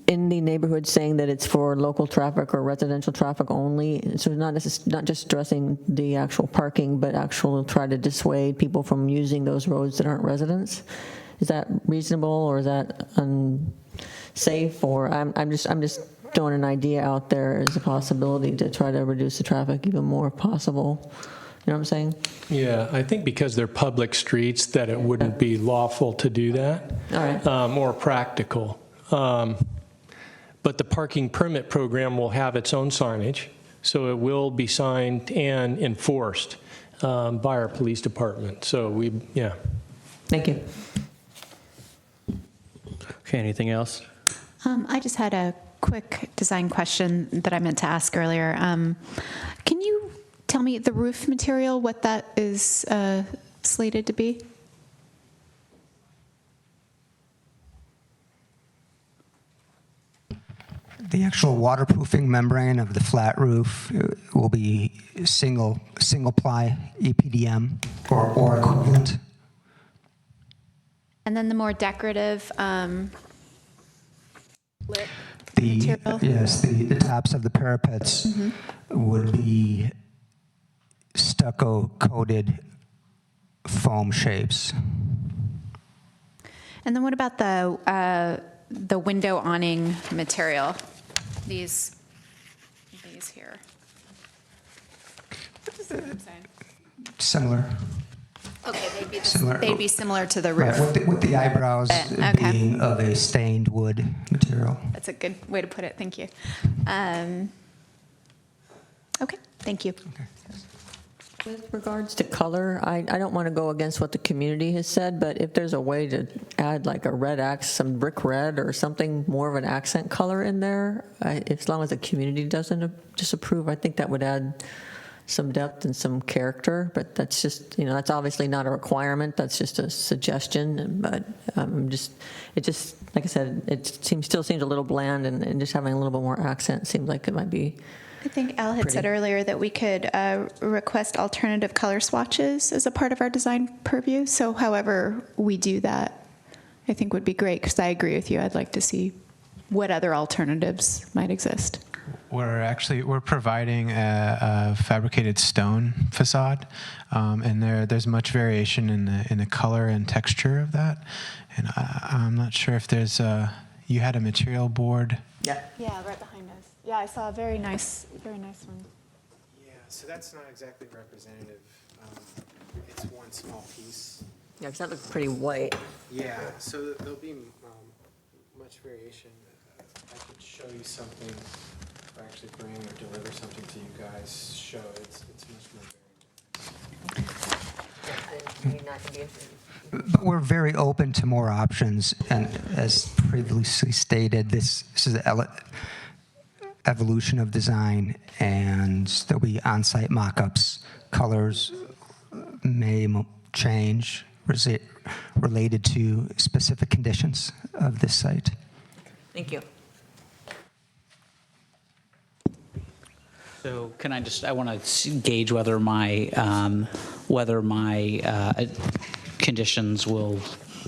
in the neighborhood saying that it's for local traffic or residential traffic only? So not just addressing the actual parking, but actually try to dissuade people from using those roads that aren't residents. Is that reasonable, or is that unsafe? Or I'm just throwing an idea out there as a possibility to try to reduce the traffic even more if possible. You know what I'm saying? Yeah, I think because they're public streets that it wouldn't be lawful to do that. All right. More practical. But the parking permit program will have its own signage. So it will be signed and enforced by our police department. So yeah. Thank you. Okay, anything else? I just had a quick design question that I meant to ask earlier. Can you tell me the roof material, what that is slated to be? The actual waterproofing membrane of the flat roof will be single ply EPDM or equivalent. And then the more decorative lit The material? yes, the tops of the parapets would be stucco coated foam shapes. And then what about the window awning material? These here. See what I'm saying? Similar. Okay, Similar. they'd be similar to the roof. Right, with the eyebrows Okay. being of a stained wood material. That's a good way to put it. Thank you. Okay, thank you. With regards to color, I don't want to go against what the community has said, but if there's a way to add like a red some brick red or something more of an accent color in there, as long as the community doesn't disapprove, I think that would add some depth and some character. But that's just, that's obviously not a requirement. That's just a suggestion. But it just, like I said, it still seems a little bland, and just having a little bit more accent seems like it might be. I think Al had said earlier that we could request alternative color swatches as a part of our design purview. So however we do that, I think would be great, because I agree with you. I'd like to see what other alternatives might exist. We're providing a fabricated stone facade, and there's much variation in the color and texture of that. And I'm not sure if there's you had a material board. Yeah, right behind us. Yeah, I saw a very nice one. Yeah, so that's not exactly representative. It's one small piece. Yeah, because that looks pretty white. Yeah, so there'll be much variation. I could show you something, or actually bring or deliver something to you guys. Show it's much more. But we're very open to more options, and as previously stated, this is the evolution of design, and there'll be on-site mock-ups. Colors may change related to specific conditions of this site. Thank you. So can I want to gauge whether my conditions will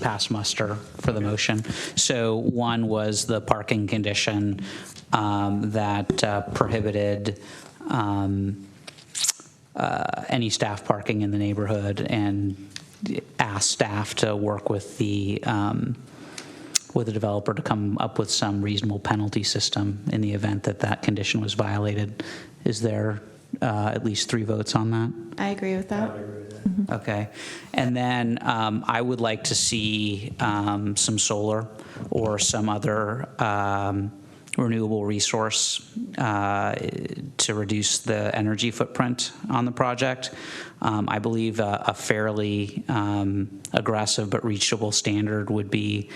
pass muster for the motion. So one was the parking condition that prohibited any staff parking in the neighborhood, and asked staff to work with the developer to come up with some reasonable penalty system in the event that condition was violated. Is there at least 3 votes on that? I agree with that. Okay. And then I would like to see some solar or some other renewable resource to reduce the energy footprint on the project. I believe a fairly aggressive but reachable standard would be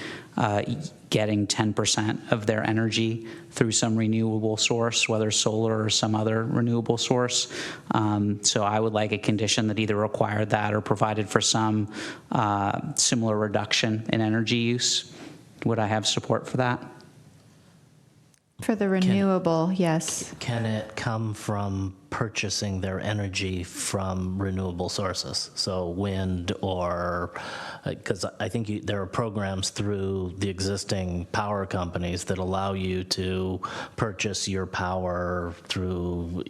getting 10% of their energy through some renewable source, whether solar or some other renewable source. So I would like a condition that either required that or provided for some similar reduction in energy use. Would I have support for that? For the renewable, yes. Can it come from purchasing their energy from renewable sources? So wind or, because I think there are programs through the existing power companies that allow you to purchase your power through,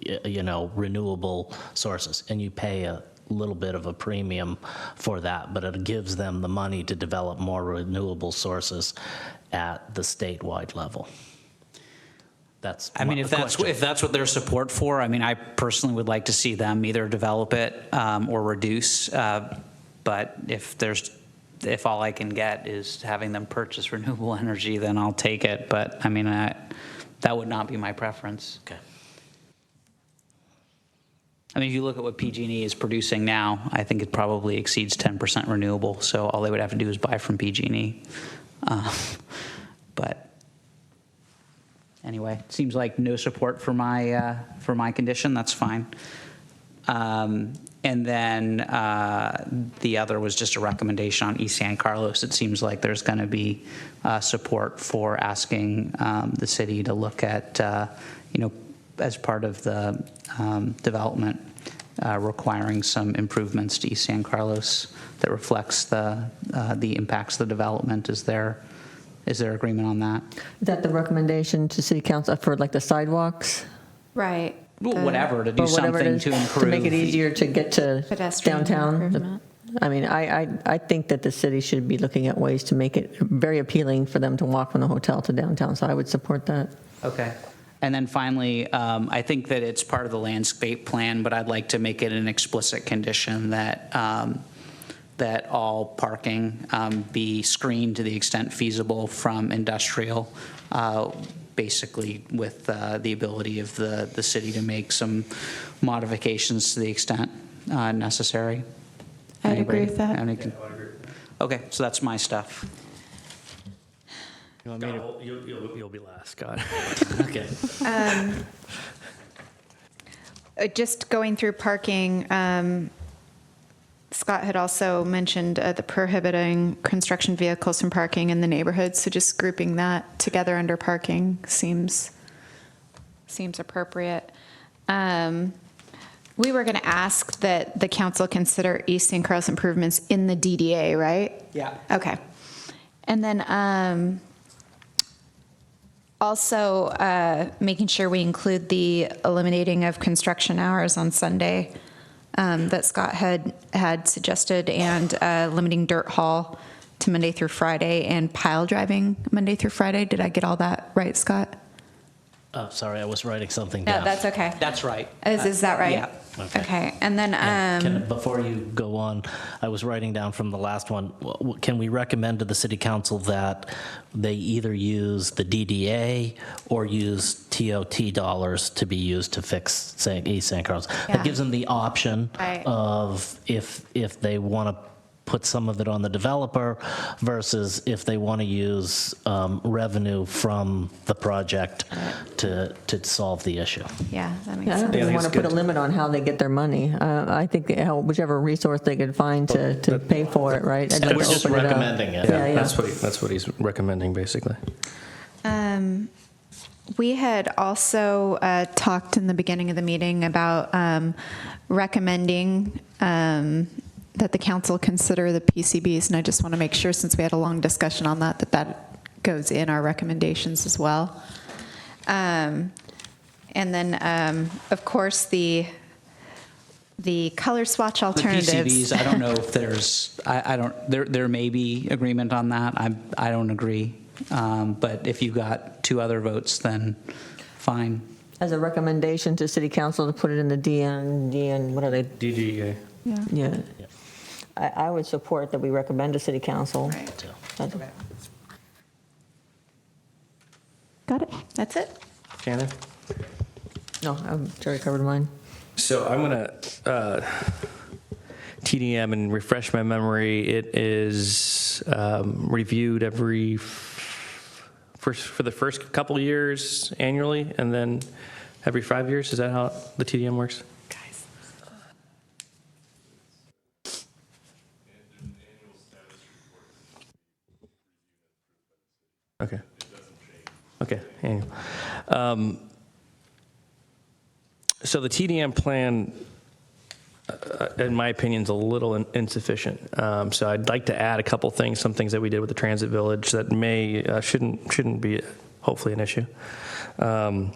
renewable sources, and you pay a little bit of a premium for that, but it gives them the money to develop more renewable sources at the statewide level. That's if that's what their support for, I personally would like to see them either develop it or reduce. But if all I can get is having them purchase renewable energy, then I'll take it. But that would not be my preference. Okay. I mean, if you look at what PG&E is producing now, I think it probably exceeds 10% renewable, so all they would have to do is buy from PG&E. But anyway, it seems like no support for my condition. That's fine. And then the other was just a recommendation on East San Carlos. It seems like there's going to be support for asking the city to look at, as part of the development, requiring some improvements to East San Carlos that reflects the impacts of the development. Is there agreement on that? Is that the recommendation to city council for like the sidewalks? Right. Well, whatever, to do Or whatever it something is, to improve. To make it easier to get to Pedestrian downtown. improvement. I mean, I think that the city should be looking at ways to make it very appealing for them to walk from the hotel to downtown, so I would support that. Okay. And then finally, I think that it's part of the landscape plan, but I'd like to make it an explicit condition that that all parking be screened to the extent feasible from industrial, basically with the ability of the city to make some modifications to the extent necessary. I'd agree with that. Okay, so that's my stuff. You want me to? You'll be last, Scott. Okay. Just going through parking, Scott had also mentioned the prohibiting construction vehicles from parking in the neighborhood. So just grouping that together under parking seems appropriate. We were going to ask that the council consider East San Carlos improvements in the DDA, right? Yeah. Okay. And then also making sure we include the eliminating of construction hours on Sunday that Scott had suggested, and limiting dirt haul to Monday through Friday and pile driving Monday through Friday. Did I get all that right, Scott? Oh, sorry, I was writing something No, down. that's okay. That's right. Is that right? Yeah. Okay. And then Before you go on, I was writing down from the last one, can we recommend to the city council that they either use the DDA or use TOT dollars to be used to fix East San Carlos? Yeah. That gives them the option Right. of if they want to put some of it on the developer versus if they want to use revenue from the project to solve the issue. yeah, that makes Yeah, I don't sense. think we want to put a limit on how they get their money. I think whichever resource they could find to pay for it, right? I'd like We're to just open it up. recommending it. Yeah, yeah. That's what he's recommending, basically. We had also talked in the beginning of the meeting about recommending that the council consider the PCBs, and I just want to make sure, since we had a long discussion on that, that goes in our recommendations as well. And then, of course, the color swatch The alternatives. PCBs, I don't know if there's, I don't, there may be agreement on that. I don't agree. But if you've got two other votes, then fine. As a recommendation to city council to put it in the DN, what are they? DDA. Yeah. I would support that we recommend to city council. Right. That's- Got it. That's it. Shannon? No, Jerry covered mine. So I'm going to TDM and refresh my memory. It is reviewed every for the first couple years annually, and then every 5 years. Is that how the TDM works? Okay. Okay. Annual. So the TDM plan, in my opinion, is a little insufficient. So I'd like to add a couple things, some things that we did with the Transit Village that shouldn't be hopefully an issue. But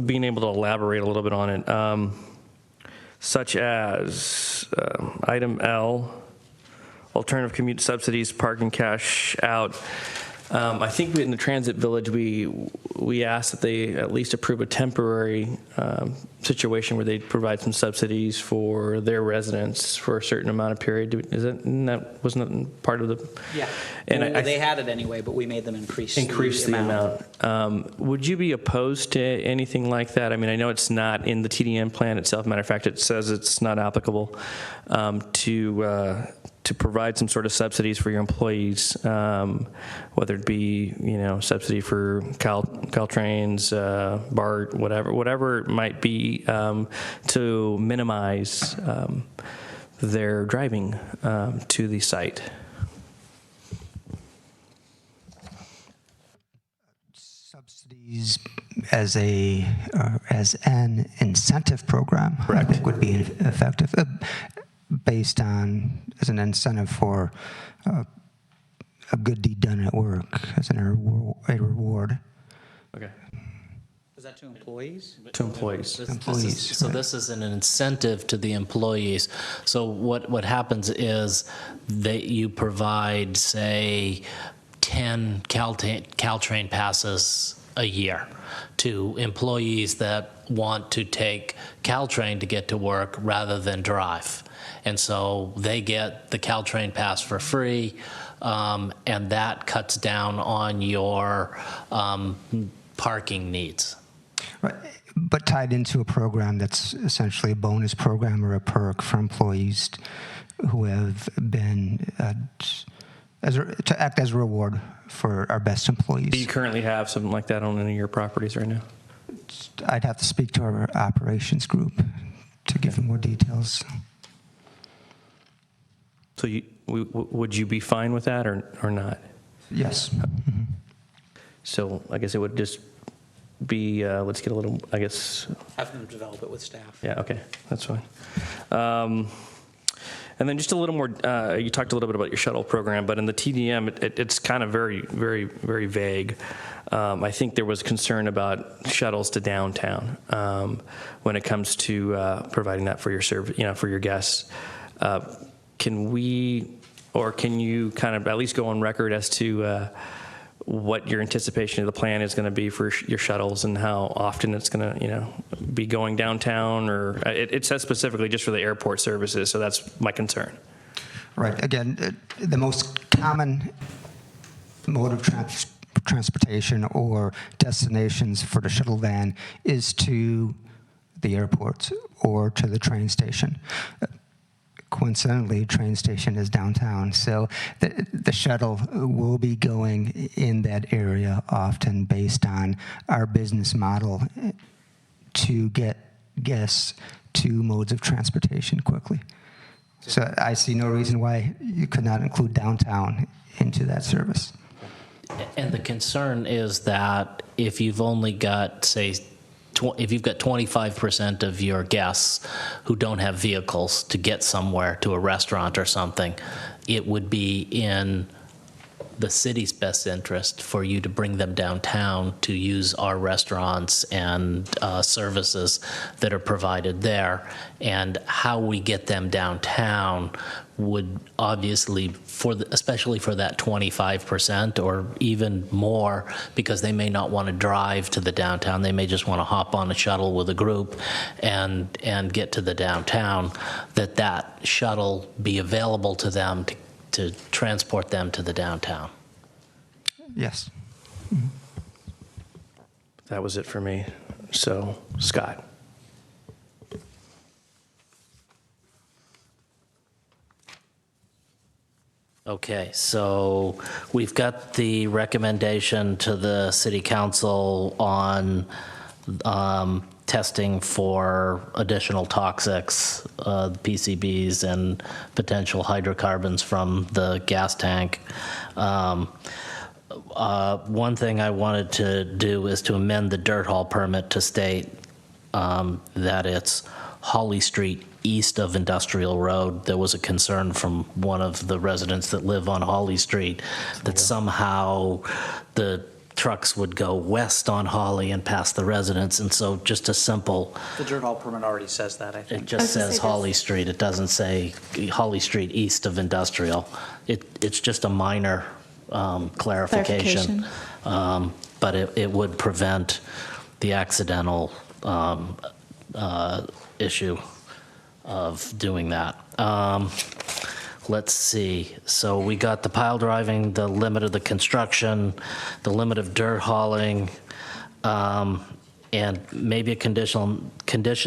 being able to elaborate a little bit on it, such as item L, alternative commute subsidies, parking cash out. I think in the Transit Village, we asked that they at least approve a temporary situation where they provide some subsidies for their residents for a certain amount of period. Wasn't that part of the? Yeah. And Well, I they had it anyway, but we made them increase the amount. Would you be opposed to anything like that? I mean, I know it's not in the TDM plan itself. Matter of fact, it says it's not applicable to provide some sort of subsidies for your employees, whether it be, subsidy for Caltrains, BART, whatever it might be, to minimize their driving to the site. Subsidies as an incentive program, I think would be effective, based on as an incentive for a good deed done at work as a reward. Okay. Is that to employees? To employees. So this is an incentive to the employees. So what happens is that you provide, say, 10 Caltrain passes a year to employees that want to take Caltrain to get to work rather than drive. And so they get the Caltrain pass for free, and that cuts down on your parking needs. Right. But tied into a program that's essentially a bonus program or a perk for employees who have been to act as a reward for our best employees. Do you currently have something like that on any of your properties right now? I'd have to speak to our operations group to give you more details. So would you be fine with that or not? Yes. Mm-hmm. So I guess it would just be, let's get a little, I guess. Have them develop it with staff. Yeah, okay, that's fine. And then just a little more, you talked a little bit about your shuttle program, but in the TDM, it's kind of very, very, very vague. I think there was concern about shuttles to downtown when it comes to providing that for your for your guests. Can you kind of at least go on record as to what your anticipation of the plan is going to be for your shuttles and how often it's going to, be going downtown? Or it says specifically just for the airport services, so that's my concern. Right. Again, the most common mode of transportation or destinations for the shuttle van is to the airport or to the train station. Coincidentally, train station is downtown, so the shuttle will be going in that area often based on our business model to get guests to modes of transportation quickly. So I see no reason why you could not include downtown into that service. And the concern is that if you've only got, say, if you've got 25% of your guests who don't have vehicles to get somewhere, to a restaurant or something, it would be in the city's best interest for you to bring them downtown to use our restaurants and services that are provided there. And how we get them downtown would obviously, especially for that 25% or even more, because they may not want to drive to the downtown. They may just want to hop on a shuttle with a group and get to the downtown, that shuttle be available to them to transport them to the downtown. Yes. That was it for me. So, Scott. Okay, so we've got the recommendation to the City Council on testing for additional toxics, PCBs, and potential hydrocarbons from the gas tank. One thing I wanted to do is to amend the dirt haul permit to state that it's Holly Street east of Industrial Road. There was a concern from one of the residents that live on Holly Street that somehow the trucks would go west on Holly and past the residents, and so just a simple... The dirt haul permit already says that, I think. It just says Holly Street. It doesn't say Holly Street east of Industrial. It's just a minor clarification. But it would prevent the accidental issue of doing that. Let's see. So we got the pile driving, the limit of the construction, the limit of dirt hauling, and maybe a condition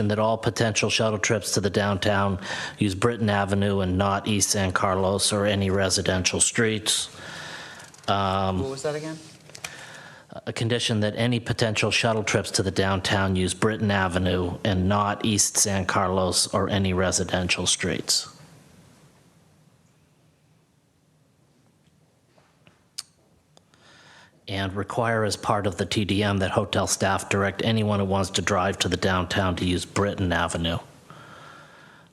that all potential shuttle trips to the downtown use Britton Avenue and not East San Carlos or any residential streets. What was that again? A condition that any potential shuttle trips to the downtown use Britton Avenue and not East San Carlos or any residential streets. And require as part of the TDM that hotel staff direct anyone who wants to drive to the downtown to use Britton Avenue.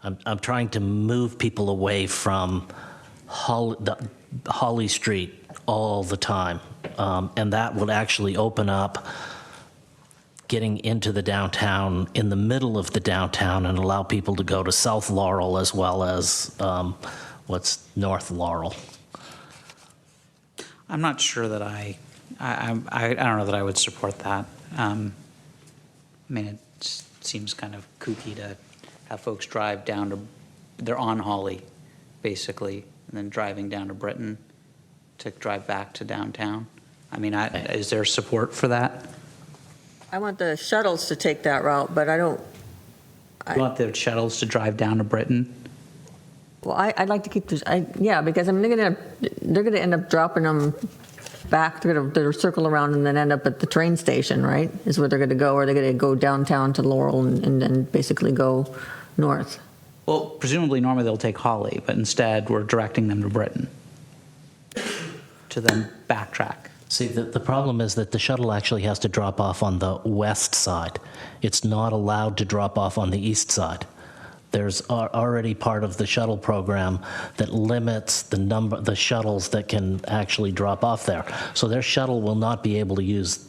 I'm trying to move people away from Holly Street all the time. And that would actually open up getting into the downtown in the middle of the downtown and allow people to go to South Laurel as well as what's North Laurel. I'm not sure that I don't know that I would support that. I mean, it seems kind of kooky to have folks drive down to, they're on Holly, basically, and then driving down to Britton to drive back to downtown. I mean, is there support for that? I want the shuttles to take that route, but I don't. You want the shuttles to drive down to Britton? Well, I'd like to keep this. Yeah, because I mean, they're going to end up dropping them back. They're going to circle around and then end up at the train station, right? Is where they're going to go, or they're going to go downtown to Laurel and then basically go north. Well, presumably, normally they'll take Holly, but instead we're directing them to Britton to then backtrack. See, the problem is that the shuttle actually has to drop off on the west side. It's not allowed to drop off on the east side. There's already part of the shuttle program that limits the shuttles that can actually drop off there. So their shuttle will not be able to use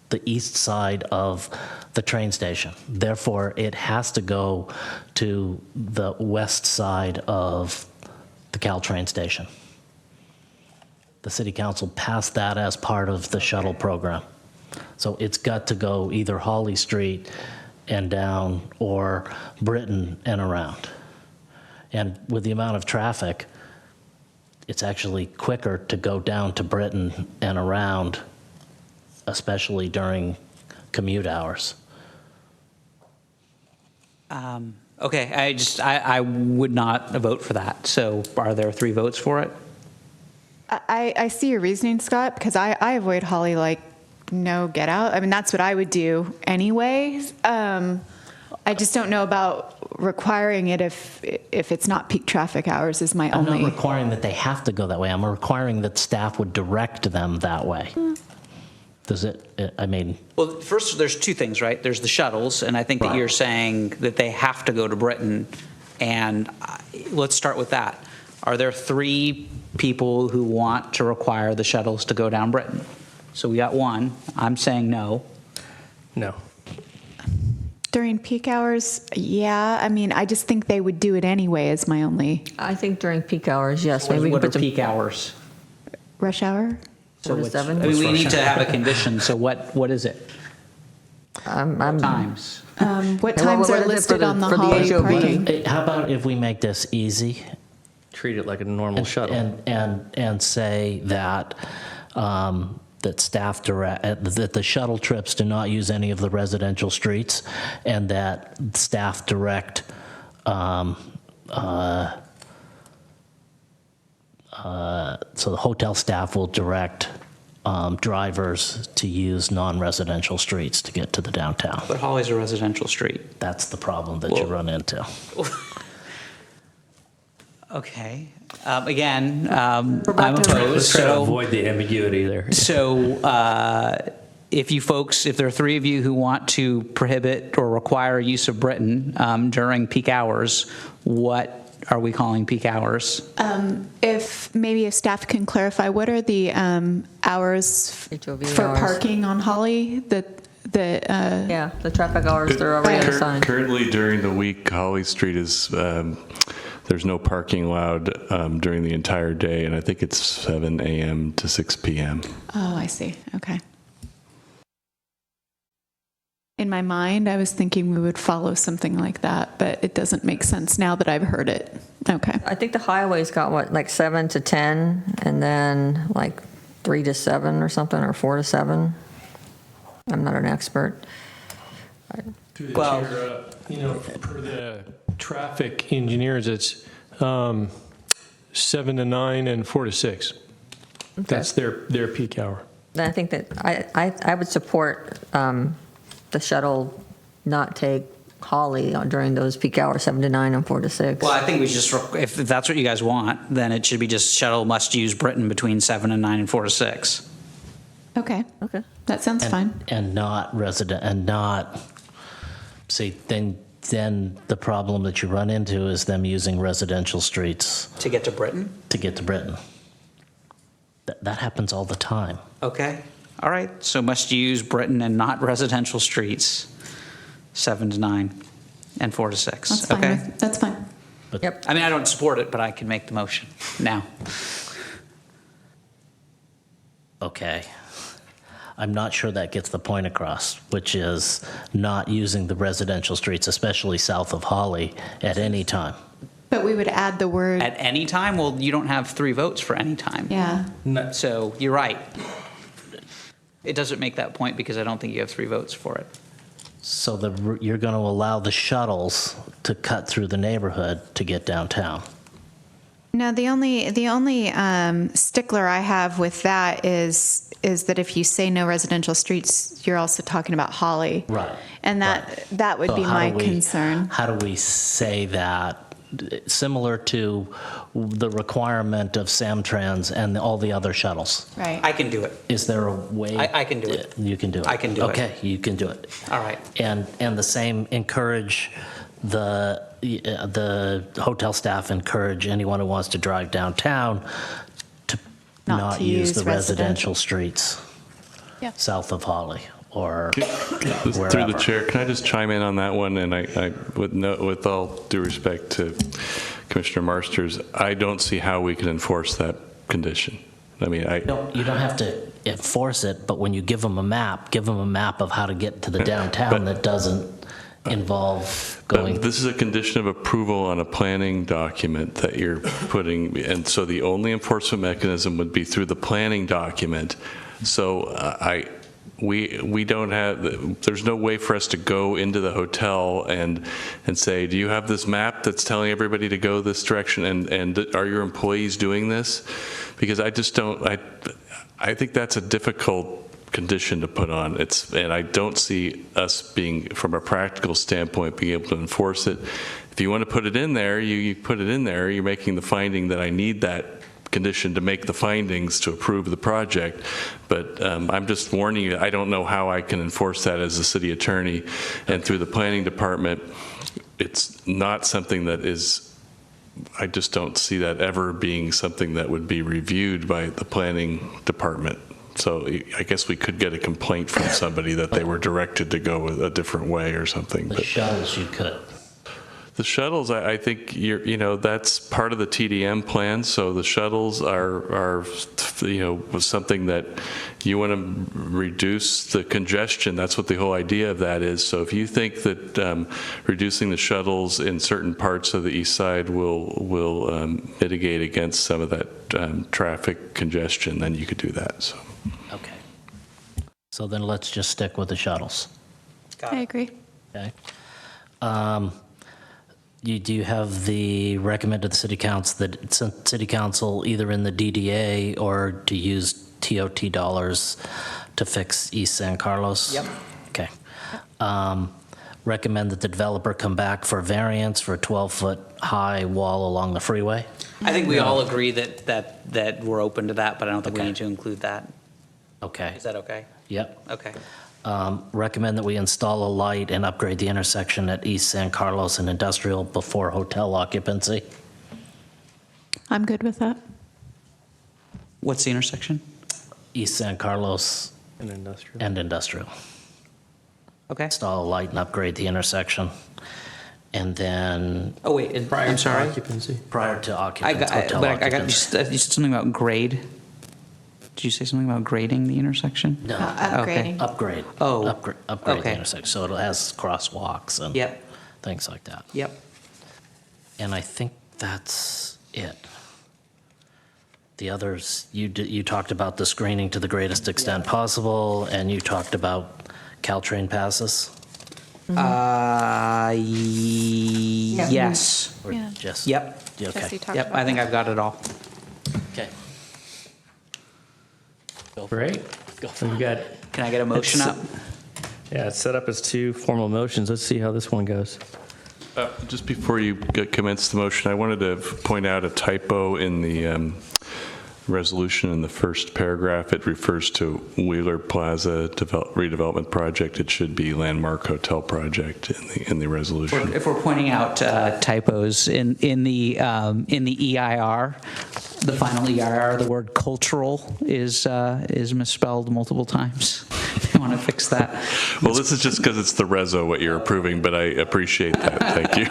the east side of the train station. Therefore, it has to go to the west side of the Caltrain station. The city council passed that as part of the shuttle program. So it's got to go either Holly Street and down or Britton and around. And with the amount of traffic, it's actually quicker to go down to Britton and around, especially during commute hours. Okay, I would not vote for that. So are there 3 votes for it? I see your reasoning, Scott, because I avoid Holly like no get out. I mean, that's what I would do anyway. I just don't know about requiring it if it's not peak traffic hours is my only. I'm not requiring that they have to go that way. I'm requiring that staff would direct them that way. Does it, I mean. Well, first, there's 2 things, right? There's the shuttles, and I think that you're saying that they have to go to Britton. And let's start with that. Are there 3 people who want to require the shuttles to go down Britton? So we got 1. I'm saying no. No. During peak hours, yeah. I mean, I just think they would do it anyway is my only. I think during peak hours, yes. What, Maybe what are peak hours? Rush hour? So 4 to 7? I mean, we need to have a condition, so what is it? I'm times. What times are listed on the Holly parking? How about if we make this easy? Treat it like a normal shuttle. And say that that staff that the shuttle trips do not use any of the residential streets, and that staff direct so the hotel staff will direct drivers to use non-residential streets to get to the downtown. But Holly's a residential street. That's the problem that you run into. Okay. Again, I'm opposed. Let's try to avoid the ambiguity there. So if there are 3 of you who want to prohibit or require use of Britton during peak hours, what are we calling peak hours? If staff can clarify, what are the hours for parking on Holly? The traffic hours, they're already assigned. Currently, during the week, Holly Street is there's no parking allowed during the entire day, and I think it's 7 a.m. to 6 p.m. Oh, I see. Okay. In my mind, I was thinking we would follow something like that, but it doesn't make sense now that I've heard it. Okay. I think the highway's got what, like 7 to 10, and then like 3 to 7 or something, or 4 to 7. I'm not an expert. Through the chair, you know, for the traffic engineers, it's 7 to 9 and 4 to 6. That's their peak hour. Then I think that I would support the shuttle not take Holly during those peak hours, 7 to 9 and 4 to 6. Well, I think we just, if that's what you guys want, then it should be just shuttle must use Britain between 7 and 9 and 4 to 6. Okay. That sounds fine. And not resident, and not, see, then the problem that you run into is them using residential streets. To get to Britain? To get to Britain. That happens all the time. Okay. All right. So must use Britain and not residential streets, 7 to 9 and 4 to 6. That's fine. Okay. That's fine. Yep. I mean, I don't support it, but I can make the motion now. Okay. I'm not sure that gets the point across, which is not using the residential streets, especially south of Holly, at any time. But we would add the word. At any time? Well, you don't have 3 votes for any time. Yeah. So you're right. It doesn't make that point because I don't think you have 3 votes for it. So you're going to allow the shuttles to cut through the neighborhood to get downtown. No, the only stickler I have with that is that if you say no residential streets, you're also talking about Holly. Right. And that would So be how my do we- concern. How do we say that, similar to the requirement of Samtrans and all the other shuttles? Right. I can do it. Is there a way? I can do it. You can do it. I can do it. Okay, you can do it. All right. And the same, encourage the hotel staff, encourage anyone who wants to drive downtown to not to use use the residential residential. streets Yep. south of Holly or Through the wherever. chair, can I just chime in on that one? And I with all due respect to Commissioner Marsters, I don't see how we can enforce that condition. I mean, You don't have to enforce it, but when you give them a map of how to get to the downtown that doesn't involve going. This is a condition of approval on a planning document that you're putting, and so the only enforcement mechanism would be through the planning document. So we don't have, there's no way for us to go into the hotel and say, do you have this map that's telling everybody to go this direction, and are your employees doing this? Because I just don't, I think that's a difficult condition to put on. And I don't see us being, from a practical standpoint, being able to enforce it. If you want to put it in there, you put it in there. You're making the finding that I need that condition to make the findings to approve the project. But I'm just warning you, I don't know how I can enforce that as a city attorney. And through the planning department, it's not something that is, I just don't see that ever being something that would be reviewed by the planning department. So I guess we could get a complaint from somebody that they were directed to go a different way or something. The shuttles you could. The shuttles, I think that's part of the TDM plan. So the shuttles are was something that you want to reduce the congestion. That's what the whole idea of that is. So if you think that reducing the shuttles in certain parts of the east side will mitigate against some of that traffic congestion, then you could do that. So. Okay. So then let's just stick with the shuttles. I agree. Okay. Do you have the recommend to the city council either in the DDA or to use TOT dollars to fix East San Carlos? Yep. Okay. Recommend that the developer come back for variance for a 12-foot high wall along the freeway? I think we all agree that we're open to that, but I don't think we need to include that. Okay. Is that okay? Yep. Okay. Recommend that we install a light and upgrade the intersection at East San Carlos and Industrial before hotel occupancy. I'm good with that. What's the intersection? East San Carlos And industrial. and Industrial. Okay. Install a light and upgrade the intersection. And then Oh, wait, I'm sorry. Occupancy. prior to I occupancy, got, hotel but I got, occupancy. you said something about grade? Did you say something about grading the intersection? No. Upgrading. Upgrade. Oh, Upgrade the okay. intersection, so it has crosswalks and Yep. things like that. Yep. And I think that's it. The others, you talked about the screening to the greatest extent possible, and you talked about Caltrain passes? Yes. Or Yeah. just? Yep. Yeah, okay. Jesse talked Yep, about I think that. I've got it all. Okay. Great. So we got. Can I get a motion it's- up? Yeah, it's set up as 2 formal motions. Let's see how this one goes. Just before you commence the motion, I wanted to point out a typo in the resolution in the first paragraph. It refers to Wheeler Plaza redevelopment project. It should be Landmark Hotel project in the resolution. If we're pointing out typos in the EIR, the final EIR, the word cultural is misspelled multiple times. You want to fix that? Well, this is just because it's the reso what you're approving, but I appreciate that. Thank you.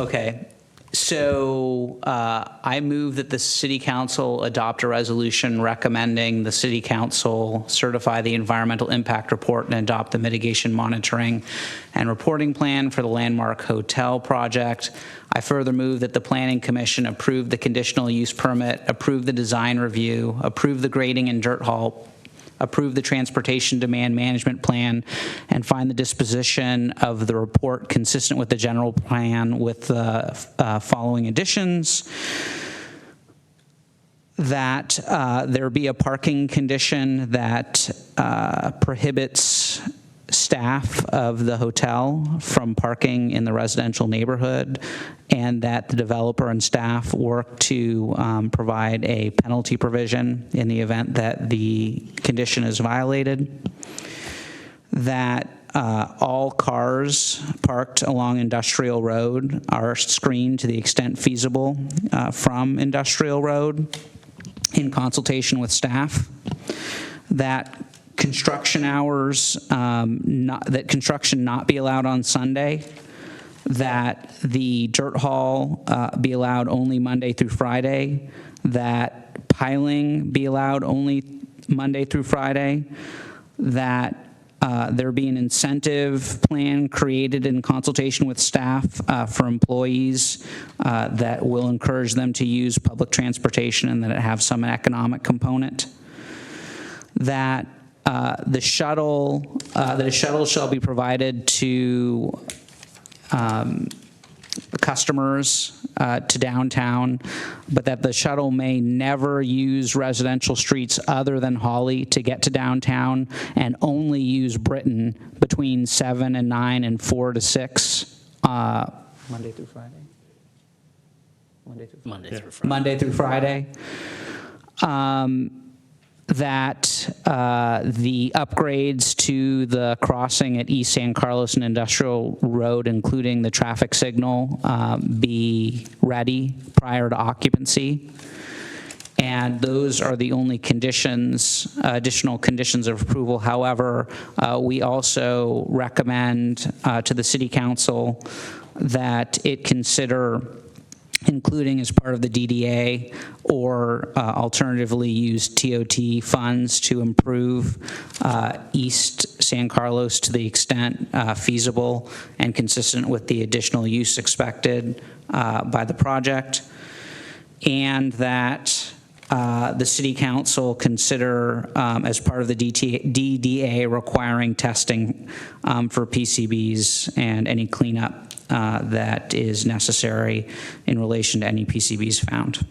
Okay. So I move that the city council adopt a resolution recommending the city council certify the environmental impact report and adopt the mitigation monitoring and reporting plan for the Landmark Hotel project. I further move that the planning commission approve the conditional use permit, approve the design review, approve the grading and dirt haul, approve the transportation demand management plan, and find the disposition of the report consistent with the general plan with the following additions. That there be a parking condition that prohibits staff of the hotel from parking in the residential neighborhood, and that the developer and staff work to provide a penalty provision in the event that the condition is violated. That all cars parked along Industrial Road are screened to the extent feasible from Industrial Road in consultation with staff. That construction hours, that construction not be allowed on Sunday, that the dirt haul be allowed only Monday through Friday, that piling be allowed only Monday through Friday, that there be an incentive plan created in consultation with staff for employees that will encourage them to use public transportation and that it have some economic component, that the shuttle, that a shuttle shall be provided to customers to downtown, but that the shuttle may never use residential streets other than Hawley to get to downtown, and only use Britain between 7 and 9 and 4 to 6. Monday through Friday? Monday through Friday. That the upgrades to the crossing at East San Carlos and Industrial Road, including the traffic signal, be ready prior to occupancy. And those are the only conditions, additional conditions of approval. However, we also recommend to the City Council that it consider including as part of the DDA, or alternatively use TOT funds to improve East San Carlos to the extent feasible and consistent with the additional use expected by the project, and that the City Council consider as part of the DDA requiring testing for PCBs and any cleanup that is necessary in relation to any PCBs found.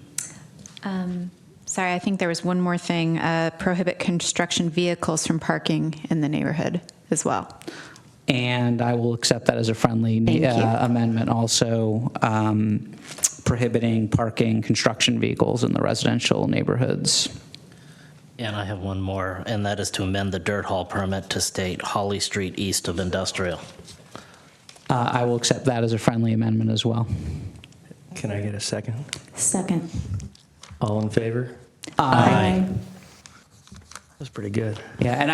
Sorry, I think there was one more thing, prohibit construction vehicles from parking in the neighborhood as well. And I will accept that as a friendly amendment, also prohibiting parking construction vehicles in the residential neighborhoods. And I have one more, and that is to amend the dirt haul permit to state Holly Street east of Industrial. I will accept that as a friendly amendment as well. Can I get a second? Second. All in favor? Aye. That's pretty good. Yeah, and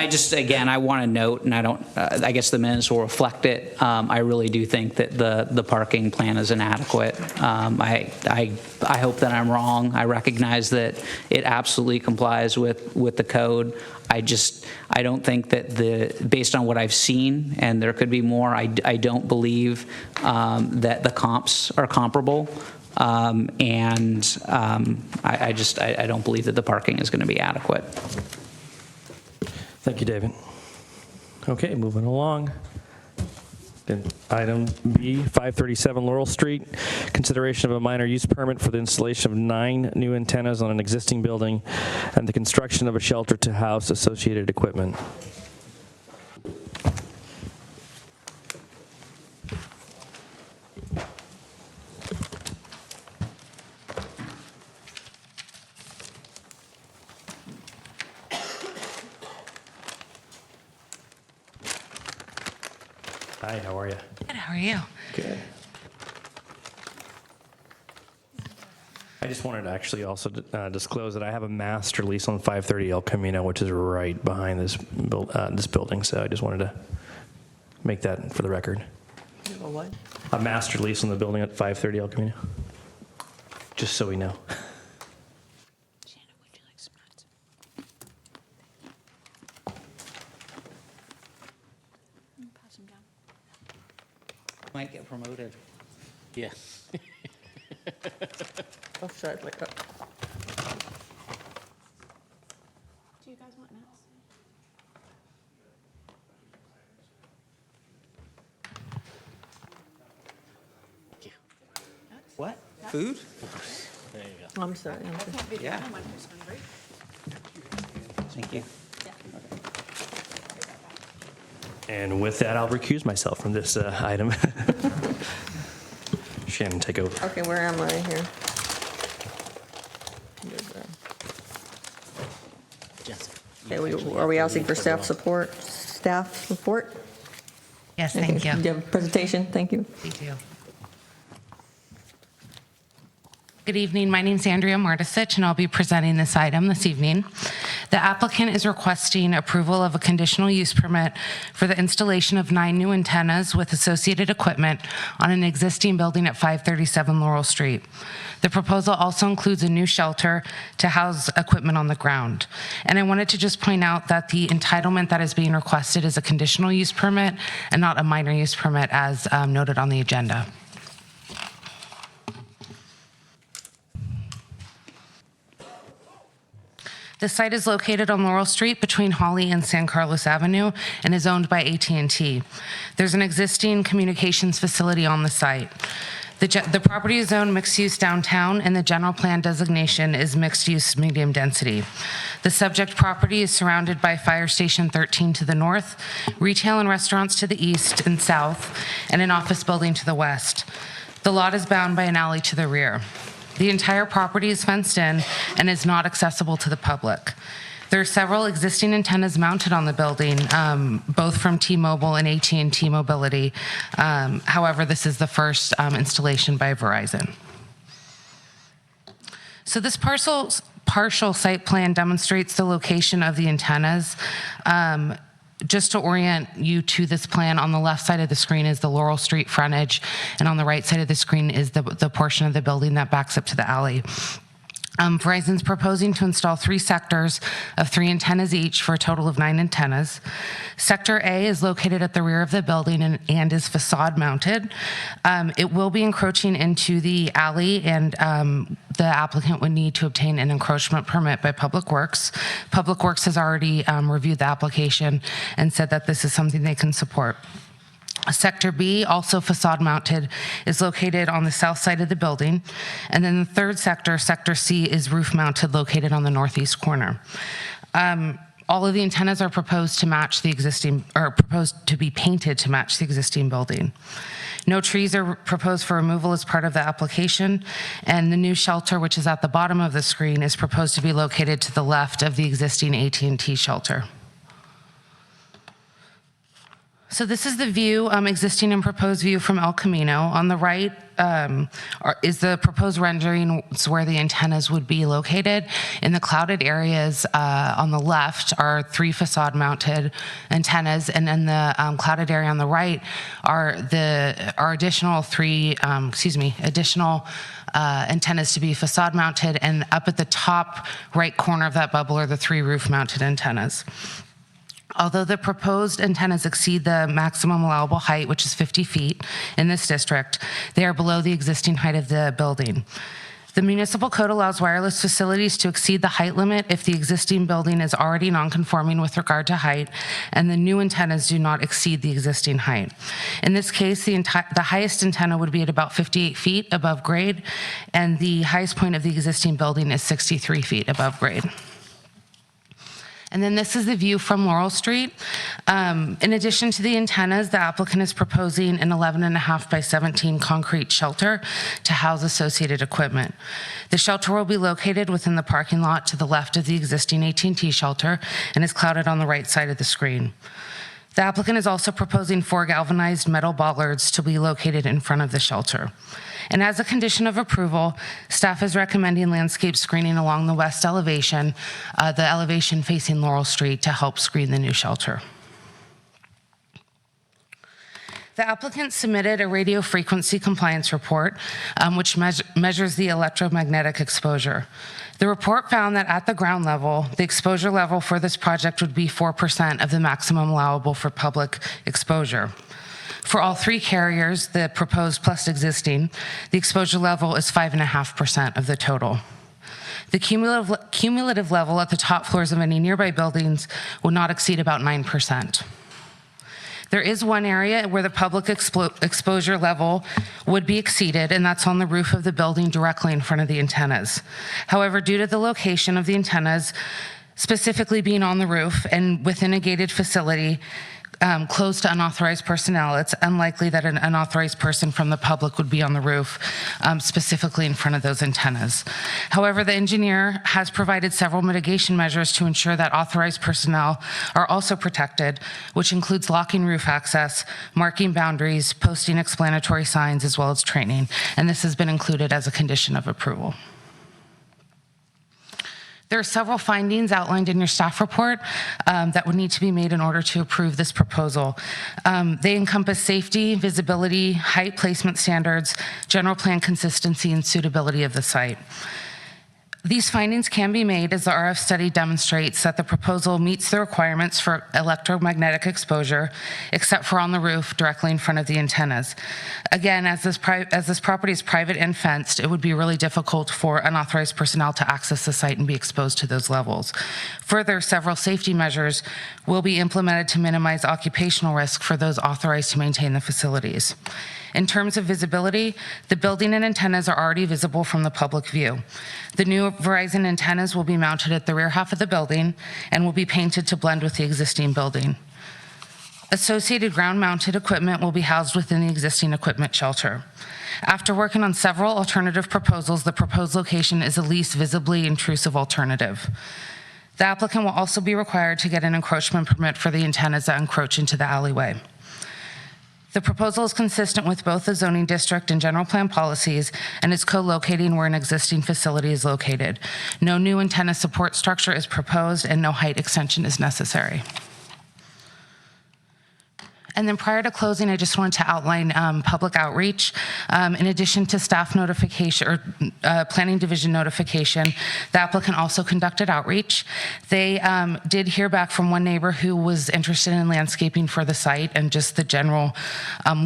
I want to note, and I guess the minutes will reflect it. I really do think that the parking plan is inadequate. I hope that I'm wrong. I recognize that it absolutely complies with the code. I don't think that based on what I've seen, and there could be more, I don't believe that the comps are comparable. I don't believe that the parking is going to be adequate. Thank you, David. Okay, moving along. Then item B, 537 Laurel Street, consideration of a minor use permit for the installation of 9 new antennas on an existing building and the construction of a shelter to house associated equipment. Hi, how are you? Good, how are you? Good. I just wanted to actually also disclose that I have a master lease on 530 El Camino, which is right behind this building. So I just wanted to make that for the record. What? A master lease on the building at 530 El Camino. Just so we know. Might get promoted. Yeah. Oh, sorry. Do you guys want notes? What? Food? There you go. I'm sorry. Yeah. Thank you. And with that, I'll recuse myself from this item. Shannon, take over. Okay, where am I here? Okay, are we asking for staff support? Staff support? Yes, thank you. Do you have a presentation? Thank you. We do. Good evening. My name is Andrea Martisich, and I'll be presenting this item this evening. The applicant is requesting approval of a conditional use permit for the installation of 9 new antennas with associated equipment on an existing building at 537 Laurel Street. The proposal also includes a new shelter to house equipment on the ground. And I wanted to just point out that the entitlement that is being requested is a conditional use permit and not a minor use permit as noted on the agenda. The site is located on Laurel Street between Holly and San Carlos Avenue and is owned by AT&T. There's an existing communications facility on the site. The property is zoned mixed-use downtown, and the general plan designation is mixed-use medium density. The subject property is surrounded by Fire Station 13 to the north, retail and restaurants to the east and south, and an office building to the west. The lot is bound by an alley to the rear. The entire property is fenced in and is not accessible to the public. There are several existing antennas mounted on the building, both from T-Mobile and AT&T Mobility. However, this is the first installation by Verizon. So this partial site plan demonstrates the location of the antennas. Just to orient you to this plan, on the left side of the screen is the Laurel Street frontage, and on the right side of the screen is the portion of the building that backs up to the alley. Verizon's proposing to install 3 sectors of 3 antennas each for a total of 9 antennas. Sector A is located at the rear of the building and is facade mounted. It will be encroaching into the alley, and the applicant would need to obtain an encroachment permit by Public Works. Public Works has already reviewed the application and said that this is something they can support. Sector B, also facade mounted, is located on the south side of the building. And then the third sector, Sector C, is roof mounted, located on the northeast corner. All of the antennas are proposed to match the existing, or proposed to be painted to match the existing building. No trees are proposed for removal as part of the application, and the new shelter, which is at the bottom of the screen, is proposed to be located to the left of the existing AT&T shelter. So this is the view, existing and proposed view from El Camino. On the right is the proposed renderings where the antennas would be located. In the clouded areas on the left are 3 facade-mounted antennas, and in the clouded area on the right are additional additional antennas to be facade-mounted, and up at the top right corner of that bubble are the 3 roof-mounted antennas. Although the proposed antennas exceed the maximum allowable height, which is 50 feet in this district, they are below the existing height of the building. The municipal code allows wireless facilities to exceed the height limit if the existing building is already non-conforming with regard to height, and the new antennas do not exceed the existing height. In this case, the highest antenna would be at about 58 feet above grade, and the highest point of the existing building is 63 feet above grade. And then this is the view from Laurel Street. In addition to the antennas, the applicant is proposing an 11.5 by 17 concrete shelter to house associated equipment. The shelter will be located within the parking lot to the left of the existing AT&T shelter and is clouded on the right side of the screen. The applicant is also proposing 4 galvanized metal bollards to be located in front of the shelter. And as a condition of approval, staff is recommending landscape screening along the west elevation, the elevation facing Laurel Street, to help screen the new shelter. The applicant submitted a radio frequency compliance report, which measures the electromagnetic exposure. The report found that at the ground level, the exposure level for this project would be 4% of the maximum allowable for public exposure. For all 3 carriers, the proposed plus existing, the exposure level is 5.5% of the total. The cumulative level at the top floors of any nearby buildings will not exceed about 9%. There is one area where the public exposure level would be exceeded, and that's on the roof of the building directly in front of the antennas. However, due to the location of the antennas, specifically being on the roof and within a gated facility, close to unauthorized personnel, it's unlikely that an unauthorized person from the public would be on the roof, specifically in front of those antennas. However, the engineer has provided several mitigation measures to ensure that authorized personnel are also protected, which includes locking roof access, marking boundaries, posting explanatory signs, as well as training. And this has been included as a condition of approval. There are several findings outlined in your staff report that would need to be made in order to approve this proposal. They encompass safety, visibility, height placement standards, general plan consistency, and suitability of the site. These findings can be made as the RF study demonstrates that the proposal meets the requirements for electromagnetic exposure, except for on the roof directly in front of the antennas. Again, as this property is private and fenced, it would be really difficult for unauthorized personnel to access the site and be exposed to those levels. Further, several safety measures will be implemented to minimize occupational risk for those authorized to maintain the facilities. In terms of visibility, the building and antennas are already visible from the public view. The new Verizon antennas will be mounted at the rear half of the building and will be painted to blend with the existing building. Associated ground-mounted equipment will be housed within the existing equipment shelter. After working on several alternative proposals, the proposed location is the least visibly intrusive alternative. The applicant will also be required to get an encroachment permit for the antennas that encroach into the alleyway. The proposal is consistent with both the zoning district and general plan policies and is co-locating where an existing facility is located. No new antenna support structure is proposed and no height extension is necessary. And then prior to closing, I just wanted to outline public outreach. In addition to staff notification or planning division notification, the applicant also conducted outreach. They did hear back from one neighbor who was interested in landscaping for the site and just the general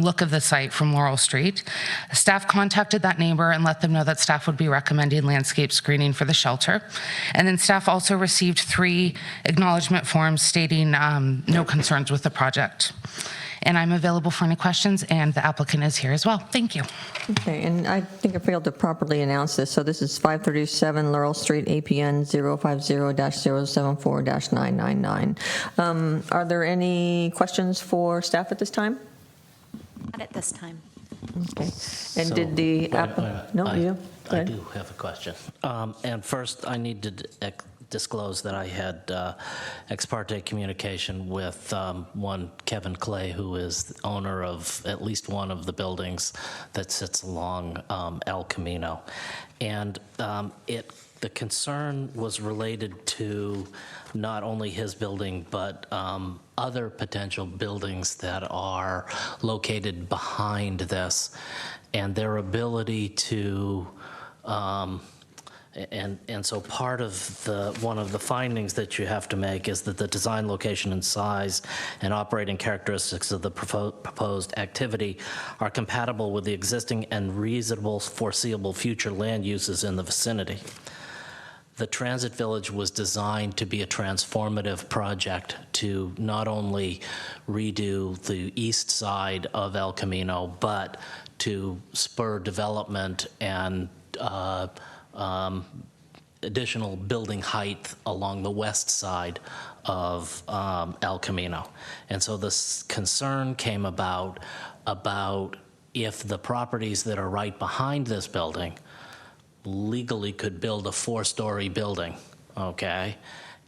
look of the site from Laurel Street. Staff contacted that neighbor and let them know that staff would be recommending landscape screening for the shelter. And then staff also received 3 acknowledgement forms stating no concerns with the project. And I'm available for any questions, and the applicant is here as well. Thank you. Okay, and I think I failed to properly announce this. So this is 537 Laurel Street, APN 050-074-999. Are there any questions for staff at this time? Not at this time. Okay. And did the applicant? No, you? Go I ahead. do have a question. And first, I need to disclosed that I had ex parte communication with one Kevin Clay, who is the owner of at least one of the buildings that sits along El Camino. And the concern was related to not only his building, but other potential buildings that are located behind this, and their ability to, and so part of one of the findings that you have to make is that the design, location, and size and operating characteristics of the proposed activity are compatible with the existing and reasonable foreseeable future land uses in the vicinity. The Transit Village was designed to be a transformative project to not only redo the east side of El Camino, but to spur development and additional building height along the west side of El Camino. And so this concern came about if the properties that are right behind this building legally could build a 4-story building, okay?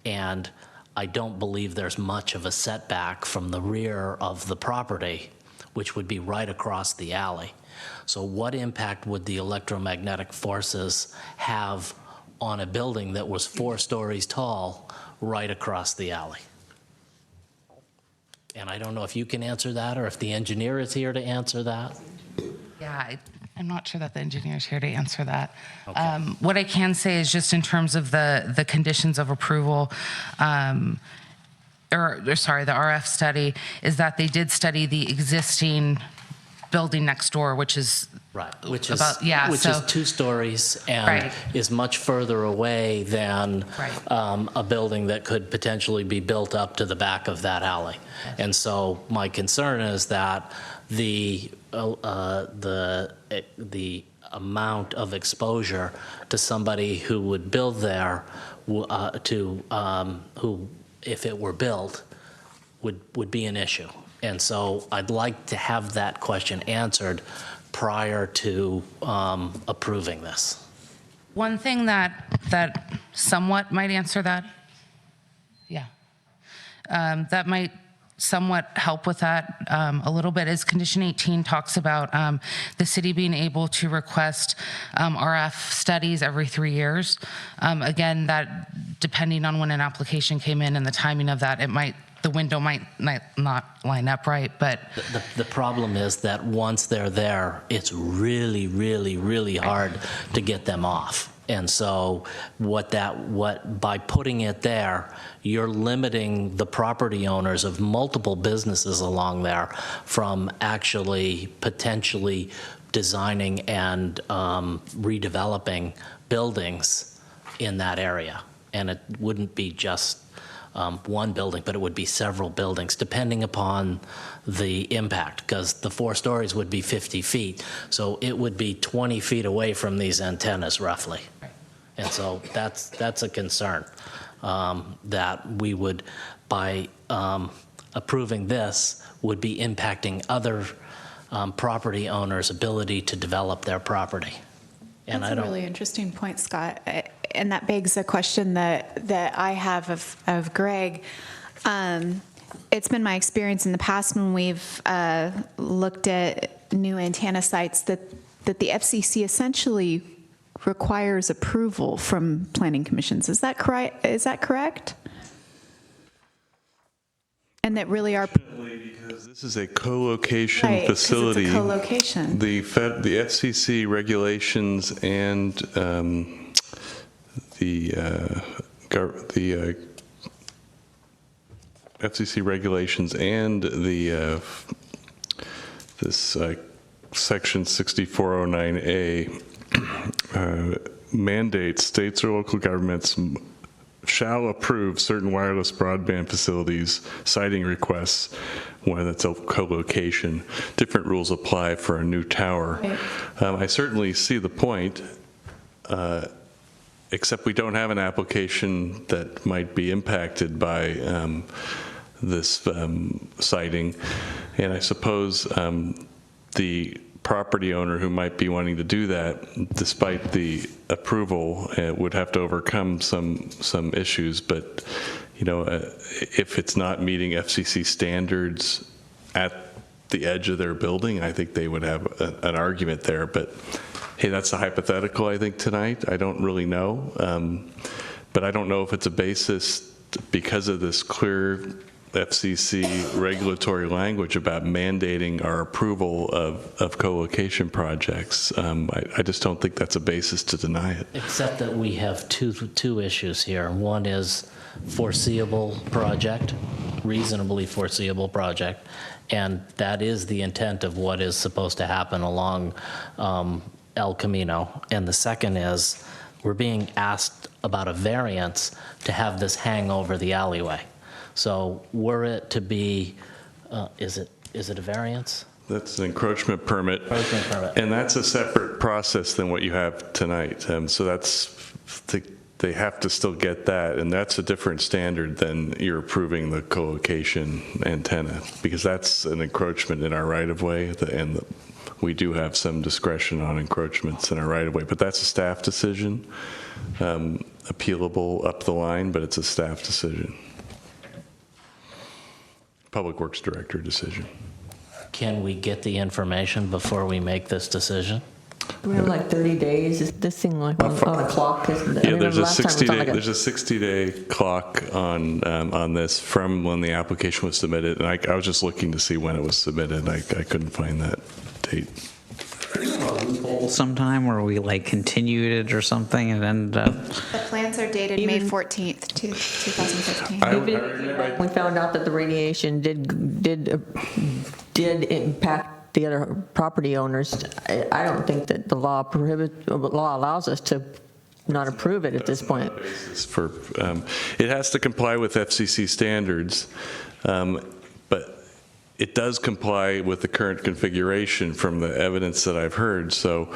And I don't believe there's much of a setback from the rear of the property, which would be right across the alley. So what impact would the electromagnetic forces have on a building that was 4 stories tall right across the alley? And I don't know if you can answer that or if the engineer is here to answer that. Yeah, I'm not sure that the engineer is here to answer that. Okay. What I can say is just in terms of the conditions of approval, the RF study, is that they did study the existing building next door, which is right, which is about, yeah, which is 2 stories and right. is much further away than a building that could potentially be built up to the back of that alley. Yes. And so my concern is that the amount of exposure to somebody who would build there, who, if it were built, would be an issue. And so I'd like to have that question answered prior to approving this. One thing that somewhat might answer that, yeah, that might somewhat help with that a little bit is Condition 18 talks about the city being able to request RF studies every 3 years. Again, that depending on when an application came in and the timing of that, the window might not line up right, but. The problem is that once they're there, it's really, really, really hard to get them off. And so by putting it there, you're limiting the property owners of multiple businesses along there from actually potentially designing and redeveloping buildings in that area. And it wouldn't be just one building, but it would be several buildings, depending upon the impact, because the 4 stories would be 50 feet. So it would be 20 feet away from these antennas, roughly. And so that's a concern, that we would, by approving this, would be impacting other property owners' ability to develop their property. And That's a really interesting point, Scott. And that begs a question that I have of Greg. It's been my experience in the past when we've looked at new antenna sites that the FCC essentially requires approval from planning commissions. Is that correct? And that really are. Because this is a co-location facility. It's a co-location. The FCC regulations and the FCC regulations and this section 6409A mandates states or local governments shall approve certain wireless broadband facilities siting requests when it's a co-location. Different rules apply for a new tower. I certainly see the point, except we don't have an application that might be impacted by this siting. And I suppose the property owner who might be wanting to do that, despite the approval, would have to overcome some issues. But, if it's not meeting FCC standards at the edge of their building, I think they would have an argument there. But hey, that's a hypothetical, I think, tonight. I don't really know. But I don't know if it's a basis because of this clear FCC regulatory language about mandating our approval of co-location projects. I just don't think that's a basis to deny it. Except that we have two issues here. One is foreseeable project, reasonably foreseeable project, and that is the intent of what is supposed to happen along El Camino. And the second is we're being asked about a variance to have this hang over the alleyway. So were it to be, is it a variance? That's an encroachment permit. And that's a separate process than what you have tonight. So they have to still get that, and that's a different standard than you're approving the co-location antenna, because that's an encroachment in our right-of-way, and we do have some discretion on encroachments in our right-of-way, but that's a staff decision, appealable up the line, but it's a staff decision. Public Works Director decision. Can we get the information before we make this decision? We have like 30 days. Is this thing like on a clock? There's a 60-day clock on this from when the application was submitted, and I was just looking to see when it was submitted. I couldn't find that date. Sometime where we continued it or something and ended up. The plans are dated May 14th, 2015. We found out that the radiation did impact the other property owners. I don't think that the law allows us to not approve it at this point. It has to comply with FCC standards, but it does comply with the current configuration from the evidence that I've heard. So,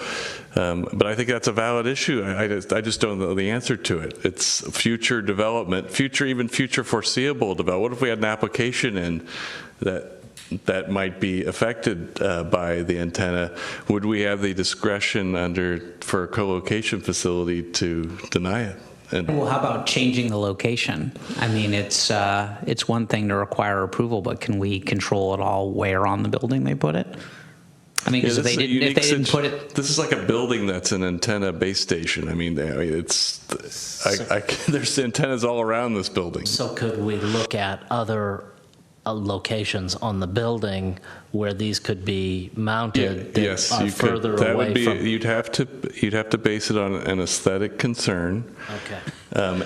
but I think that's a valid issue. I just don't know the answer to it. It's future development, even future foreseeable development. What if we had an application in that might be affected by the antenna? Would we have the discretion for a co-location facility to deny it? Well, how about changing the location? I mean, it's one thing to require approval, but can we control it all where on the building they put it? I mean, because if they didn't put it, this is like a building that's an antenna base station. I mean, there's antennas all around this building. So could we look at other locations on the building where these could be mounted yes, you further could. That away would be, from? you'd have to base it on an aesthetic concern. Okay.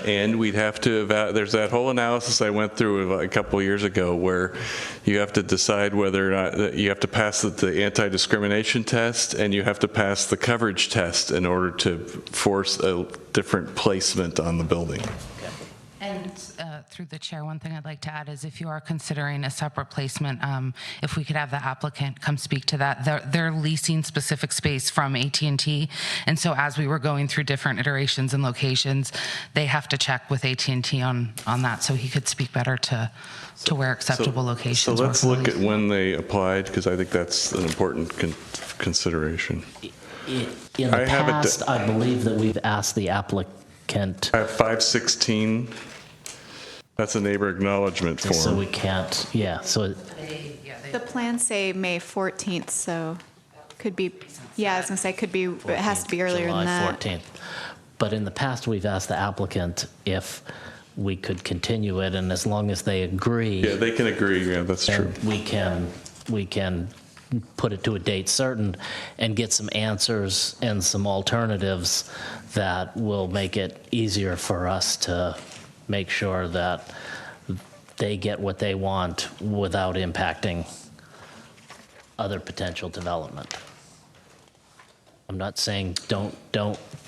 And we'd have to there's that whole analysis I went through a couple years ago where you have to decide whether or not you have to pass the anti-discrimination test and you have to pass the coverage test in order to force a different placement on the building. And through the chair, one thing I'd like to add is if you are considering a separate placement, if we could have the applicant come speak to that. They're leasing specific space from AT&T, and so as we were going through different iterations and locations, they have to check with AT&T on that, so he could speak better to where acceptable locations. So let's look at when they applied, because I think that's an important consideration. In the past, I believe that we've asked the applicant. I have 516. That's a neighbor acknowledgement form. So we can't, yeah. So The plans say May 14th, so could be, yeah, I was going to say could be, it has to be earlier July than that. 14th. But in the past, we've asked the applicant if we could continue it, and as long as they agree. Yeah, they can agree, yeah, that's true. We can put it to a date certain and get some answers and some alternatives that will make it easier for us to make sure that they get what they want without impacting other potential development. I'm not saying don't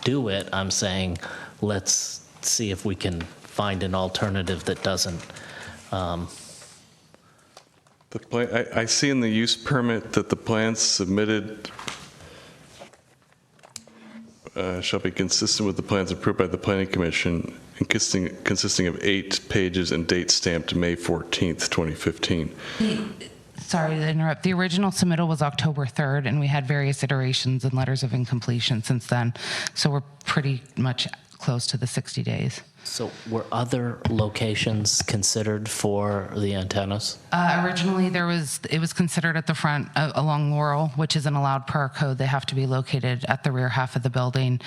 do it. I'm saying let's see if we can find an alternative that doesn't. I see in the use permit that the plans submitted shall be consistent with the plans approved by the Planning Commission, consisting of 8 pages and date stamped May 14th, 2015. Sorry to interrupt. The original submittal was October 3rd, and we had various iterations and letters of incompletion since then. So we're pretty much close to the 60 days. So were other locations considered for the antennas? Originally, it was considered at the front along Laurel, which isn't allowed per our code. They have to be located at the rear half of the building.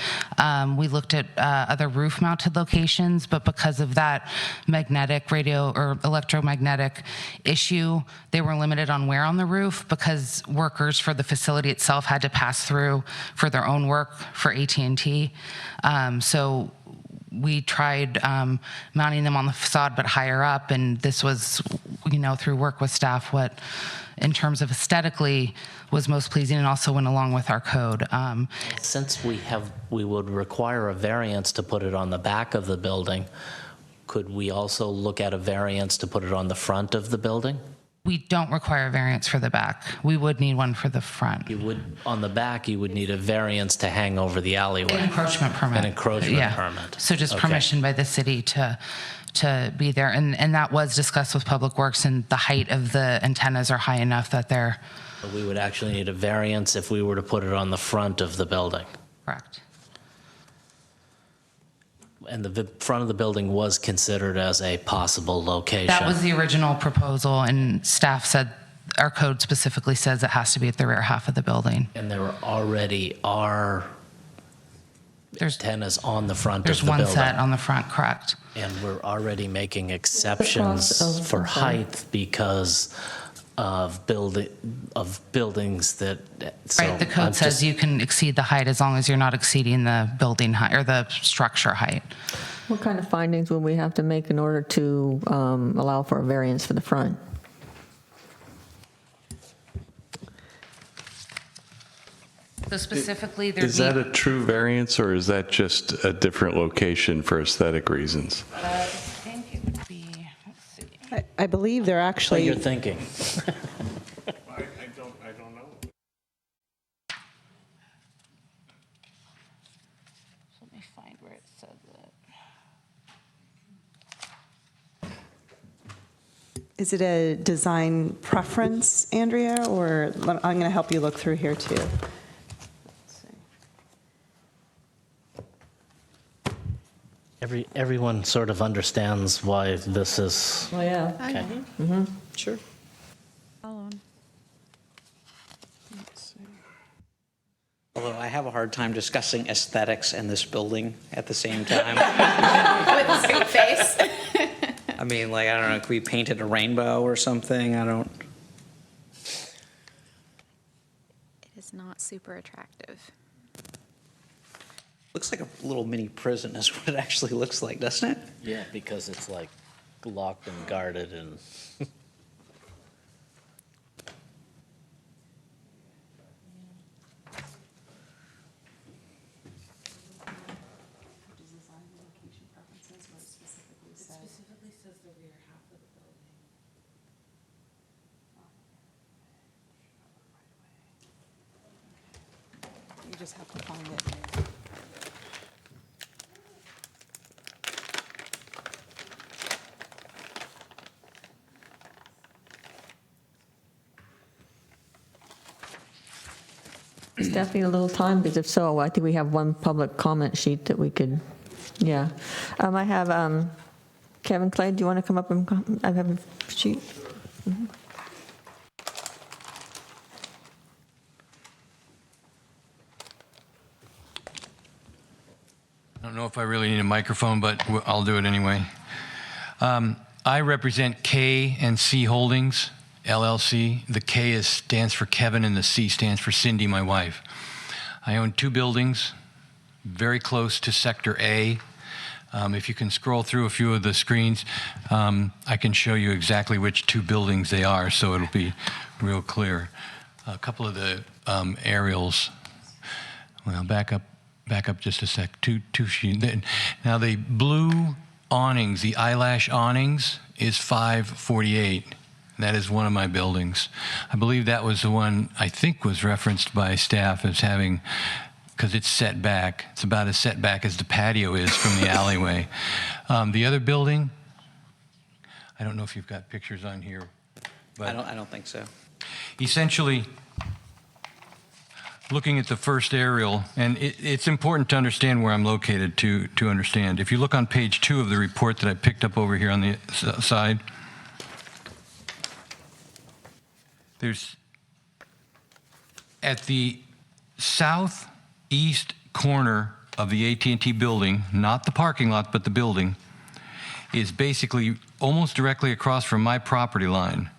We looked at other roof-mounted locations, but because of that magnetic radio or electromagnetic issue, they were limited on where on the roof because workers for the facility itself had to pass through for their own work for AT&T. So we tried mounting them on the facade but higher up, and this was, through work with staff, what in terms of aesthetically was most pleasing and also went along with our code. Since we would require a variance to put it on the back of the building, could we also look at a variance to put it on the front of the building? We don't require a variance for the back. We would need one for the front. On the back, you would need a variance to hang over the alleyway. An encroachment permit. An encroachment Yeah. permit. So just Okay. permission by the city to be there. And that was discussed with Public Works, and the height of the antennas are high enough that they're But we would actually need a variance if we were to put it on the front of the building. correct. And the front of the building was considered as a possible location. That was the original proposal, and staff said, our code specifically says it has to be at the rear half of the building. And there already are antennas on the front of There's the building. one set on the front, correct. And we're already making exceptions for height because of buildings that. so Right, the code I'm says just- you can exceed the height as long as you're not exceeding the building height or the structure height. What kind of findings would we have to make in order to allow for a variance for the front? So specifically, Is that a true variance, or is that just a different location for aesthetic reasons? I think it would be, let's see. I believe they're What actually. you're thinking. I don't know. Let me find where it said that. Is it a design preference, Andrea, or I'm going to help you look through here too. Everyone sort of understands why this is. Oh, yeah. Okay. Mm-hmm. Sure. Although I have a hard time discussing aesthetics and this building at the same time. With a straight face. I mean, like, I don't know, could we paint it a rainbow or something? I don't. It is not super attractive. Looks like a little mini prison is what it actually looks like, doesn't it? Yeah, because it's like locked and guarded and. You just have to find it. Staff need a little time, because if so, I think we have one public comment sheet that we could, yeah. I have Kevin Clay, do you want to come up and, I have a sheet? Mhm. I don't know if I really need a microphone, but I'll do it anyway. I represent K and C Holdings, LLC. The K stands for Kevin and the C stands for Cindy, my wife. I own 2 buildings very close to Sector A. If you can scroll through a few of the screens, I can show you exactly which 2 buildings they are, so it'll be real clear. A couple of the aerials. Well, back up just a sec. Two sheets. Now the blue awnings, the eyelash awnings, is 548. That is one of my buildings. I believe that was the one I think was referenced by staff as having, because it's set back. It's about as set back as the patio is from the alleyway. The other building, I don't know if you've got pictures on here. But I don't think so. essentially, looking at the first aerial, and it's important to understand where I'm located to understand. If you look on page 2 of the report that I picked up over here on the side, there's at the southeast corner of the AT&T building, not the parking lot, but the building, is basically almost directly across from my property line.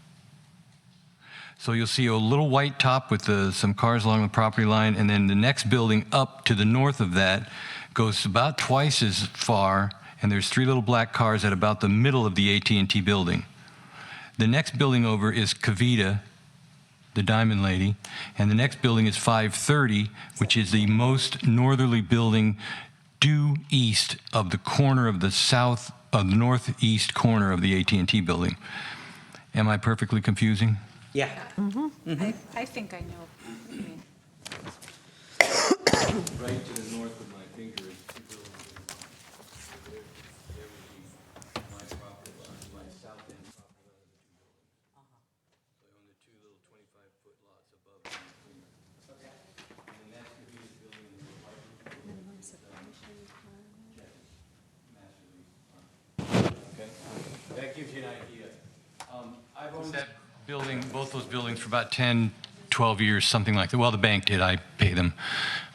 So you'll see a little white top with some cars along the property line, and then the next building up to the north of that goes about twice as far, and there's 3 little black cars at about the middle of the AT&T building. The next building over is Kavita, the Diamond Lady, and the next building is 530, which is the most northerly building due east of the corner of the northeast corner of the AT&T building. Am I perfectly confusing? Yeah. I think I know what you mean. Right to the north of my finger is the building. There would be my property line, my south end property line of the 2 buildings. So I own the 2 little 25-foot lots above my finger. Okay. And then that's going to be the building in the larger building. Okay. That gives you an idea. I've owned that building, both those buildings, for about 10, 12 years, something like that. Well, the bank did. I pay them.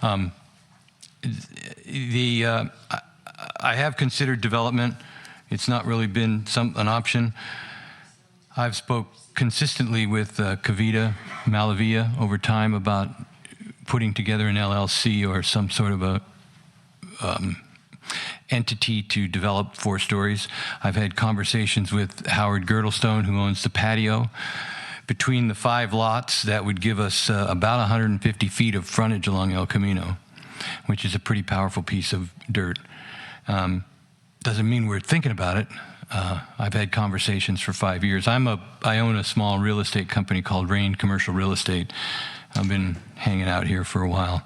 I have considered development. It's not really been an option. I've spoke consistently with Kavita Malavia over time about putting together an LLC or some sort of a entity to develop 4 stories. I've had conversations with Howard Girdlestone, who owns the patio. Between the 5 lots, that would give us about 150 feet of frontage along El Camino, which is a pretty powerful piece of dirt. Doesn't mean we're thinking about it. I've had conversations for 5 years. I own a small real estate company called Rain Commercial Real Estate. I've been hanging out here for a while.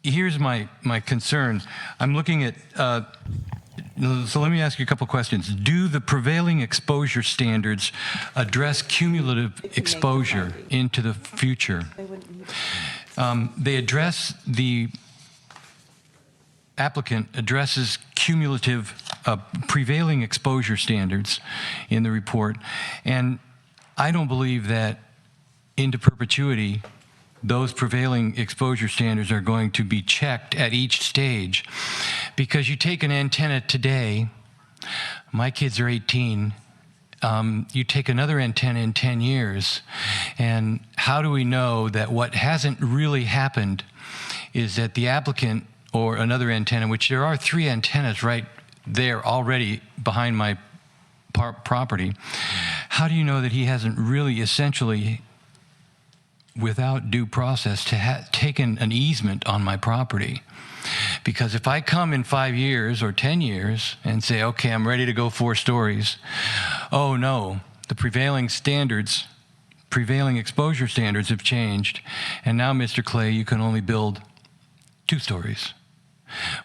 Here's my concern. I'm looking at, so let me ask you a couple questions. Do the prevailing exposure standards address cumulative exposure into the future? They address, the applicant addresses cumulative prevailing exposure standards in the report, and I don't believe that into perpetuity those prevailing exposure standards are going to be checked at each stage. Because you take an antenna today, my kids are 18, you take another antenna in 10 years, and how do we know that what hasn't really happened is that the applicant or another antenna, which there are 3 antennas right there already behind my property, how do you know that he hasn't really essentially, without due process, taken an easement on my property? Because if I come in 5 years or 10 years and say, okay, I'm ready to go 4 stories, oh no, the prevailing standards, prevailing exposure standards have changed, and now, Mr. Clay, you can only build 2 stories.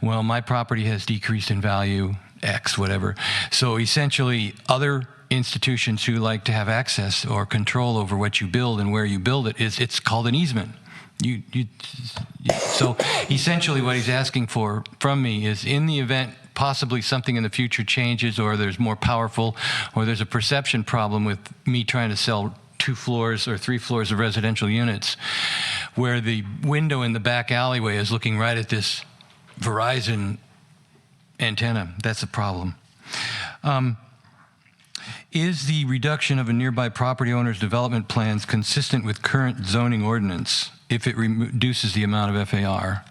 Well, my property has decreased in value, X, whatever. So essentially, other institutions who like to have access or control over what you build and where you build it, it's called an easement. So essentially what he's asking for from me is, in the event possibly something in the future changes, or there's more powerful, or there's a perception problem with me trying to sell 2 floors or 3 floors of residential units, where the window in the back alleyway is looking right at this Verizon antenna, that's a problem. Is the reduction of a nearby property owner's development plans consistent with current zoning ordinance if it reduces the amount of FAR?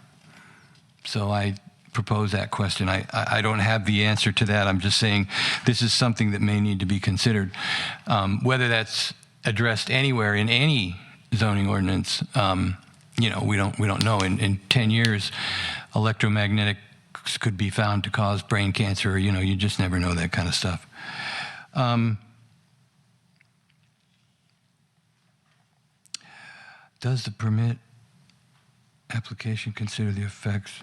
So I propose that question. I don't have the answer to that. I'm just saying this is something that may need to be considered. Whether that's addressed anywhere in any zoning ordinance, we don't know. In 10 years, electromagnetics could be found to cause brain cancer. You just never know that kind of stuff. Does the permit application consider the effects?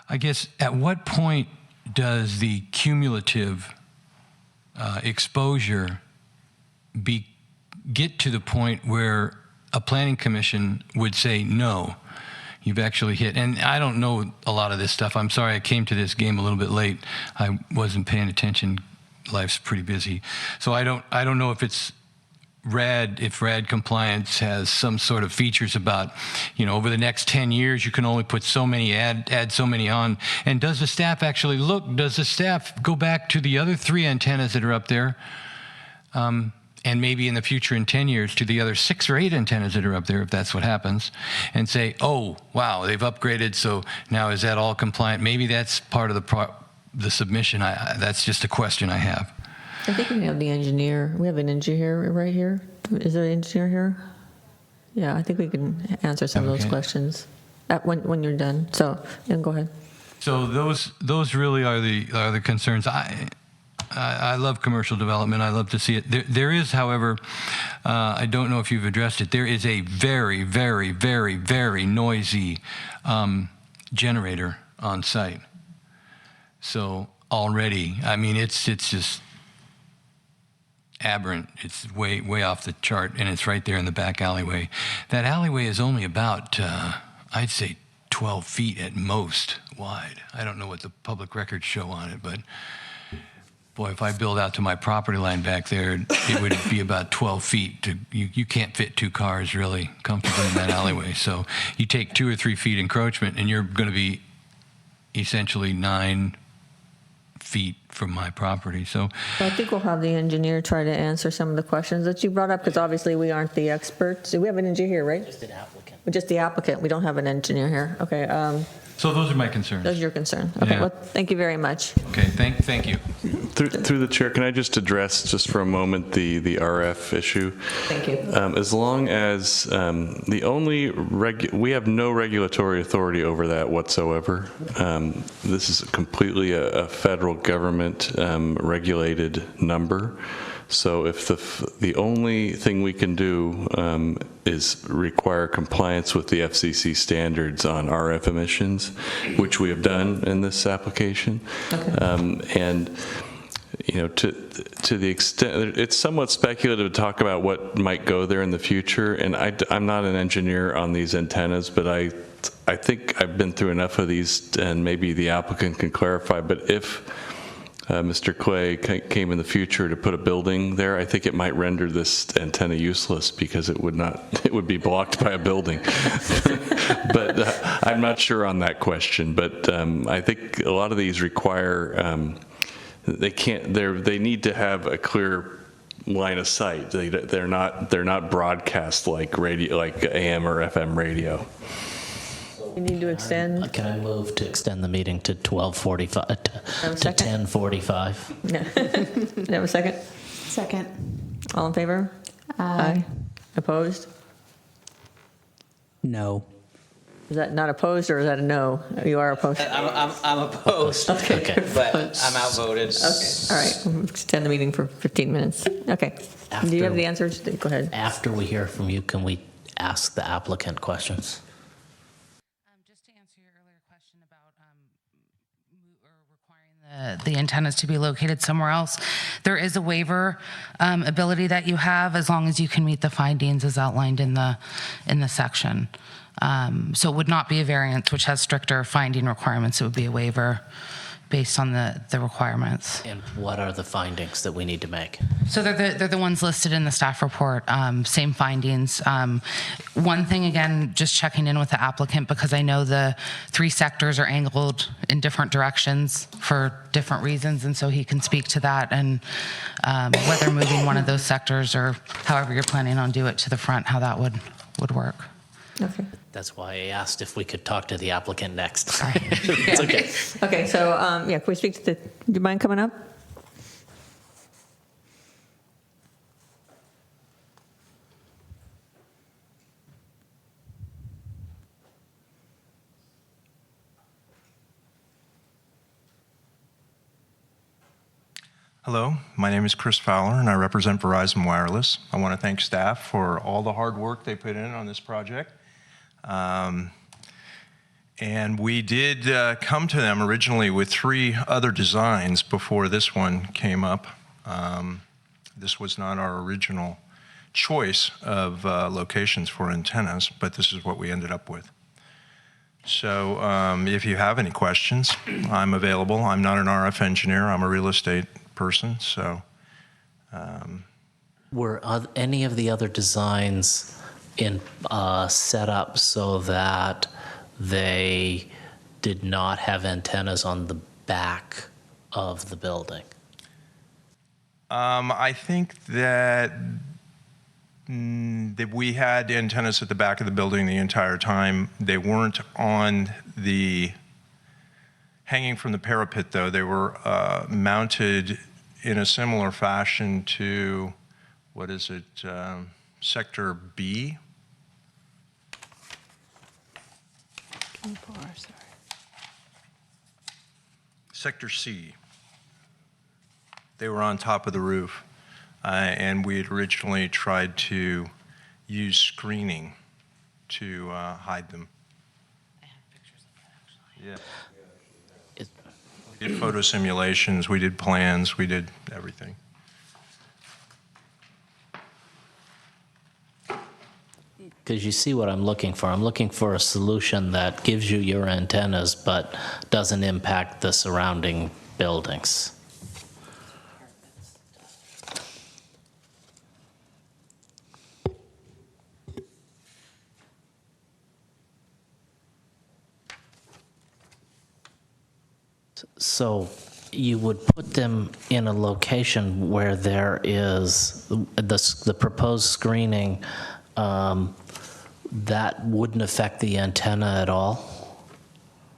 I guess, at what point does the cumulative exposure get to the point where a planning commission would say, no, you've actually hit. And I don't know a lot of this stuff. I'm sorry I came to this game a little bit late. I wasn't paying attention. Life's pretty busy. So I don't know if it's if RAD compliance has some sort of features about, over the next 10 years, you can only put so many, add so many on. And does the staff actually look, does the staff go back to the other 3 antennas that are up there? And maybe in the future, in 10 years, to the other 6 or 8 antennas that are up there, if that's what happens, and say, oh, wow, they've upgraded, so now is that all compliant? Maybe that's part of the submission. That's just a question I have. I think we have the engineer. We have an engineer right here. Is there an engineer here? Yeah, I think we can answer some of those questions when you're done. So, go ahead. So those really are the concerns. I love commercial development. I love to see it. There is, however, I don't know if you've addressed it. There is a very, very, very, very noisy generator on site. So already, I mean, it's just aberrant. It's way off the chart, and it's right there in the back alleyway. That alleyway is only about, I'd say, 12 feet at most wide. I don't know what the public records show on it, but boy, if I build out to my property line back there, it would be about 12 feet. You can't fit 2 cars really comfortably in that alleyway. So you take 2 or 3 feet encroachment, and you're going to be essentially 9 feet from my property. So I think we'll have the engineer try to answer some of the questions that you brought up, because obviously we aren't the experts. We have an engineer here, right? Just an applicant. Just the applicant. We don't have an engineer here. Okay. So those are my concerns. Those are your concern. Okay. Yeah. Well, thank you very much. Okay, thank you. Through the chair, can I just address just for a moment the RF issue? Thank you. As long as we have no regulatory authority over that whatsoever. This is completely a federal government regulated number. So if the only thing we can do is require compliance with the FCC standards on RF emissions, which we have done in this application, and to the extent it's somewhat speculative to talk about what might go there in the future, and I'm not an engineer on these antennas, but I think I've been through enough of these, and maybe the applicant can clarify. But if Mr. Clay came in the future to put a building there, I think it might render this antenna useless because it would be blocked by a building. But I'm not sure on that question. But I think a lot of these require they need to have a clear line of sight. They're not broadcast like radio, like AM or FM radio. You need to extend. Can I move to extend the meeting to 12:45 to 10:45? You have a second? Second. All in favor? Aye. Opposed? No. Is that not opposed, or is that a no? You are opposed? I'm opposed. Okay. But I'm outvoted. Okay. All right. We'll extend the meeting for 15 minutes. Okay. Do you have the answers? Go ahead. After we hear from you, can we ask the applicant questions? The antennas to be located somewhere else. There is a waiver ability that you have as long as you can meet the findings as outlined in the section. So it would not be a variance, which has stricter finding requirements. It would be a waiver based on the requirements. And what are the findings that we need to make? So they're the ones listed in the staff report, same findings. One thing, again, just checking in with the applicant, because I know the 3 sectors are angled in different directions for different reasons, and so he can speak to that, and whether moving one of those sectors or however you're planning on do it to the front, how that would work. Okay. That's why I asked if we could talk to the applicant next. Sorry. It's okay. Okay, so, can we speak to do you mind coming up? Hello, my name is Chris Fowler, and I represent Verizon Wireless. I want to thank staff for all the hard work they put in on this project. And we did come to them originally with 3 other designs before this one came up. This was not our original choice of locations for antennas, but this is what we ended up with. So if you have any questions, I'm available. I'm not an RF engineer. I'm a real estate person, so. Were any of the other designs set up so that they did not have antennas on the back of the building? I think that we had antennas at the back of the building the entire time. They weren't on the hanging from the parapet, though. They were mounted in a similar fashion to, what is it, Sector B? Sector C. They were on top of the roof, and we had originally tried to use screening to hide them. I have pictures of that, actually. Yeah. We did photo simulations, we did plans, we did everything. Because you see what I'm looking for. I'm looking for a solution that gives you your antennas but doesn't impact the surrounding buildings. So you would put them in a location where there is the proposed screening that wouldn't affect the antenna at all?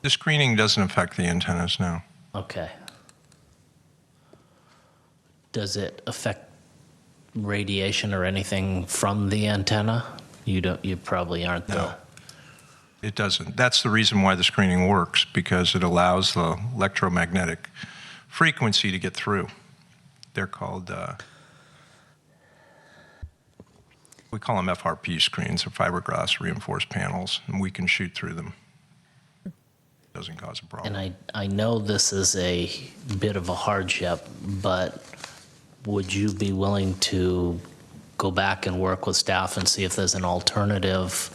The screening doesn't affect the antennas, no. Okay. Does it affect radiation or anything from the antenna? You probably aren't No. It doesn't. That's the reason why the screening works, because it allows the electromagnetic frequency to get through. They're called, we call them FRP screens, or fiberglass reinforced panels, and we can shoot through them. Doesn't cause a problem. And I know this is a bit of a hardship, but would you be willing to go back and work with staff and see if there's an alternative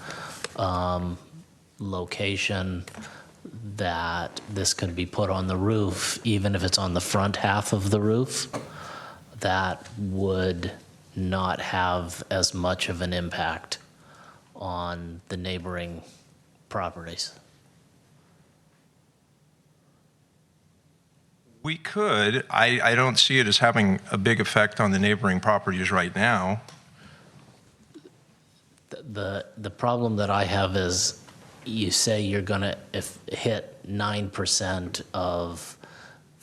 location that this could be put on the roof, even if it's on the front half of the roof, that would not have as much of an impact on the neighboring properties? We could. I don't see it as having a big effect on the neighboring properties right now. The problem that I have is you say you're going to hit 9% of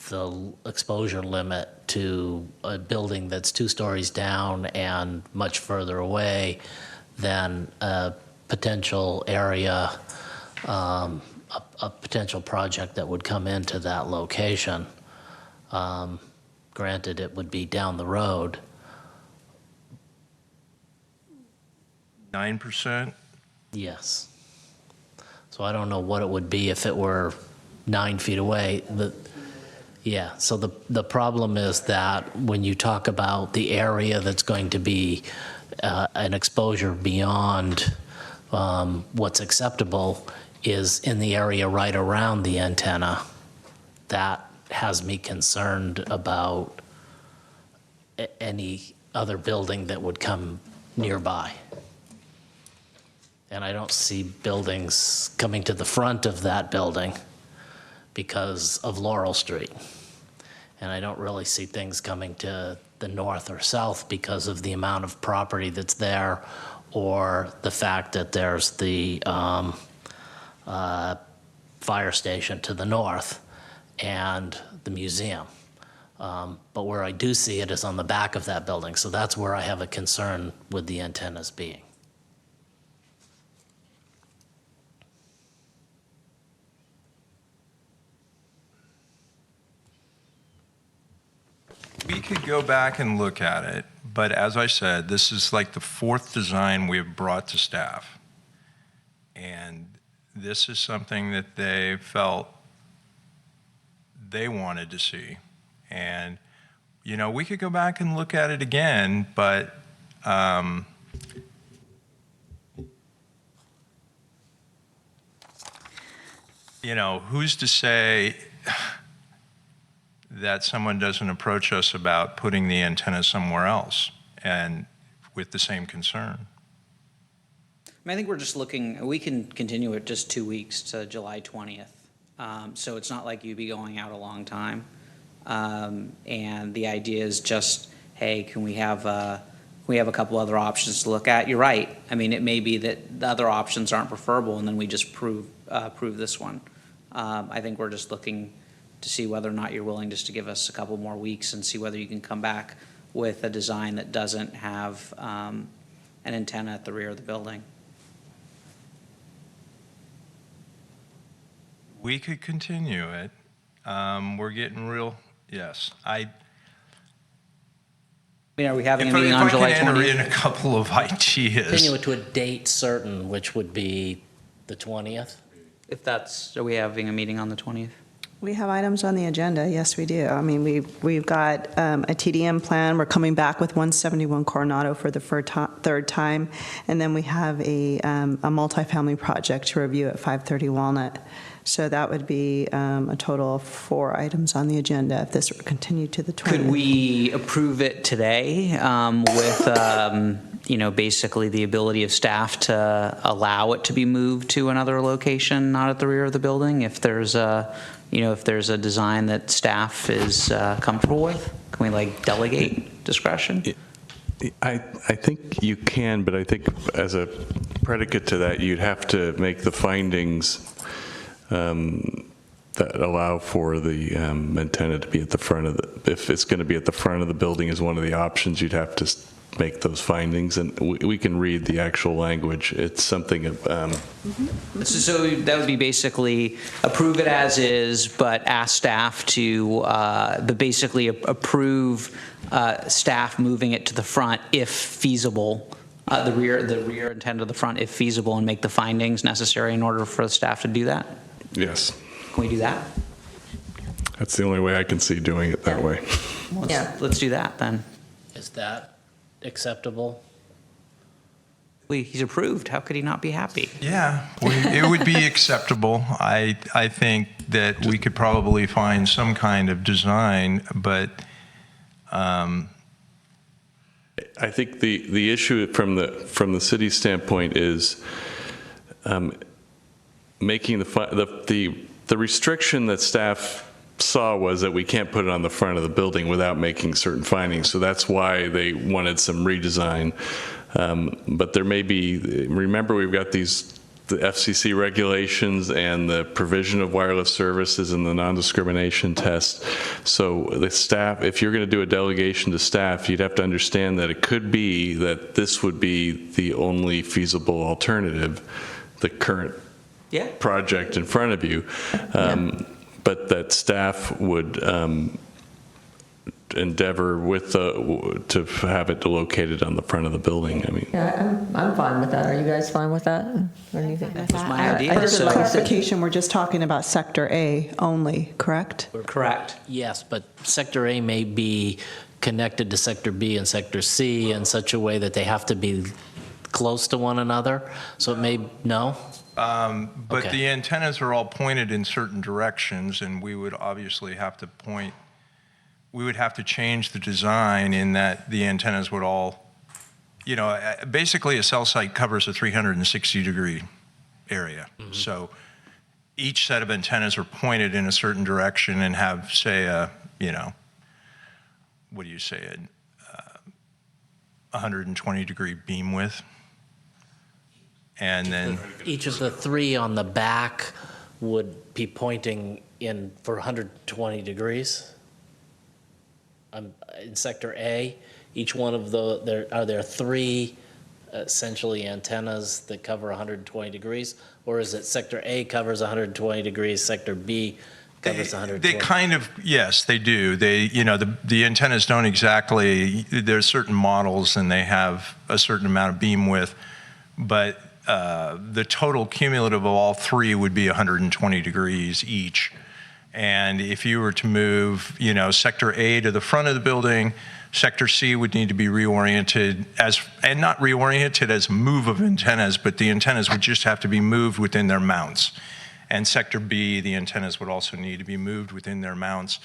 the exposure limit to a building that's 2 stories down and much further away than a potential area, a potential project that would come into that location. Granted, it would be down the road. 9%? Yes. So I don't know what it would be if it were 9 feet away. Yeah, so the problem is that when you talk about the area that's going to be an exposure beyond what's acceptable is in the area right around the antenna. That has me concerned about any other building that would come nearby. And I don't see buildings coming to the front of that building because of Laurel Street. And I don't really see things coming to the north or south because of the amount of property that's there or the fact that there's the fire station to the north and the museum. But where I do see it is on the back of that building. So that's where I have a concern with the antennas being. We could go back and look at it, but as I said, this is like the 4th design we have brought to staff. And this is something that they felt they wanted to see. And you know, we could go back and look at it again, but you know, who's to say that someone doesn't approach us about putting the antenna somewhere else and with the same concern? I think we're just looking, we can continue it just 2 weeks to July 20th. So it's not like you'd be going out a long time. And the idea is just, hey, can we have a couple other options to look at? You're right. I mean, it may be that the other options aren't preferable, and then we just prove this one. I think we're just looking to see whether or not you're willing just to give us a couple more weeks and see whether you can come back with a design that doesn't have an antenna at the rear of the building. We could continue it. We're getting real, yes. I mean, are we having a meeting on July 20th? If I can enter in a couple of ideas. Continue it to a date certain, which would be the 20th? Are we having a meeting on the 20th? We have items on the agenda, yes, we do. I mean, we've got a TDM plan, we're coming back with 171 Coronado for the third time, and then we have a multifamily project to review at 530 Walnut. So that would be a total of 4 items on the agenda if this were continued to the 20th. Could we approve it today with, you know, basically the ability of staff to allow it to be moved to another location, not at the rear of the building, if there's a, you know, if there's a design that staff is comfortable with? Can we like delegate discretion? I think you can, but I think as a predicate to that, you'd have to make the findings that allow for the antenna to be at the front of the, if it's going to be at the front of the building is one of the options, you'd have to make those findings, and we can read the actual language. It's something of, So that would be basically approve it as is, but ask staff to, basically approve staff moving it to the front if feasible, the rear antenna to the front if feasible, and make the findings necessary in order for the staff to do that? yes. Can we do that? That's the only way I can see doing it that way. Let's do that then. Is that acceptable? He's approved. How could he not be happy? Yeah, it would be acceptable. I think that we could probably find some kind of design, but I think the issue from the city's standpoint is making the restriction that staff saw was that we can't put it on the front of the building without making certain findings. So that's why they wanted some redesign. But there may be, remember, we've got the FCC regulations and the provision of wireless services and the non-discrimination test. So the staff, if you're going to do a delegation to staff, you'd have to understand that it could be that this would be the only feasible alternative, the current project in front of you. But that staff would endeavor to have it located on the front of the building. I mean, Yeah, I'm fine with that. Are you guys fine with that? What do you think? That's my idea. Just a clarification, we're just talking about Sector A only, correct? Correct. Yes, but Sector A may be connected to Sector B and Sector C in such a way that they have to be close to one another, so it may, no? But the antennas are all pointed in certain directions, and we would obviously have to change the design in that the antennas would all, you know, basically a cell site covers a 360-degree area. Mm-hmm. So each set of antennas are pointed in a certain direction and have, say, a 120-degree beam width. And then Each of the 3 on the back would be pointing in for 120 degrees. In Sector A, each one of are there 3 essentially antennas that cover 120 degrees? Or is it Sector A covers 120 degrees, Sector B covers 120? They kind of, yes, they do. The antennas don't exactly, there's certain models and they have a certain amount of beam width, but the total cumulative of all 3 would be 120 degrees each. And if you were to move, Sector A to the front of the building, Sector C would need to be reoriented and not reoriented as a move of antennas, but the antennas would just have to be moved within their mounts. And Sector B, the antennas would also need to be moved within their mounts.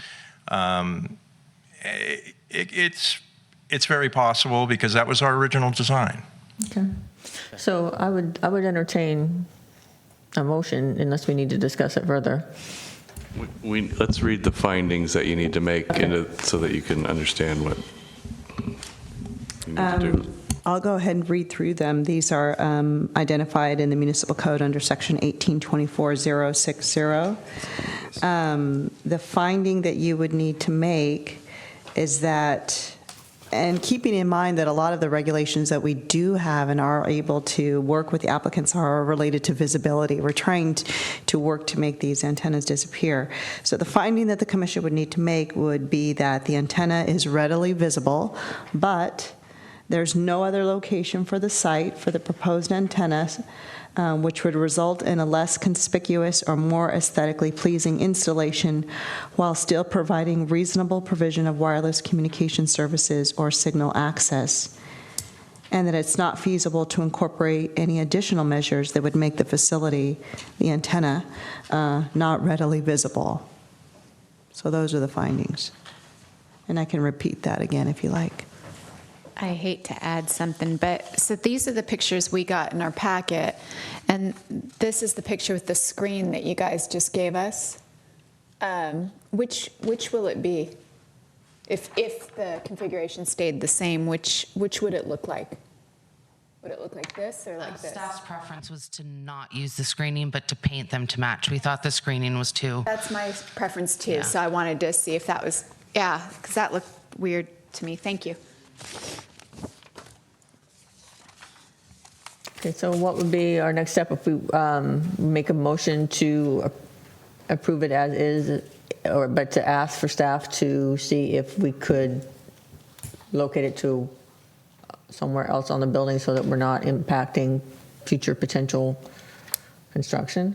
It's very possible because that was our original design. Okay. So I would entertain a motion unless we need to discuss it further. Let's read the findings that you need to make so that you can understand what you need to do. I'll go ahead and read through them. These are identified in the municipal code under section 1824060. The finding that you would need to make is that, and keeping in mind that a lot of the regulations that we do have and are able to work with the applicants are related to visibility. We're trying to work to make these antennas disappear. So the finding that the commission would need to make would be that the antenna is readily visible, but there's no other location for the site for the proposed antenna, which would result in a less conspicuous or more aesthetically pleasing installation while still providing reasonable provision of wireless communication services or signal access, and that it's not feasible to incorporate any additional measures that would make the facility, the antenna, not readily visible. So those are the findings. And I can repeat that again if you like. I hate to add something, but so these are the pictures we got in our packet, and this is the picture with the screen that you guys just gave us. Which will it be? If the configuration stayed the same, which would it look like? Would it look like this or like this? Staff's preference was to not use the screening, but to paint them to match. We thought the screening was too. That's my preference too, Yeah. so I wanted to see if that was, because that looked weird to me. Thank you. Okay, so what would be our next step if we make a motion to approve it as is, but to ask for staff to see if we could locate it to somewhere else on the building so that we're not impacting future potential construction?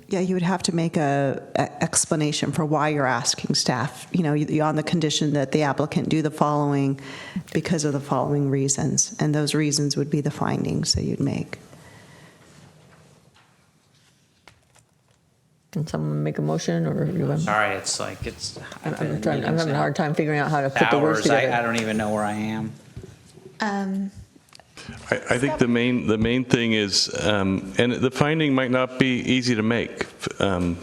Yeah, you would have to make a explanation for why you're asking staff, you're on the condition that the applicant do the following because of the following reasons, and those reasons would be the findings that you'd make. Can someone make a motion or? Sorry, I'm having a hard time figuring out how to put the words together. I don't even know where I am. I think the main thing is, and the finding might not be easy to make. The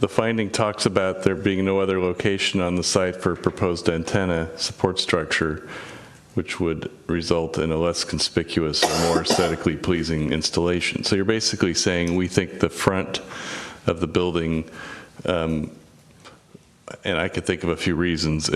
finding talks about there being no other location on the site for proposed antenna support structure, which would result in a less conspicuous or more aesthetically pleasing installation. So you're basically saying we think the front of the building, and I could think of a few reasons.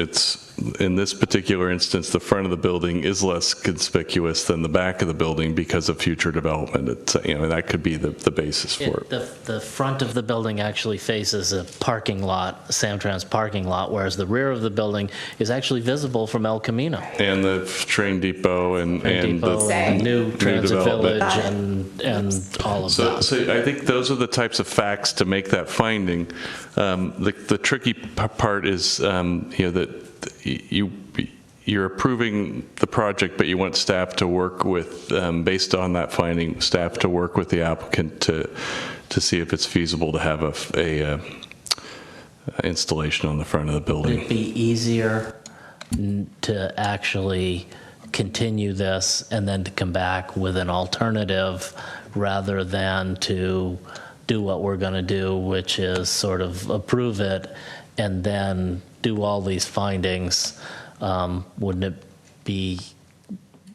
In this particular instance, the front of the building is less conspicuous than the back of the building because of future development. And that could be the basis for it. The front of the building actually faces a parking lot, Samtrans parking lot, whereas the rear of the building is actually visible from El Camino. And the train depot and the new transit village development. and all of that. So I think those are the types of facts to make that finding. The tricky part is that you're approving the project, but you want staff to work with, based on that finding, staff to work with the applicant to see if it's feasible to have a installation on the front of the building. It'd be easier to actually continue this and then to come back with an alternative rather than to do what we're going to do, which is sort of approve it and then do all these findings. Wouldn't it be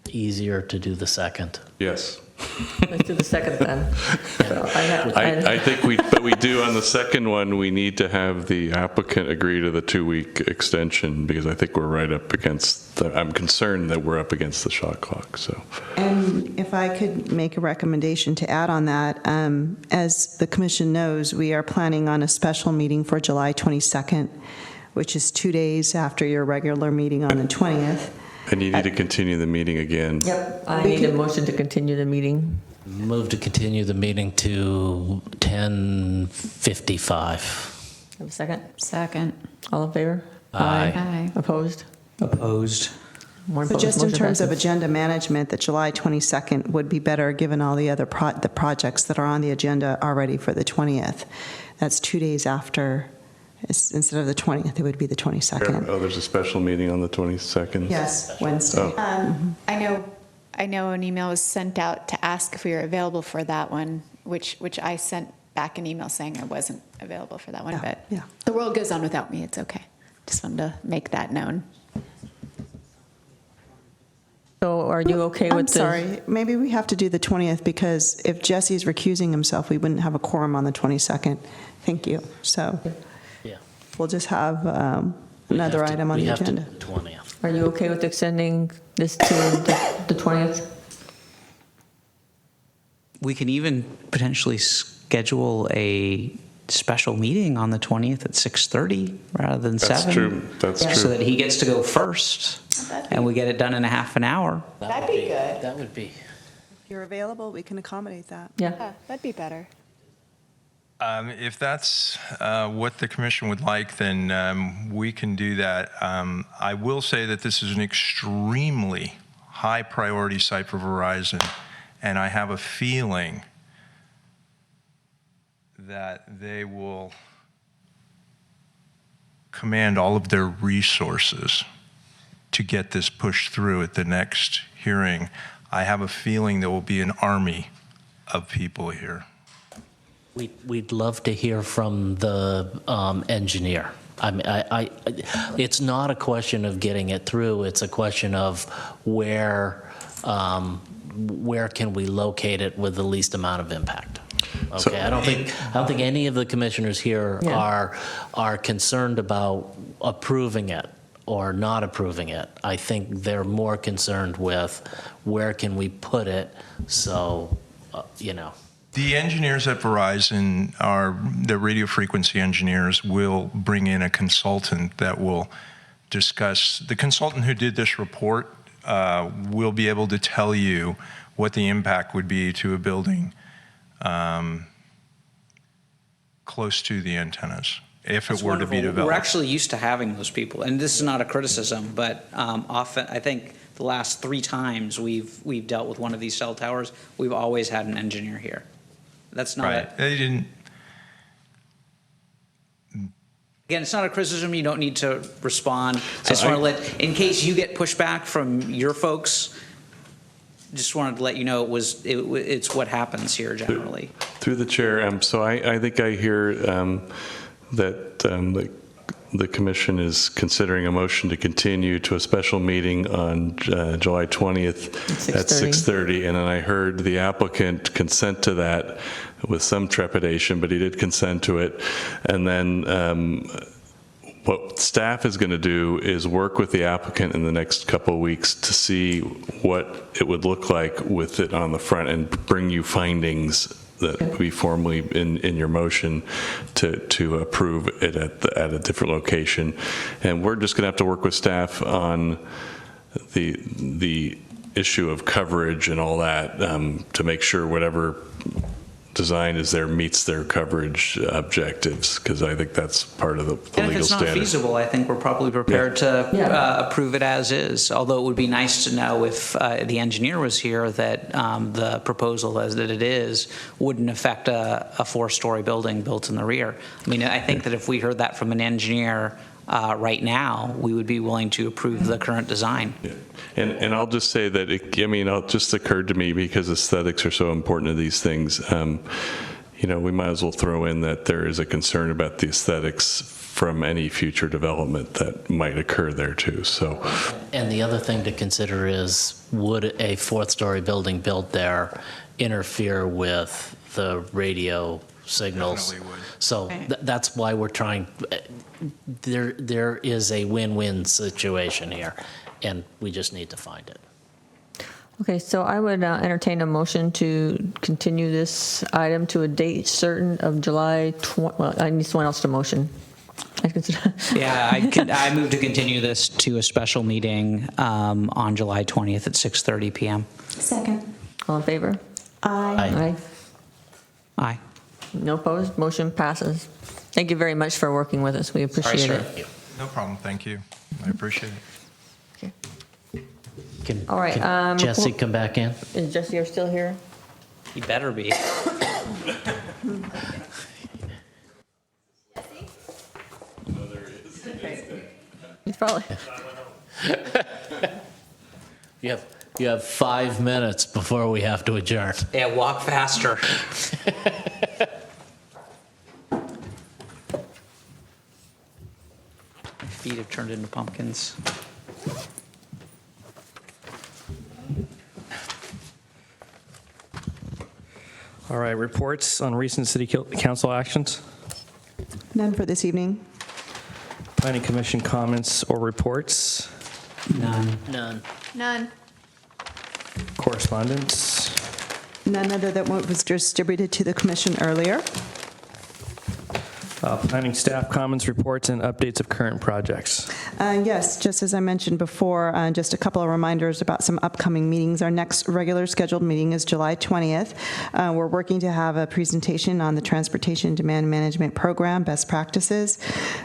easier to do the second? Yes. Let's do the second then. So I think we do on the second one, we need to have the applicant agree to the 2-week extension because I think we're right up against I'm concerned that we're up against the shot clock, so. And if I could make a recommendation to add on that, as the commission knows, we are planning on a special meeting for July 22nd, which is 2 days after your regular meeting on the 20th. And you need to continue the meeting again. Yep, I need a motion to continue the meeting. Move to continue the meeting to 10:55. Have a second? Second. All in favor? Aye. Aye. Opposed? Opposed. One So opposed, just in motion terms of passes. agenda management, the July 22nd would be better, given all the other the projects that are on the agenda already for the 20th. That's 2 days after, instead of the 20th, it would be the 22nd. Oh, there's a special meeting on the 22nd? Yes, Wednesday. I know an email was sent out to ask if we were available for that one, which I sent back an email saying I wasn't available for that one, but yeah. the world goes on without me, it's okay. Just wanted to make that known. So are you okay I'm with the? sorry, maybe we have to do the 20th, because if Jesse's recusing himself, we wouldn't have a quorum on the 22nd. Thank you. So Yeah. we'll just have another item on the agenda. 20th. Are you okay with extending this to the 20th? We can even potentially schedule a special meeting on the 20th at 6:30 rather than 7. That's true. That's true. So that he gets to go first, and we get it done in a half an hour. That'd be good. That would be. If you're available, we can accommodate that. Yeah. That'd be better. If that's what the commission would like, then we can do that. I will say that this is an extremely high priority site for Verizon, and I have a feeling that they will command all of their resources to get this pushed through at the next hearing. I have a feeling there will be an army of people here. We'd love to hear from the engineer. I mean, it's not a question of getting it through. It's a question of where can we locate it with the least amount of impact. Okay, So- I don't think any of the commissioners here are concerned about approving it or not approving it. I think they're more concerned with where can we put it. So, The engineers at Verizon the radio frequency engineers will bring in a consultant that will discuss. The consultant who did this report will be able to tell you what the impact would be to a building close to the antennas if it were to be developed. We're actually used to having those people, and this is not a criticism, but often I think the last 3 times we've dealt with one of these cell towers, we've always had an engineer here. That's not Right. They didn't. Again, it's not a criticism. You don't need to respond. I just want to in case you get pushback from your folks, just wanted to let you know it's what happens here generally. Through the chair, so I think I hear that the commission is considering a motion to continue to a special meeting on July 20th at 6:30, and then I heard the applicant consent to that with some trepidation, but he did consent to it. And then what staff is going to do is work with the applicant in the next couple of weeks to see what it would look like with it on the front and bring you findings that would be formally in your motion to approve it at a different location. And we're just going to have to work with staff on the issue of coverage and all that to make sure whatever design is there meets their coverage objectives, because I think that's part of the And if legal it's not standard. feasible, I think we're probably prepared to approve it as is. Although it would be nice to know if the engineer was here that the proposal as that it is wouldn't affect a 4-story building built in the rear. I mean, I think that if we heard that from an engineer right now, we would be willing to approve the current design. Yeah. And I'll just say that it just occurred to me, because aesthetics are so important to these things. We might as well throw in that there is a concern about the aesthetics from any future development that might occur there too. So, and the other thing to consider is, would a 4th-story building built there interfere with the radio signals? Definitely would. So that's why we're trying. There is a win-win situation here, and we just need to find it. Okay, so I would entertain a motion to continue this item to a date certain of July 20. Well, I need someone else to motion. Yeah, I move to continue this to a special meeting on July 20th at 6:30 p.m. Second. All in favor? Aye. Aye. No opposed, motion passes. Thank you very much for working with us, we appreciate it. No problem, thank you. I appreciate it. Can, All right, can Jesse come back in? Is Jesse still here? He better be. He's probably. You have 5 minutes before we have to adjourn. Yeah, walk faster. My feet have turned into pumpkins. All right, reports on recent city council actions. None for this evening. Planning Commission comments or reports. None. None. Correspondence. None other than what was distributed to the commission earlier. Planning staff comments, reports, and updates of current projects. Yes, just as I mentioned before, just a couple of reminders about some upcoming meetings. Our next regular scheduled meeting is July 20th. We're working to have a presentation on the Transportation Demand Management Program, best practices.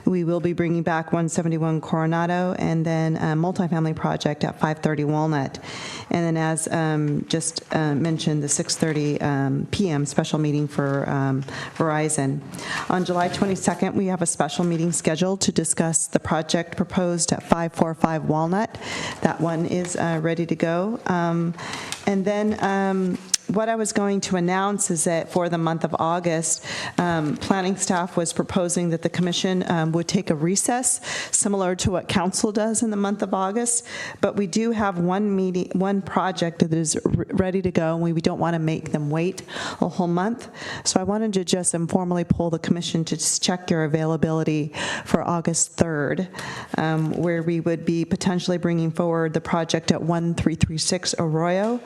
We will be bringing back 171 Coronado and then a multifamily project at 530 Walnut. And then as just mentioned, the 6:30 p.m. special meeting for Verizon. On July 22nd, we have a special meeting scheduled to discuss the project proposed at 545 Walnut. That one is ready to go. And then what I was going to announce is that for the month of August, planning staff was proposing that the commission would take a recess, similar to what council does in the month of August. But we do have one project that is ready to go, and we don't want to make them wait a whole month. So I wanted to just informally poll the commission to just check your availability for August 3rd, where we would be potentially bringing forward the project at 1336 Arroyo.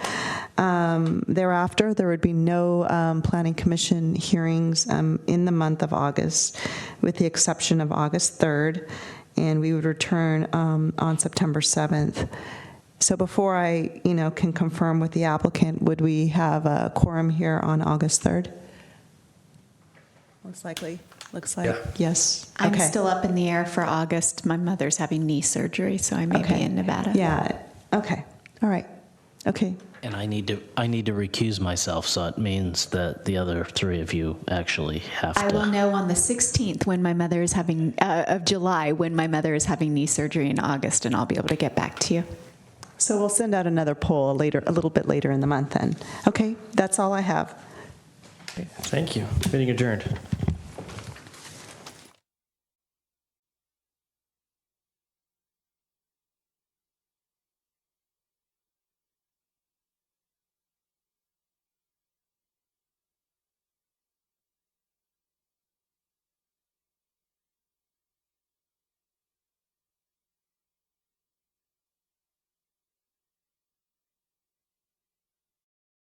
Thereafter, there would be no planning commission hearings in the month of August, with the exception of August 3rd, and we would return on September 7th. So before I, can confirm with the applicant, would we have a quorum here on August 3rd? Most likely. Looks like yes. I'm Okay. still up in the air for August. My mother's having knee surgery, so I may be in Nevada. Yeah. Okay. All right. Okay. And I need to recuse myself, so it means that the other three of you actually have I to. will know on the 16th when my mother is having of July when my mother is having knee surgery in August, and I'll be able to get back to you. So we'll send out another poll a little bit later in the month then. Okay, that's all I have. Thank you. Meeting adjourned.